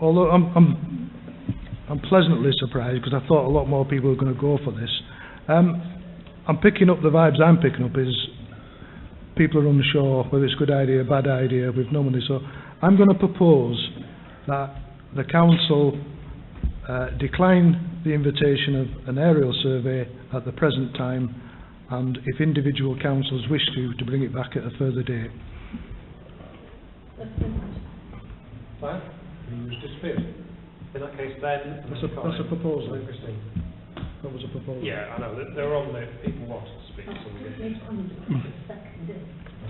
Speaker 4: Although I'm pleasantly surprised, because I thought a lot more people were going to go for this. I'm picking up the vibes I'm picking up is people are unsure whether it's a good idea, bad idea, with no money. So I'm going to propose that the council decline the invitation of an aerial survey at the present time, and if individual councils wish to bring it back at a further date.
Speaker 1: Fine. You just disappeared. In that case, Ben.
Speaker 4: That's a proposal.
Speaker 1: And Christine.
Speaker 4: That was a proposal.
Speaker 1: Yeah, I know. They're on there. People want to speak, so we get it.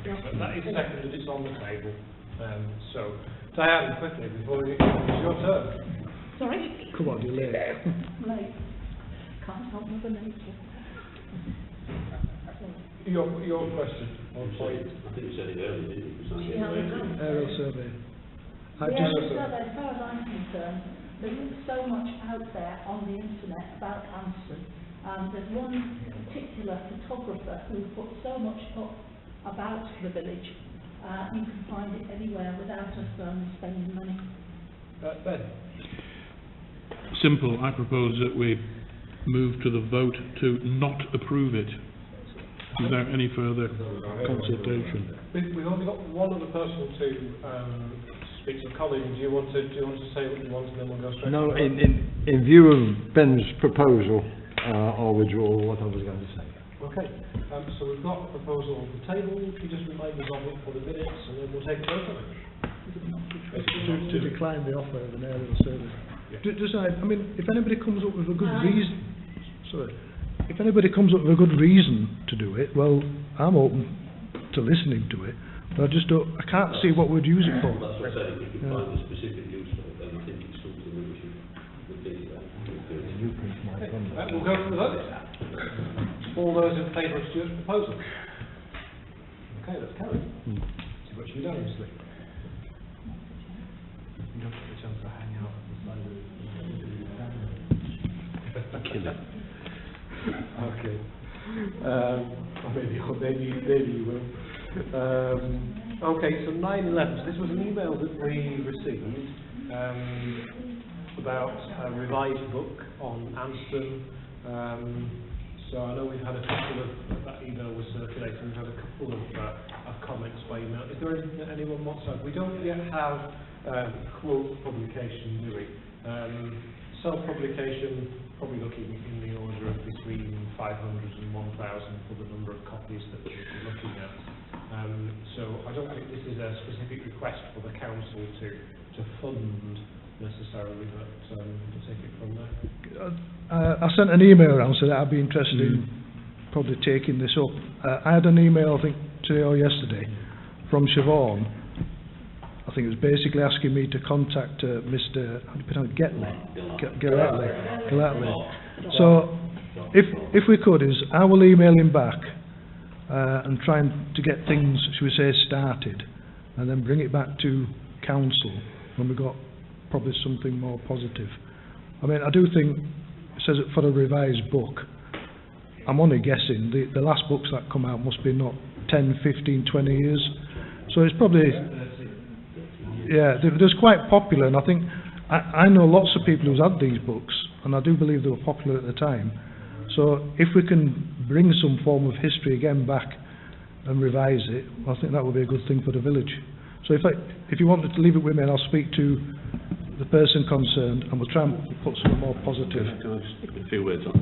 Speaker 1: So that is seconded. It's on the table. So, Diane, quickly before it's your turn.
Speaker 16: Sorry?
Speaker 4: Come on, you're late.
Speaker 16: Late. Can't help Mother Nature.
Speaker 1: Your question.
Speaker 13: I think you said it earlier, didn't you?
Speaker 4: Aerial survey.
Speaker 16: As far as I'm concerned, there is so much out there on the internet about Anston. There's one particular photographer who put so much up about the village. You can find it anywhere without us spending money.
Speaker 1: Ben?
Speaker 9: Simple. I propose that we move to the vote to not approve it without any further consultation.
Speaker 1: We've only got one other person to speak to. Colin, do you want to say what you want, and then we'll go straight?
Speaker 2: No, in view of Ben's proposal, I'll withdraw what I was going to say.
Speaker 1: Okay. So we've got a proposal on the table. Can you just remind us of it for the minutes, and then we'll take a vote on it.
Speaker 4: To decline the offer of an aerial survey. Yeah. I mean, if anybody comes up with a good reason, if anybody comes up with a good reason to do it, well, I'm open to listening to it. But I can't see what we'd use it for.
Speaker 13: That's what I said. If we can find a specific use for it, then I think it's something that we should think about.
Speaker 1: We'll go for the vote. All those in favour of Stuart's proposal? Okay, that's carried. Too much unanimously. You don't get a chance to hang out at the side of the... Kill it. Okay. Maybe you will. Okay, so 9/11. This was an email that we received about a revised book on Anston. So I know we've had a couple of that email was circulating. We've had a couple of comments by email. Is there anyone whatsoever? We don't yet have quote publication, do we? Self-publication, probably looking in the order of between 500 and 1,000 for the number of copies that we're looking at. So I don't think this is a specific request for the council to fund necessarily, but to take it from there.
Speaker 4: I sent an email around so that I'd be interested in probably taking this up. I had an email, I think, today or yesterday from Siobhan. I think it was basically asking me to contact Mr. Gatley. So, if we could, I will email him back and try to get things, shall we say, started, and then bring it back to council when we've got probably something more positive. I mean, I do think it says it for a revised book. I'm only guessing the last books that come out must be not 10, 15, 20 years. So it's probably, yeah, they're quite popular, and I think I know lots of people who's had these books, and I do believe they were popular at the time. So if we can bring some form of history again back and revise it, I think that would be a good thing for the village. So if you wanted to leave it with me, and I'll speak to the person concerned, and we'll try and put something more positive.
Speaker 13: Can I just put a few words on?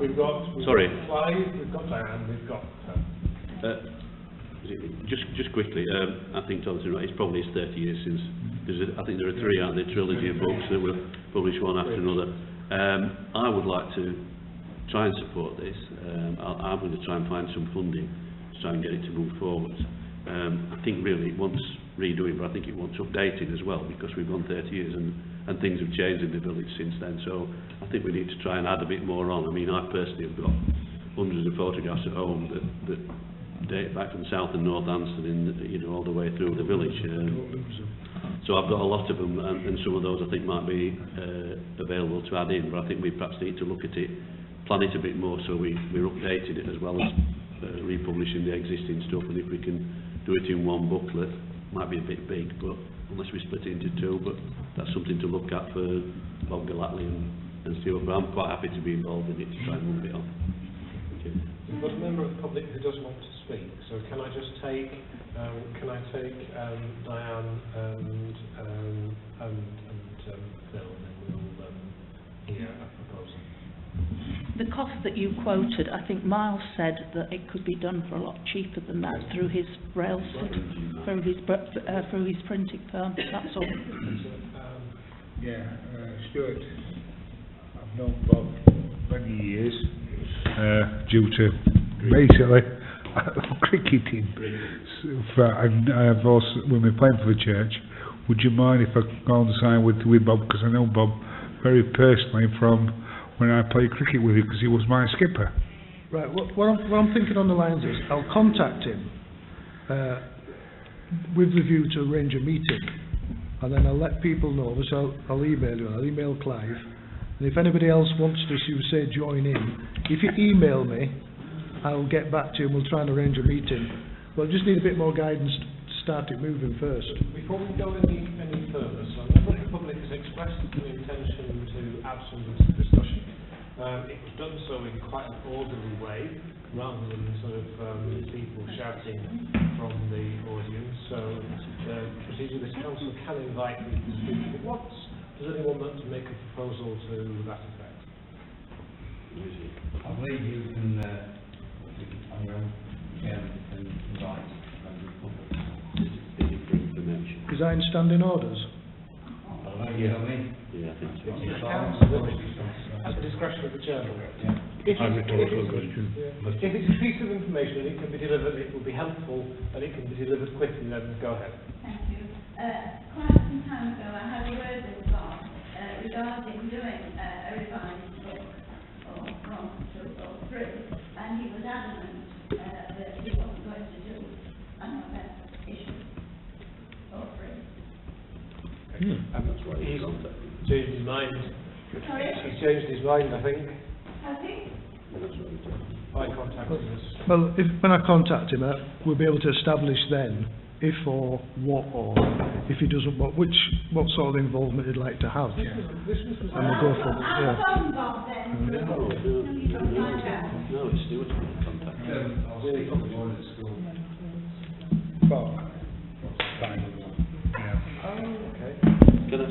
Speaker 1: We've got
Speaker 13: Sorry.
Speaker 1: Clive, we've got Diane, we've got...
Speaker 13: Just quickly, I think Thomas is right. It's probably 30 years since. I think there are 3, aren't there, trilogy of books that were published one after another. I would like to try and support this. I'm going to try and find some funding to try and get it to move forward. I think really it wants redoing, but I think it wants updating as well, because we've gone 30 years and things have changed in the village since then. So I think we need to try and add a bit more on. I mean, I personally have got hundreds of photographs at home that date back from South and North Anston, all the way through the village. So I've got a lot of them, and some of those I think might be available to add in, but I think we perhaps need to look at it, plan it a bit more, so we're updating it as well as republishing the existing stuff. And if we can do it in one booklet, might be a bit big, but unless we split it into 2, but that's something to look at for Bob Gallatley and Stuart. But I'm quite happy to be involved in it to try and move it on.
Speaker 1: We've got a member of the public who does want to speak, so can I just take, Diane and Phil, and then we'll hear a proposal.
Speaker 16: The cost that you quoted, I think Miles said that it could be done for a lot cheaper than that through his through his printing firm. That's all.
Speaker 10: Stuart, I've known Bob many years, due to basically cricketing. And I've also, when we're playing for the church, would you mind if I go on the side with Bob, because I know Bob very personally from when I played cricket with him, because he was my skipper.
Speaker 4: Right, what I'm thinking on the lines is, I'll contact him with the view to arrange a meeting, and then I'll let people know, so I'll email you, I'll email Clive, and if anybody else wants to, say, join in, if you email me, I'll get back to you and we'll try and arrange a meeting. But I just need a bit more guidance to start it moving first.
Speaker 1: Before we go any further, so a member of the public has expressed an intention to add something to the discussion. It was done so in quite an orderly way, rather than sort of people shouting from the audience. So the procedure of this council can invite people to speak if it wants. Does anyone want to make a proposal to that effect?
Speaker 5: I believe you can, on your own, invite members of the public.
Speaker 4: Is that in standing orders?
Speaker 5: Yeah, I think so.
Speaker 1: At the discretion of the chairman.
Speaker 5: Yeah.
Speaker 1: If it's a piece of information and it can be delivered, it will be helpful and it can be delivered quickly, then go ahead.
Speaker 8: Thank you. Quite some time ago, I had a word with Bob regarding doing a revised book, or 1, 2, or 3, and he was adamant that he wasn't going to do another issue, or 3.
Speaker 1: He's changed his mind.
Speaker 8: Sorry?
Speaker 1: He's changed his mind, I think,
Speaker 8: Has he?
Speaker 1: by contacting us.
Speaker 4: Well, when I contact him, we'll be able to establish then if or what, or if he doesn't, what sort of involvement he'd like to have. And we'll go from
Speaker 8: I'll phone Bob then. You can find out.
Speaker 13: No, it's Stuart who can contact.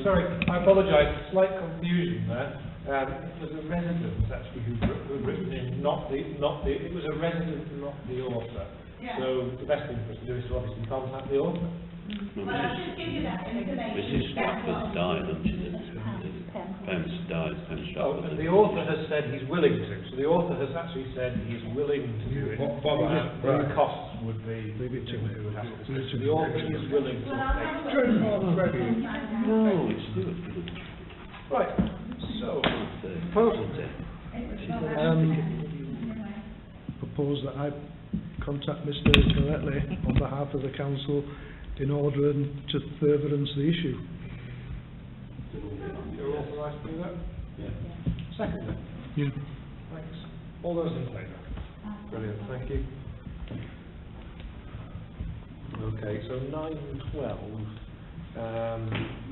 Speaker 1: Sorry, I apologise. Slight confusion there. It was a resident actually who written in, it was a resident, not the author.
Speaker 8: Yeah.
Speaker 1: So the best thing for us to do is to obviously contact the author.
Speaker 8: Well, I'll just give you that information.
Speaker 13: Mrs. Stratford's died, hasn't she? Pence died, Pence Stratford.
Speaker 1: And the author has said he's willing to. So the author has actually said he's willing to do it. The costs would be. Leave it to me. So the author is willing to.
Speaker 13: No, it's Stuart.
Speaker 1: Right. So, proposal.
Speaker 4: propose that I contact Mr. Gallatley on behalf of the council in order to furtherance the issue.
Speaker 1: You're authorised to do that? Yeah. Second then?
Speaker 4: Yeah.
Speaker 1: Thanks. All those in favour? Brilliant, thank you. Okay, so 9:12,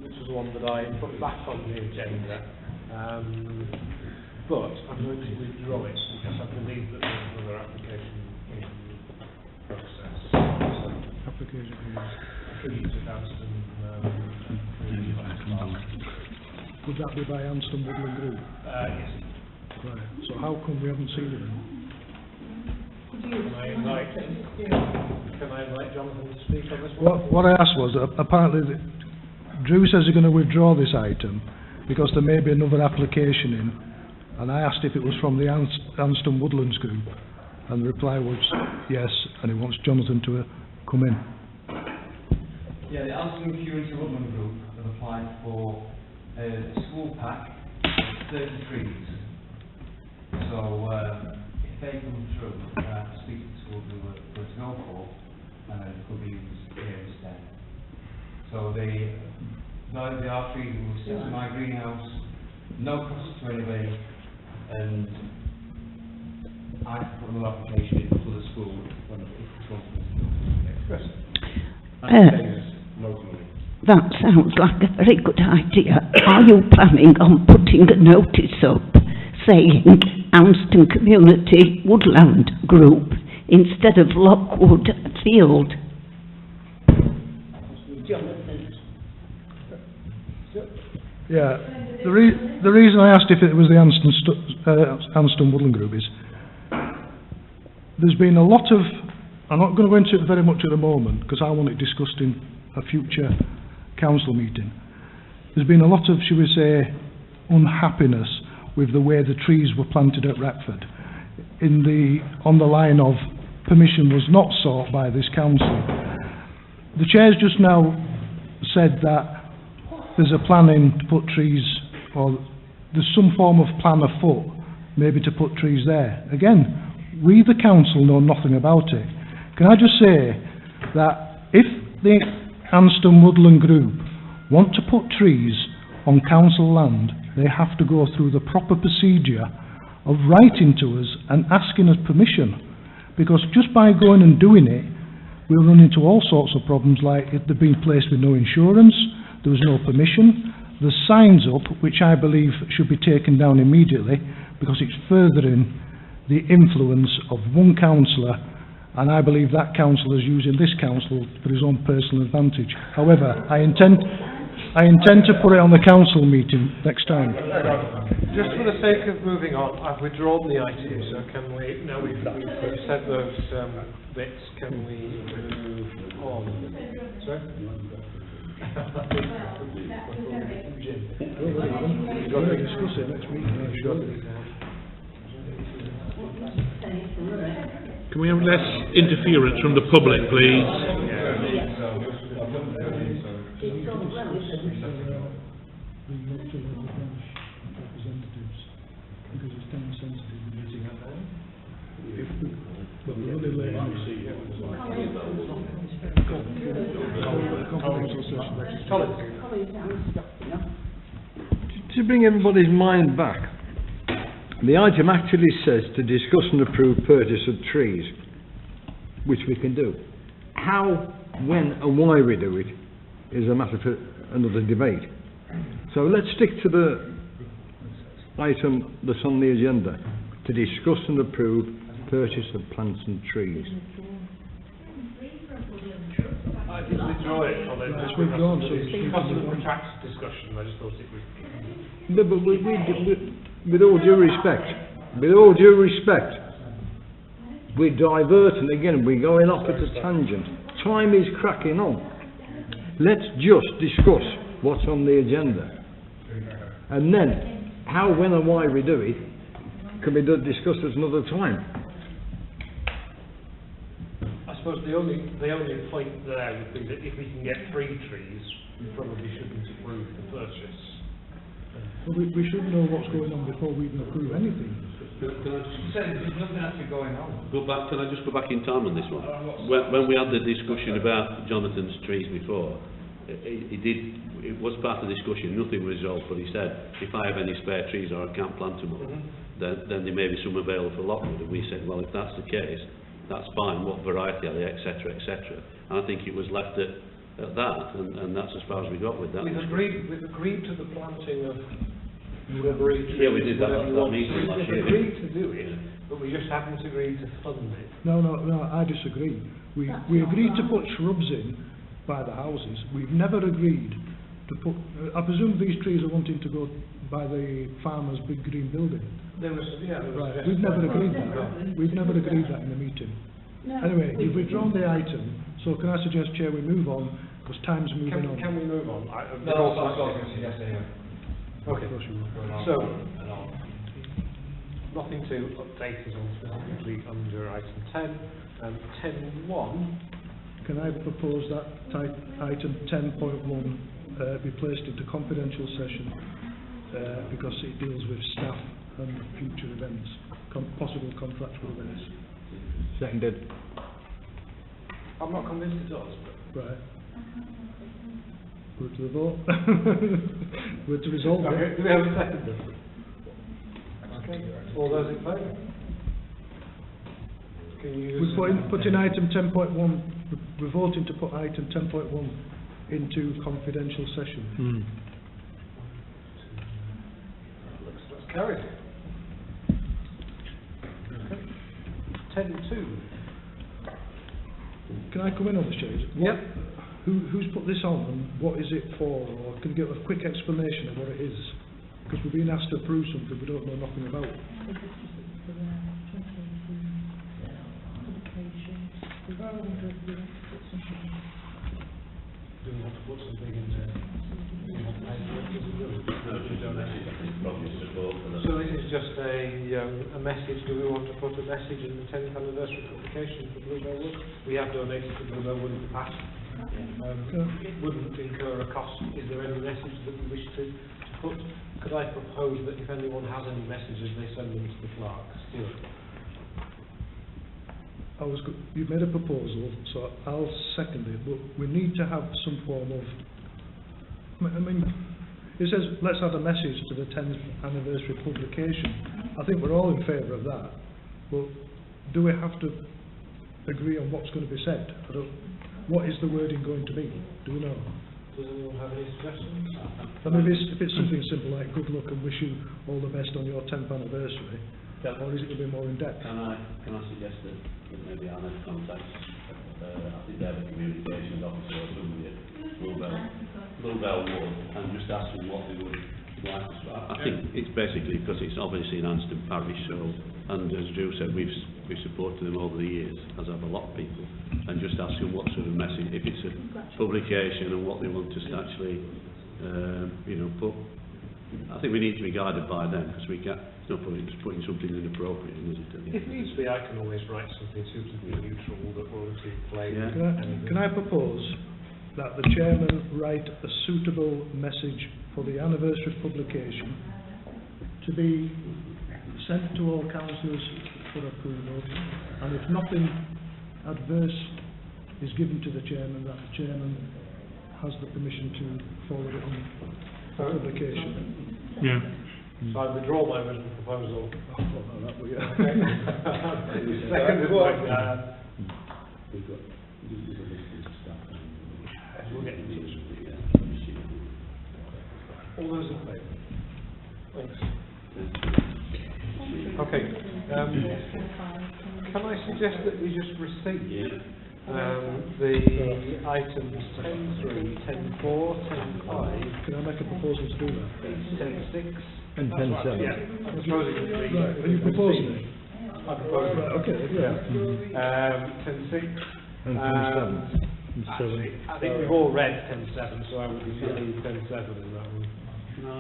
Speaker 1: which was the one that I put back on the agenda, but I'm going to withdraw it because I believe that there's another application in process.
Speaker 4: Application Would that be by Anston Woodland Group?
Speaker 1: Yes.
Speaker 4: Right. So how come we haven't seen it then?
Speaker 8: Could
Speaker 1: Can I invite Jonathan to speak on this one?
Speaker 4: What I asked was, apparently, Drew says they're going to withdraw this item because there may be another application in, and I asked if it was from the Anston Woodlands group, and the reply was yes, and he wants Jonathan to come in.
Speaker 5: Yeah, the Anston Community Woodland Group have applied for a school pack of 30 trees. So, if they come through, speak to the school who were to go for, it could be used here instead. So they are trees that will sit in my greenhouse, no cost to anybody, and I can put another application in for the school when it's going
Speaker 6: That sounds like a very good idea. Are you planning on putting a notice up saying Anston Community Woodland Group instead of Lockwood Field?
Speaker 4: Yeah, the reason I asked if it was the Anston Woodland Group is there's been a lot of, I'm not going to go into it very much at the moment because I want it discussed in a future council meeting. There's been a lot of, shall we say, unhappiness with the way the trees were planted at Retford on the line of permission was not sought by this council. The chair's just now said that there's a plan in to put trees, or there's some form of plan afoot, maybe to put trees there. Again, we the council know nothing about it. Can I just say that if the Anston Woodland Group want to put trees on council land, they have to go through the proper procedure of writing to us and asking us permission. Because just by going and doing it, we'll run into all sorts of problems, like if they've been placed with no insurance, there was no permission, there's signs up which I believe should be taken down immediately because it's furthering the influence of one councillor, and I believe that councillor is using this council for his own personal advantage. However, I intend to put it on the council meeting next time.
Speaker 1: Just for the sake of moving on, I've withdrawn the item, so can we, now we've said those bits, can we move on? Sorry? We've got to discuss it next week.
Speaker 9: Can we have less interference from the public, please?
Speaker 2: To bring everybody's mind back, the item actually says to discuss and approve purchase of trees, which we can do. How, when and why we do it is a matter for another debate. So let's stick to the item that's on the agenda, to discuss and approve purchase of plants and trees.
Speaker 1: I did withdraw it, Colin.
Speaker 4: It's withdrawn, so
Speaker 1: because of the protracted discussion, I just thought it was...
Speaker 2: No, but with all due respect, we're diverting again, we're going off at a tangent. Time is cracking on. Let's just discuss what's on the agenda. And then, how, when and why we do it can be discussed at another time.
Speaker 1: I suppose the only point there would be that if we can get 3 trees, we probably shouldn't approve the purchase.
Speaker 4: Well, we should know what's going on before we can approve anything.
Speaker 5: Can I just say, there's nothing actually going on.
Speaker 13: Can I just go back in time on this one? When we had the discussion about Jonathan's trees before, it was part of the discussion, nothing was resolved, but he said, if I have any spare trees or I can't plant them all, then there may be some available for Lockwood. And we said, well, if that's the case, that's fine, what variety are they, etc., etc. And I think it was left at that, and that's as far as we got with that.
Speaker 1: We've agreed to the planting of whatever each tree.
Speaker 13: Yeah, we did that at that meeting last year.
Speaker 1: We've agreed to do it, but we just haven't agreed to fund it.
Speaker 4: No, I disagree. We agreed to put shrubs in by the houses. We've never agreed to put... I presume these trees are wanting to go by the farmer's big green building.
Speaker 1: There was, yeah, there was
Speaker 4: Right,
Speaker 1: a
Speaker 4: we've never agreed
Speaker 1: suggestion.
Speaker 4: that. We've never agreed that in the meeting. Anyway, you've withdrawn the item, so can I suggest, Chair, we move on, because time's moving on.
Speaker 1: Can we move on?
Speaker 5: No, that's what I was going to suggest anyway.
Speaker 1: Okay,
Speaker 4: Of course you will.
Speaker 1: so, nothing to update us on specifically under item 10. 10.1,
Speaker 4: Can I propose that item 10.1 be placed into confidential session because it deals with staff and future events, possible contractual events.
Speaker 2: Seconded.
Speaker 1: I'm not convinced it does, but...
Speaker 4: Right. We're to the vote. We're to resolve
Speaker 1: Okay,
Speaker 4: it.
Speaker 1: do we have a second? Okay, all those in favour? Can you use...
Speaker 4: We're putting item 10.1, we're voting to put item 10.1 into confidential session.
Speaker 1: That's carried. Okay. 10.2.
Speaker 4: Can I come in on the shades?
Speaker 1: Yep.
Speaker 4: Who's put this on and what is it for? Or can you give a quick explanation of what it is? Because we're being asked to approve something we don't know nothing about.
Speaker 1: Do we want to put something in there? Do we want to pay for it? So this is just a message. Do we want to put a message in the 10th anniversary publication for Bluebell Wood? We have donated to Bluebell Wood in the past. It wouldn't incur a cost. Is there any message that we wish to put? Could I propose that if anyone has any messages, they send them to the clerk? Stuart?
Speaker 4: You've made a proposal, so I'll second it, but we need to have some form of... I mean, it says, let's add a message to the 10th anniversary publication. I think we're all in favour of that, but do we have to agree on what's going to be said? What is the wording going to be? Do we know?
Speaker 1: Does anyone have any suggestions?
Speaker 4: I mean, if it's something simple like good luck and wish you all the best on your 10th anniversary, or is it going to be more in depth?
Speaker 13: Can I suggest that maybe Anna contacts, I think they have a communications officer or somebody at Bluebell Wood, and just ask them what they would like us to.
Speaker 18: I think it's basically because it's obviously in Anston Parish, so, and as Drew said, we've supported them over the years, as have a lot of people, and just ask them what sort of message, if it's a publication and what they want us to actually, put. I think we need to be guided by them, because we can't, there's no point in just putting something inappropriate in, is it?
Speaker 1: If needs be, I can always write something suitably neutral that won't play.
Speaker 18: Yeah.
Speaker 4: Can I propose that the chairman write a suitable message for the anniversary publication to be sent to all councillors for approval, and if nothing adverse is given to the chairman, that the chairman has the permission to forward it on publication.
Speaker 9: Yeah.
Speaker 1: So I withdraw my original proposal.
Speaker 4: That way, yeah.
Speaker 1: Seconded by we'll get in touch. All those in favour? Thanks. Okay. Can I suggest that we just receive the items 10.3, 10.4, 10.5?
Speaker 4: Can I make a proposal to do that?
Speaker 1: 10.6?
Speaker 2: And 10.7.
Speaker 1: Yeah, I'm proposing it.
Speaker 4: Right, are you proposing it?
Speaker 1: I'm proposing it.
Speaker 4: Okay, yeah.
Speaker 1: 10.6.
Speaker 2: And 10.7.
Speaker 1: Actually, I think we've all read 10.7, so I would be feeling 10.7 in that one.
Speaker 13: Can I,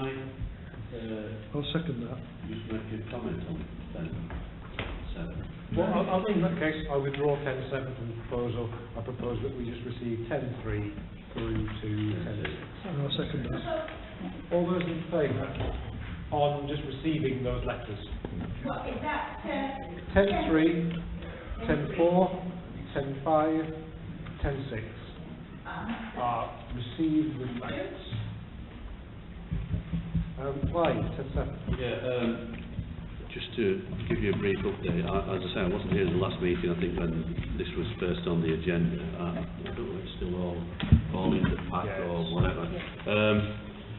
Speaker 4: I'll second that.
Speaker 13: just make a comment on 10.7?
Speaker 1: Well, I'll in that case, I withdraw 10.7 from the proposal. I propose that we just receive 10.3 through to 10.6.
Speaker 4: I'll second that.
Speaker 1: All those in favour on just receiving those letters?
Speaker 8: What is that?
Speaker 1: 10.3, 10.4, 10.5, 10.6 are received with thanks. Why 10.7?
Speaker 18: Yeah, just to give you a brief update, as I say, I wasn't here in the last meeting, I think, when this was first on the agenda. I don't know if it's still all in the pack or whatever.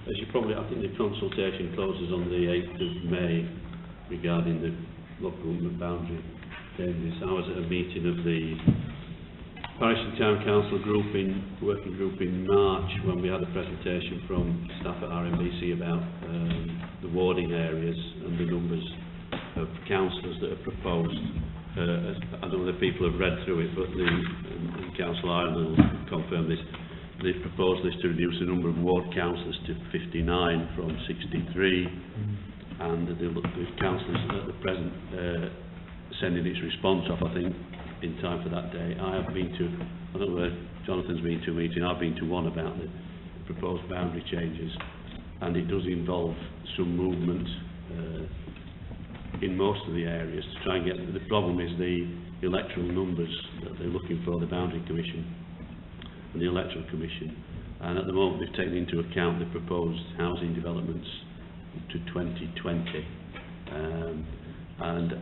Speaker 18: As you probably, I think the consultation closes on the 8th of May regarding the local government boundary changes. I was at a meeting of the Parish and Town Council working group in March, when we had a presentation from staff at RMBC about the warding areas and the numbers of councillors that are proposed. I know that people have read through it, but Council Ireland will confirm this. They've proposed this to reduce the number of ward councillors to 59 from 63, and the councillors at the present sending its response off, I think, in time for that day. I have been to, I don't know where Jonathan's been to a meeting, I've been to one about the proposed boundary changes, and it does involve some movement in most of the areas to try and get, the problem is the electoral numbers that they're looking for, the Boundary Commission and the Electoral Commission, and at the moment they've taken into account the proposed housing developments to 2020, and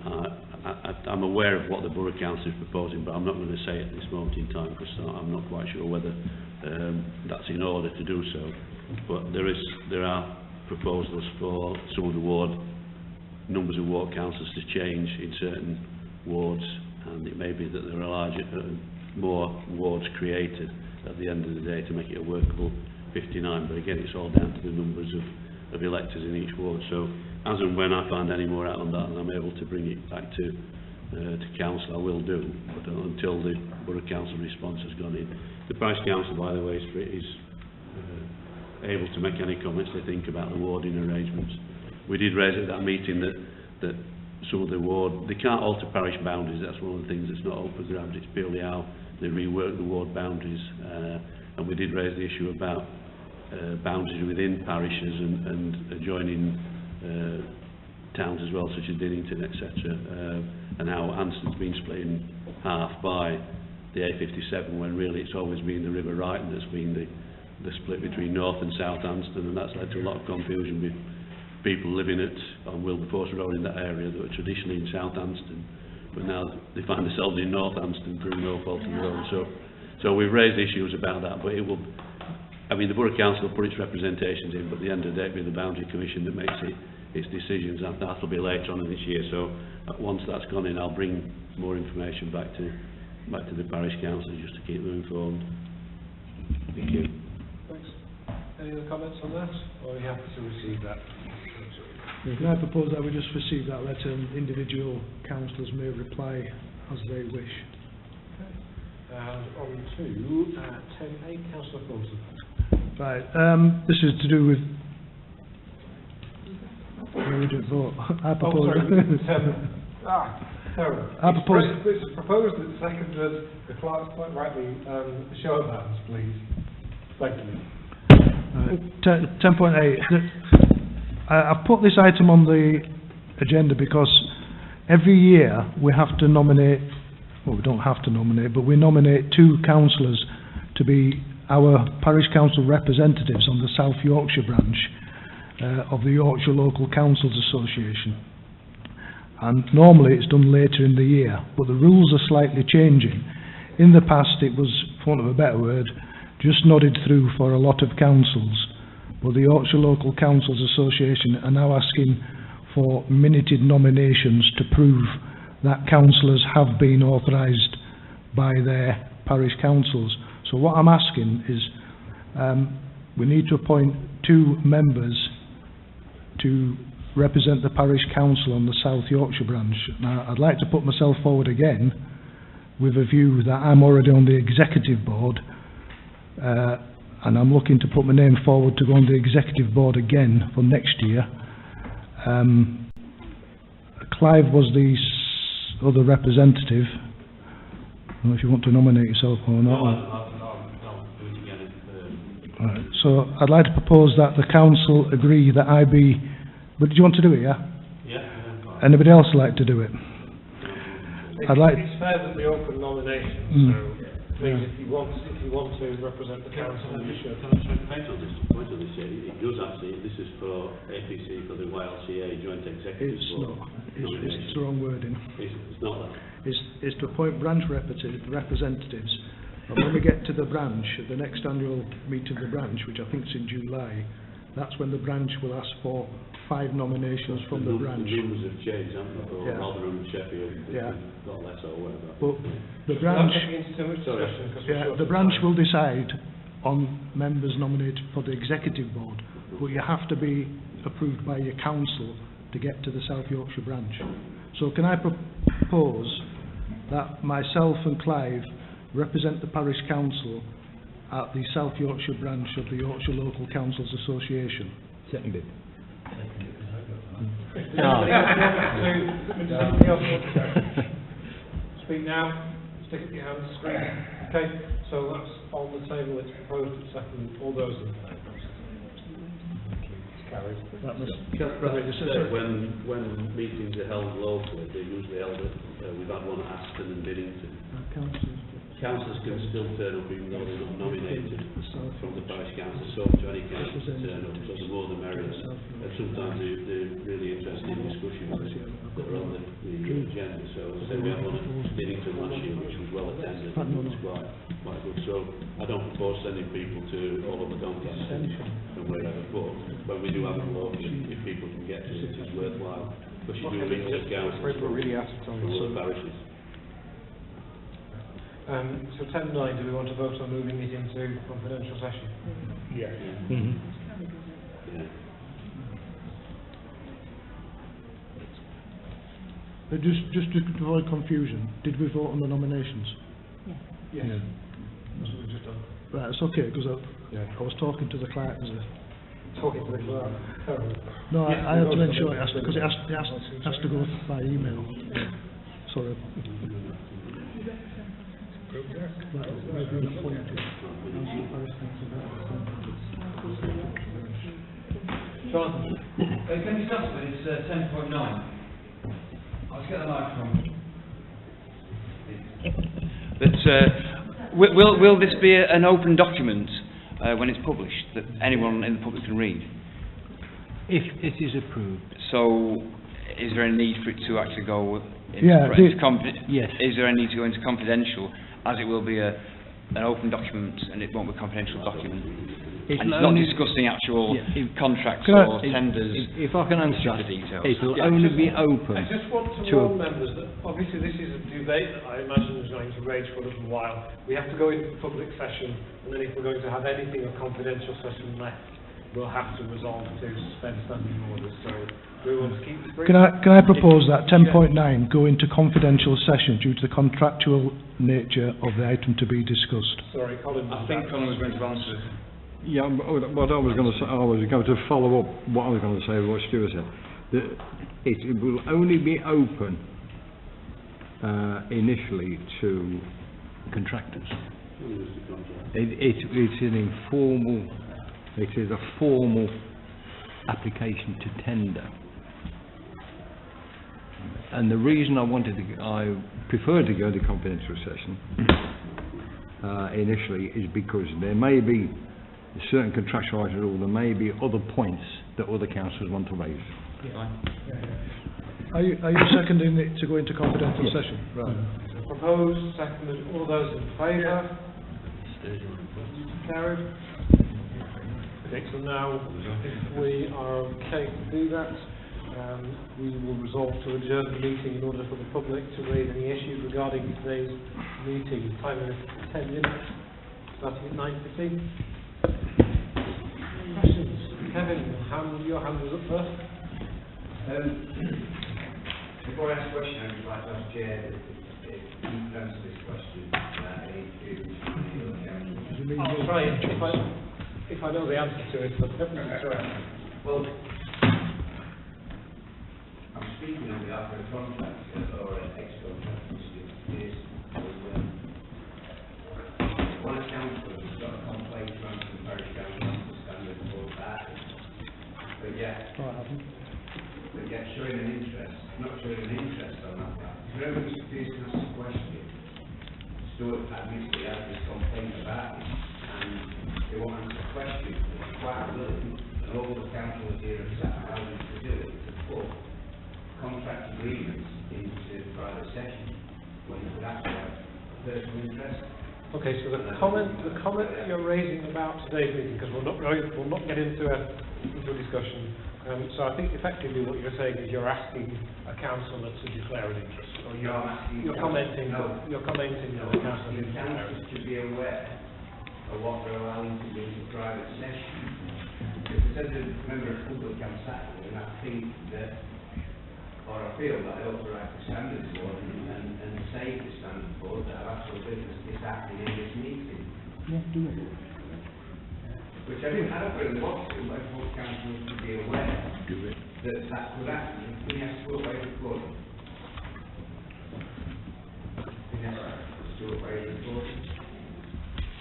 Speaker 18: I'm aware of what the Borough Council is proposing, but I'm not going to say it at this moment in time because I'm not quite sure whether that's in order to do so. But there are proposals for some of the numbers of ward councils to change in certain wards, and it may be that there are more wards created at the end of the day to make it a workable 59. But again, it's all down to the numbers of electors in each ward. So as and when I find any more out on that and I'm able to bring it back to council, I will do, but until the Borough Council response has gone in. The Parish Council, by the way, is able to make any comments they think about the warding arrangements. We did raise at that meeting that some of the ward, they can't alter parish boundaries, that's one of the things that's not open grabs, it's purely how they rework the ward boundaries, and we did raise the issue about boundaries within parishes and adjoining towns as well, such as Dinnington, etc., and how Anston's been split in half by the A57, when really it's always been the River Ryton that's been the split between North and South Anston, and that's led to a lot of confusion with people living on Wilberforce Road in that area that were traditionally in South Anston, but now they find themselves in North Anston through no fault of their own. So we've raised issues about that, but it will, I mean, the Borough Council will put its representations in, but at the end of the day it'll be the Boundary Commission that makes its decisions, and that'll be later on in this year. So once that's gone in, I'll bring more information back to the Parish Council just to keep them informed. Thank you.
Speaker 1: Thanks. Any other comments on that, or are you happy to receive that?
Speaker 4: Can I propose that we just receive that letter and individual councillors may reply as they wish?
Speaker 1: Okay. And on to 10A, Councillor Fulton.
Speaker 4: Right, this is to do with... Where would you vote? I propose...
Speaker 1: Terrible.
Speaker 4: I propose...
Speaker 1: It's proposed that seconded, the clerk's point rightly, show of hands, please. Thank you.
Speaker 4: 10.8. I've put this item on the agenda because every year we have to nominate, well, we don't have to nominate, but we nominate 2 councillors to be our parish council representatives on the South Yorkshire branch of the Yorkshire Local Councils Association. And normally it's done later in the year, but the rules are slightly changing. In the past it was, for want of a better word, just nodded through for a lot of councils. But the Yorkshire Local Councils Association are now asking for minuted nominations to prove that councillors have been authorised by their parish councils. So what I'm asking is we need to appoint 2 members to represent the parish council on the South Yorkshire branch. Now I'd like to put myself forward again with a view that I'm already on the executive board, and I'm looking to put my name forward to go on the executive board again for next year. Clive was the other representative. I don't know if you want to nominate yourself or not.
Speaker 18: I'll do it again.
Speaker 4: Right, so I'd like to propose that the council agree that I be... But do you want to do it, yeah?
Speaker 18: Yeah.
Speaker 4: Anybody else like to do it? I'd like...
Speaker 1: It's fair that we open nominations, so please, if you want to represent the council, you should.
Speaker 18: Can I try to point on this? It does actually, this is for APC, for the YLCA Joint Executive Board.
Speaker 4: It's the wrong wording.
Speaker 18: It's not that.
Speaker 4: It's to appoint branch representatives. And when we get to the branch, at the next annual meeting of the branch, which I think is in July, that's when the branch will ask for 5 nominations from the branch.
Speaker 18: The numbers have changed, haven't they? Or
Speaker 4: Yeah.
Speaker 18: Rotherham,
Speaker 13: Sheffield, they've
Speaker 4: Yeah.
Speaker 13: got a letter or whatever.
Speaker 4: But the
Speaker 1: Not
Speaker 4: branch,
Speaker 1: getting into too much discussion, because we're
Speaker 4: yeah,
Speaker 1: short
Speaker 4: the
Speaker 1: of
Speaker 4: branch
Speaker 1: time.
Speaker 4: will decide on members nominated for the executive board, but you have to be approved by your council to get to the South Yorkshire branch. So can I propose that myself and Clive represent the parish council at the South Yorkshire branch of the Yorkshire Local Councils Association?
Speaker 2: Seconded.
Speaker 1: Anybody else want to speak now? Stick up your hand, scream. Okay, so that's on the table, it's proposed at second, all those in favour? It's carried.
Speaker 4: That must,
Speaker 13: When meetings are held locally, they're usually held at, we've had one at Aston and Biddington. Councillors can still turn up even though they're not nominated from the parish council, so to any council to turn up, so the more the merrier. And sometimes they're really interesting discussions that are on the agenda, so say we had one at Biddington last year which was well attended, and it was quite good, so I don't propose sending people to all of the Doncaster and wherever, but when we do have them locally, if people can get to it, it's worthwhile, because you do meet the councils from all the parishes.
Speaker 1: So 10.9, do we want to vote on moving it into confidential session?
Speaker 10: Yeah.
Speaker 2: Mm-hmm.
Speaker 4: just to avoid confusion, did we vote on the nominations?
Speaker 1: Yes.
Speaker 4: Yeah.
Speaker 1: That's what we've just done.
Speaker 4: Right, it's okay, because I was talking to the clerk.
Speaker 1: Talking to the clerk.
Speaker 4: No,
Speaker 1: Yes,
Speaker 4: I had
Speaker 1: we
Speaker 4: to
Speaker 1: voted
Speaker 4: ensure
Speaker 1: on
Speaker 4: it, because it has to go by email. Sorry.
Speaker 1: Jonathan?
Speaker 15: Can you start with it's 10.9? I'll get the microphone. But will this be an open document when it's published that anyone in the public can read?
Speaker 2: If it is approved.
Speaker 15: So, is there any need for it to actually go into
Speaker 2: yes.
Speaker 15: Is there any need to go into confidential, as it will be an open document and it won't be a confidential document? And it's not discussing actual contracts or tenders.
Speaker 2: If I can answer that,
Speaker 15: the details.
Speaker 2: it will only be open.
Speaker 1: I just want to warn members that obviously this is a debate that I imagine is going to rage for a little while. We have to go into public session, and then if we're going to have anything of confidential session left, we'll have to resolve to suspend standing orders. So we want to keep this brief.
Speaker 4: Can I propose that 10.9 go into confidential session due to the contractual nature of the item to be discussed?
Speaker 1: Sorry, Colin.
Speaker 15: I think Colin was going to answer.
Speaker 2: Yeah, what I was going to say, I was going to follow up what I was going to say, what Stuart said. It will only be open initially to contractors. It's an informal, it is a formal application to tender. And the reason I prefer to go into confidential session initially is because there may be certain contractual items, or there may be other points that other councillors want to raise.
Speaker 4: Are you seconding it to go into confidential session? Right.
Speaker 1: So proposed, seconded, all those in favour? Carried. Okay, so now, if we are okay to do that, we will resolve to adjourn the meeting in order for the public to raise any issues regarding today's meeting. Time is 10 minutes, starting at 9:15. Questions? Kevin, your hand was up first.
Speaker 7: Before I ask a question, I would like to ask Chair if you can answer this question.
Speaker 1: I'll try it if I know the answer to it, but definitely try.
Speaker 7: Well, I'm speaking on behalf of a contractor or an ex-contractor, which is one of councillors has got a complaint from the parish council to standard for that, but yet showing an interest, not showing an interest on that part. If ever Mr. Pearson asks a question, Stuart admits he has this complaint about it, and they won't answer the question. It's quite willing, and all the councillors here have sat down to do it, to put contract agreements into private session, when you could actually have personal interest.
Speaker 1: Okay, so the comment that you're raising about today's meeting, because we'll not get into a discussion. So I think effectively what you're saying is you're asking a councillor to declare an interest, or you're commenting that the councillor didn't declare it.
Speaker 7: To be aware of what they're allowing to do in private session. Because as a member of the public I'm sat with, and I think that, or I feel that I ought to write the standards board and say to the standards board that I've actual business is happening in this meeting.
Speaker 4: Yeah, do it.
Speaker 7: Which I don't really want to, but I want councillors to be aware that could happen. We have to go away the court. We have to go away the court.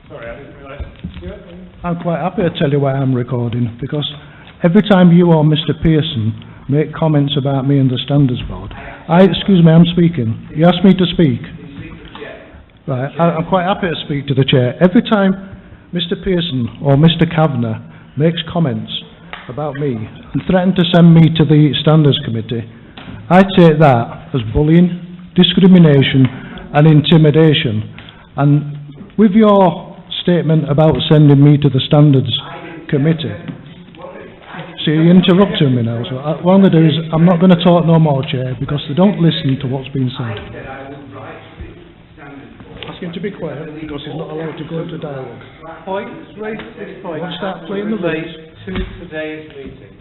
Speaker 1: Sorry, I didn't realise.
Speaker 4: I'm quite happy to tell you why I'm recording, because every time you or Mr Pearson make comments about me and the Standards Board, excuse me, I'm speaking. You asked me to speak. Right, I'm quite happy to speak to the chair. Every time Mr Pearson or Mr Kavanagh makes comments about me and threaten to send me to the Standards Committee, I take that as bullying, discrimination and intimidation. And with your statement about sending me to the Standards Committee, see, you're interrupting me now, so what I'm going to do is I'm not going to talk no more, Chair, because they don't listen to what's being said. Ask him to be quiet, because he's not allowed to go into dialogue.
Speaker 1: Points raised at this point
Speaker 4: Won't start playing the
Speaker 1: relate to today's meeting.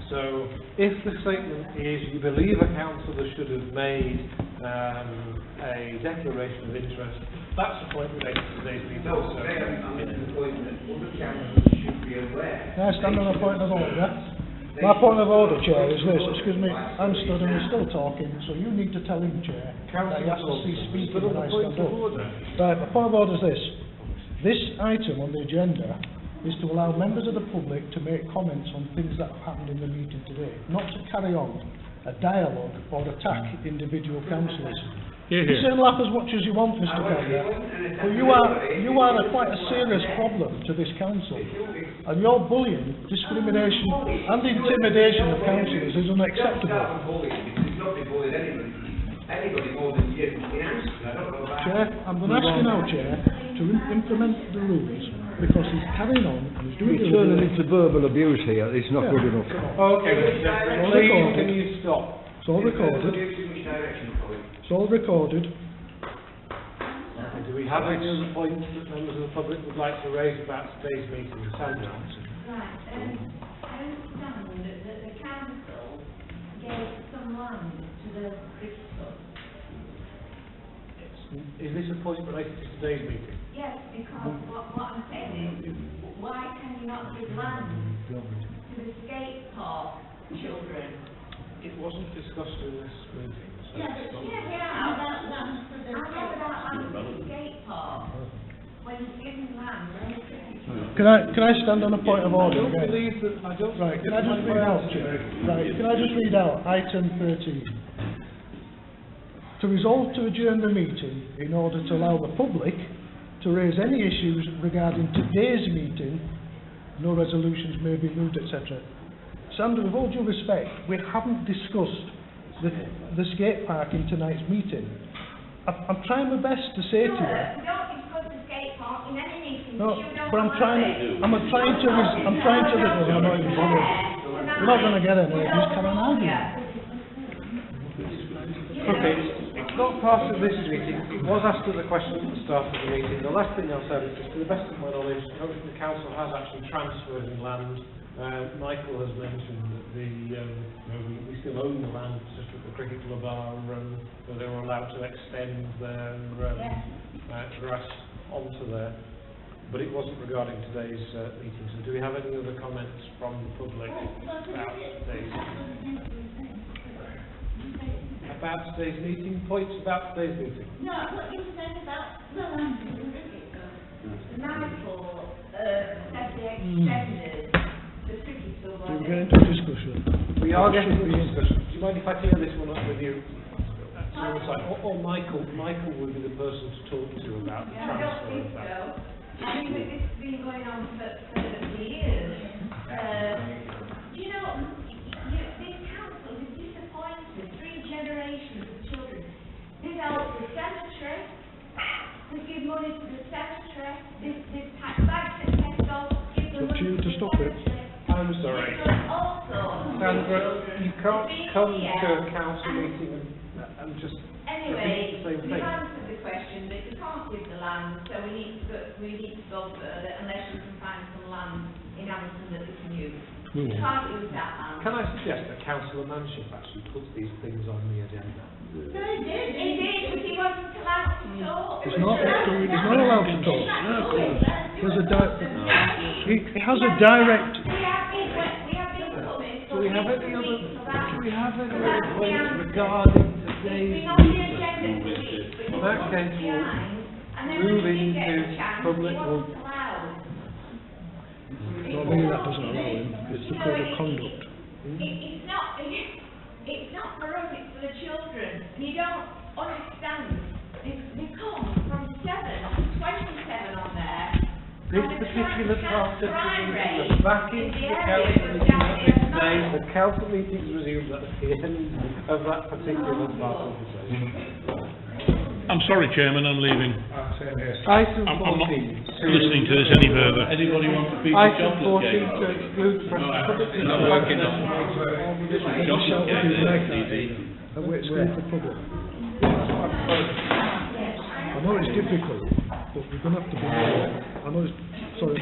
Speaker 1: So if the statement is you believe a councillor should have made a declaration of interest, that's the point related to today's meeting.
Speaker 7: No, today I'm making the point that other councillors should be aware.
Speaker 4: Can I stand on a point of order? My point of order, Chair, is this. Excuse me, I'm stood and he's still talking, so you need to tell him, Chair, that he has to cease speaking when I stand up. Right, my point of order is this. This item on the agenda is to allow members of the public to make comments on things that have happened in the meeting today, not to carry on a dialogue or attack individual councillors. You can laugh as much as you want, Mr Kavanagh, but you are quite a serious problem to this council, and your bullying, discrimination and intimidation of councillors is unacceptable. Chair, I'm going to ask you now, Chair, to implement the rules, because he's carrying on and he's doing it.
Speaker 2: You're turning into verbal abuse here, it's not good enough.
Speaker 1: Okay, please can you stop?
Speaker 4: It's all recorded. It's all recorded.
Speaker 1: Do we have any other points that members of the public would like to raise about today's meeting? Sandra?
Speaker 12: Right, I understand that the council gave some land to the British Club.
Speaker 1: Is this a point related to today's meeting?
Speaker 12: Yes, because what I'm saying is, why can you not give land to the skate park children?
Speaker 1: It wasn't discussed in this meeting. So
Speaker 12: Yeah, how about land for the skate park? When you're giving land,
Speaker 4: Can I stand on a point of order
Speaker 1: I don't
Speaker 4: again?
Speaker 1: believe that.
Speaker 4: Right, can I just read out, Chair? Right, can I just read out item 13? To resolve to adjourn the meeting in order to allow the public to raise any issues regarding today's meeting, no resolutions may be moved, etc. Sandra, with all due respect, we haven't discussed the skate park in tonight's meeting. I'm trying my best to say to you.
Speaker 12: We don't discuss the skate park in any meeting.
Speaker 4: No,
Speaker 12: You don't
Speaker 4: but I'm
Speaker 12: want
Speaker 4: trying
Speaker 12: it.
Speaker 4: to. I'm not even bothered. You're not going to get anywhere. Just come and argue.
Speaker 1: Okay, it's not part of this meeting. It was asked as a question at the start of the meeting. The last thing I'll say is, just to the best of my knowledge, the council has actually transferred land. Michael has mentioned that we still own the land just that the cricket club are, so they were allowed to extend their grass onto there. But it wasn't regarding today's meeting. So do we have any other comments from the public about today's meeting? About today's meeting? Points about today's meeting?
Speaker 8: No, what you said about the land for the cricket club.
Speaker 12: Michael said they extended the cricket club.
Speaker 4: So we're getting into a discussion.
Speaker 1: We are getting into a discussion. Do you mind if I clear this one up with you? Or Michael would be the person to talk to about the transfer of that.
Speaker 12: I think that this has been going on for years. You know, this council is disappointed. 3 generations of children. They help the cemetery. They give money to the cemetery. this tax back to Tesco, give them
Speaker 4: Up to you to stop it.
Speaker 1: I'm sorry. Sandra, you can't come to a council meeting and just
Speaker 12: Anyway,
Speaker 1: repeat the same
Speaker 12: we've
Speaker 1: thing.
Speaker 12: answered the question, but we can't give the land, so we need to go further unless you can find some land in Hamilton that we can use.
Speaker 1: We
Speaker 12: We
Speaker 1: will.
Speaker 12: can't use that land.
Speaker 1: Can I suggest that Councillor Manship actually puts these things on the agenda?
Speaker 12: No, he did, but he wasn't allowed to talk.
Speaker 4: He's not allowed to talk. There's a he has a direct,
Speaker 1: Do we have any other complaints regarding today's meeting? In that case, we'll move into public.
Speaker 4: not me that doesn't allow him, it's the code of conduct.
Speaker 12: It's not for us, it's for the children. And you don't understand. They come from 7 to 27 on there.
Speaker 1: This particular part of the meeting, the back into the council meeting today, the council meeting resumes at the end of that particular part of the session.
Speaker 9: I'm sorry, Chairman, I'm leaving.
Speaker 1: Item
Speaker 9: I'm not
Speaker 1: 14.
Speaker 9: listening to this any further.
Speaker 13: Anybody want a piece of
Speaker 1: Item
Speaker 13: chocolate
Speaker 1: 14 to
Speaker 13: cake?
Speaker 1: exclude from public
Speaker 13: Not working on
Speaker 4: Shout
Speaker 13: chocolate
Speaker 4: with his neck
Speaker 13: cake.
Speaker 4: out and we exclude the public. I know it's difficult, but we're going to have to be, I know it's, sorry.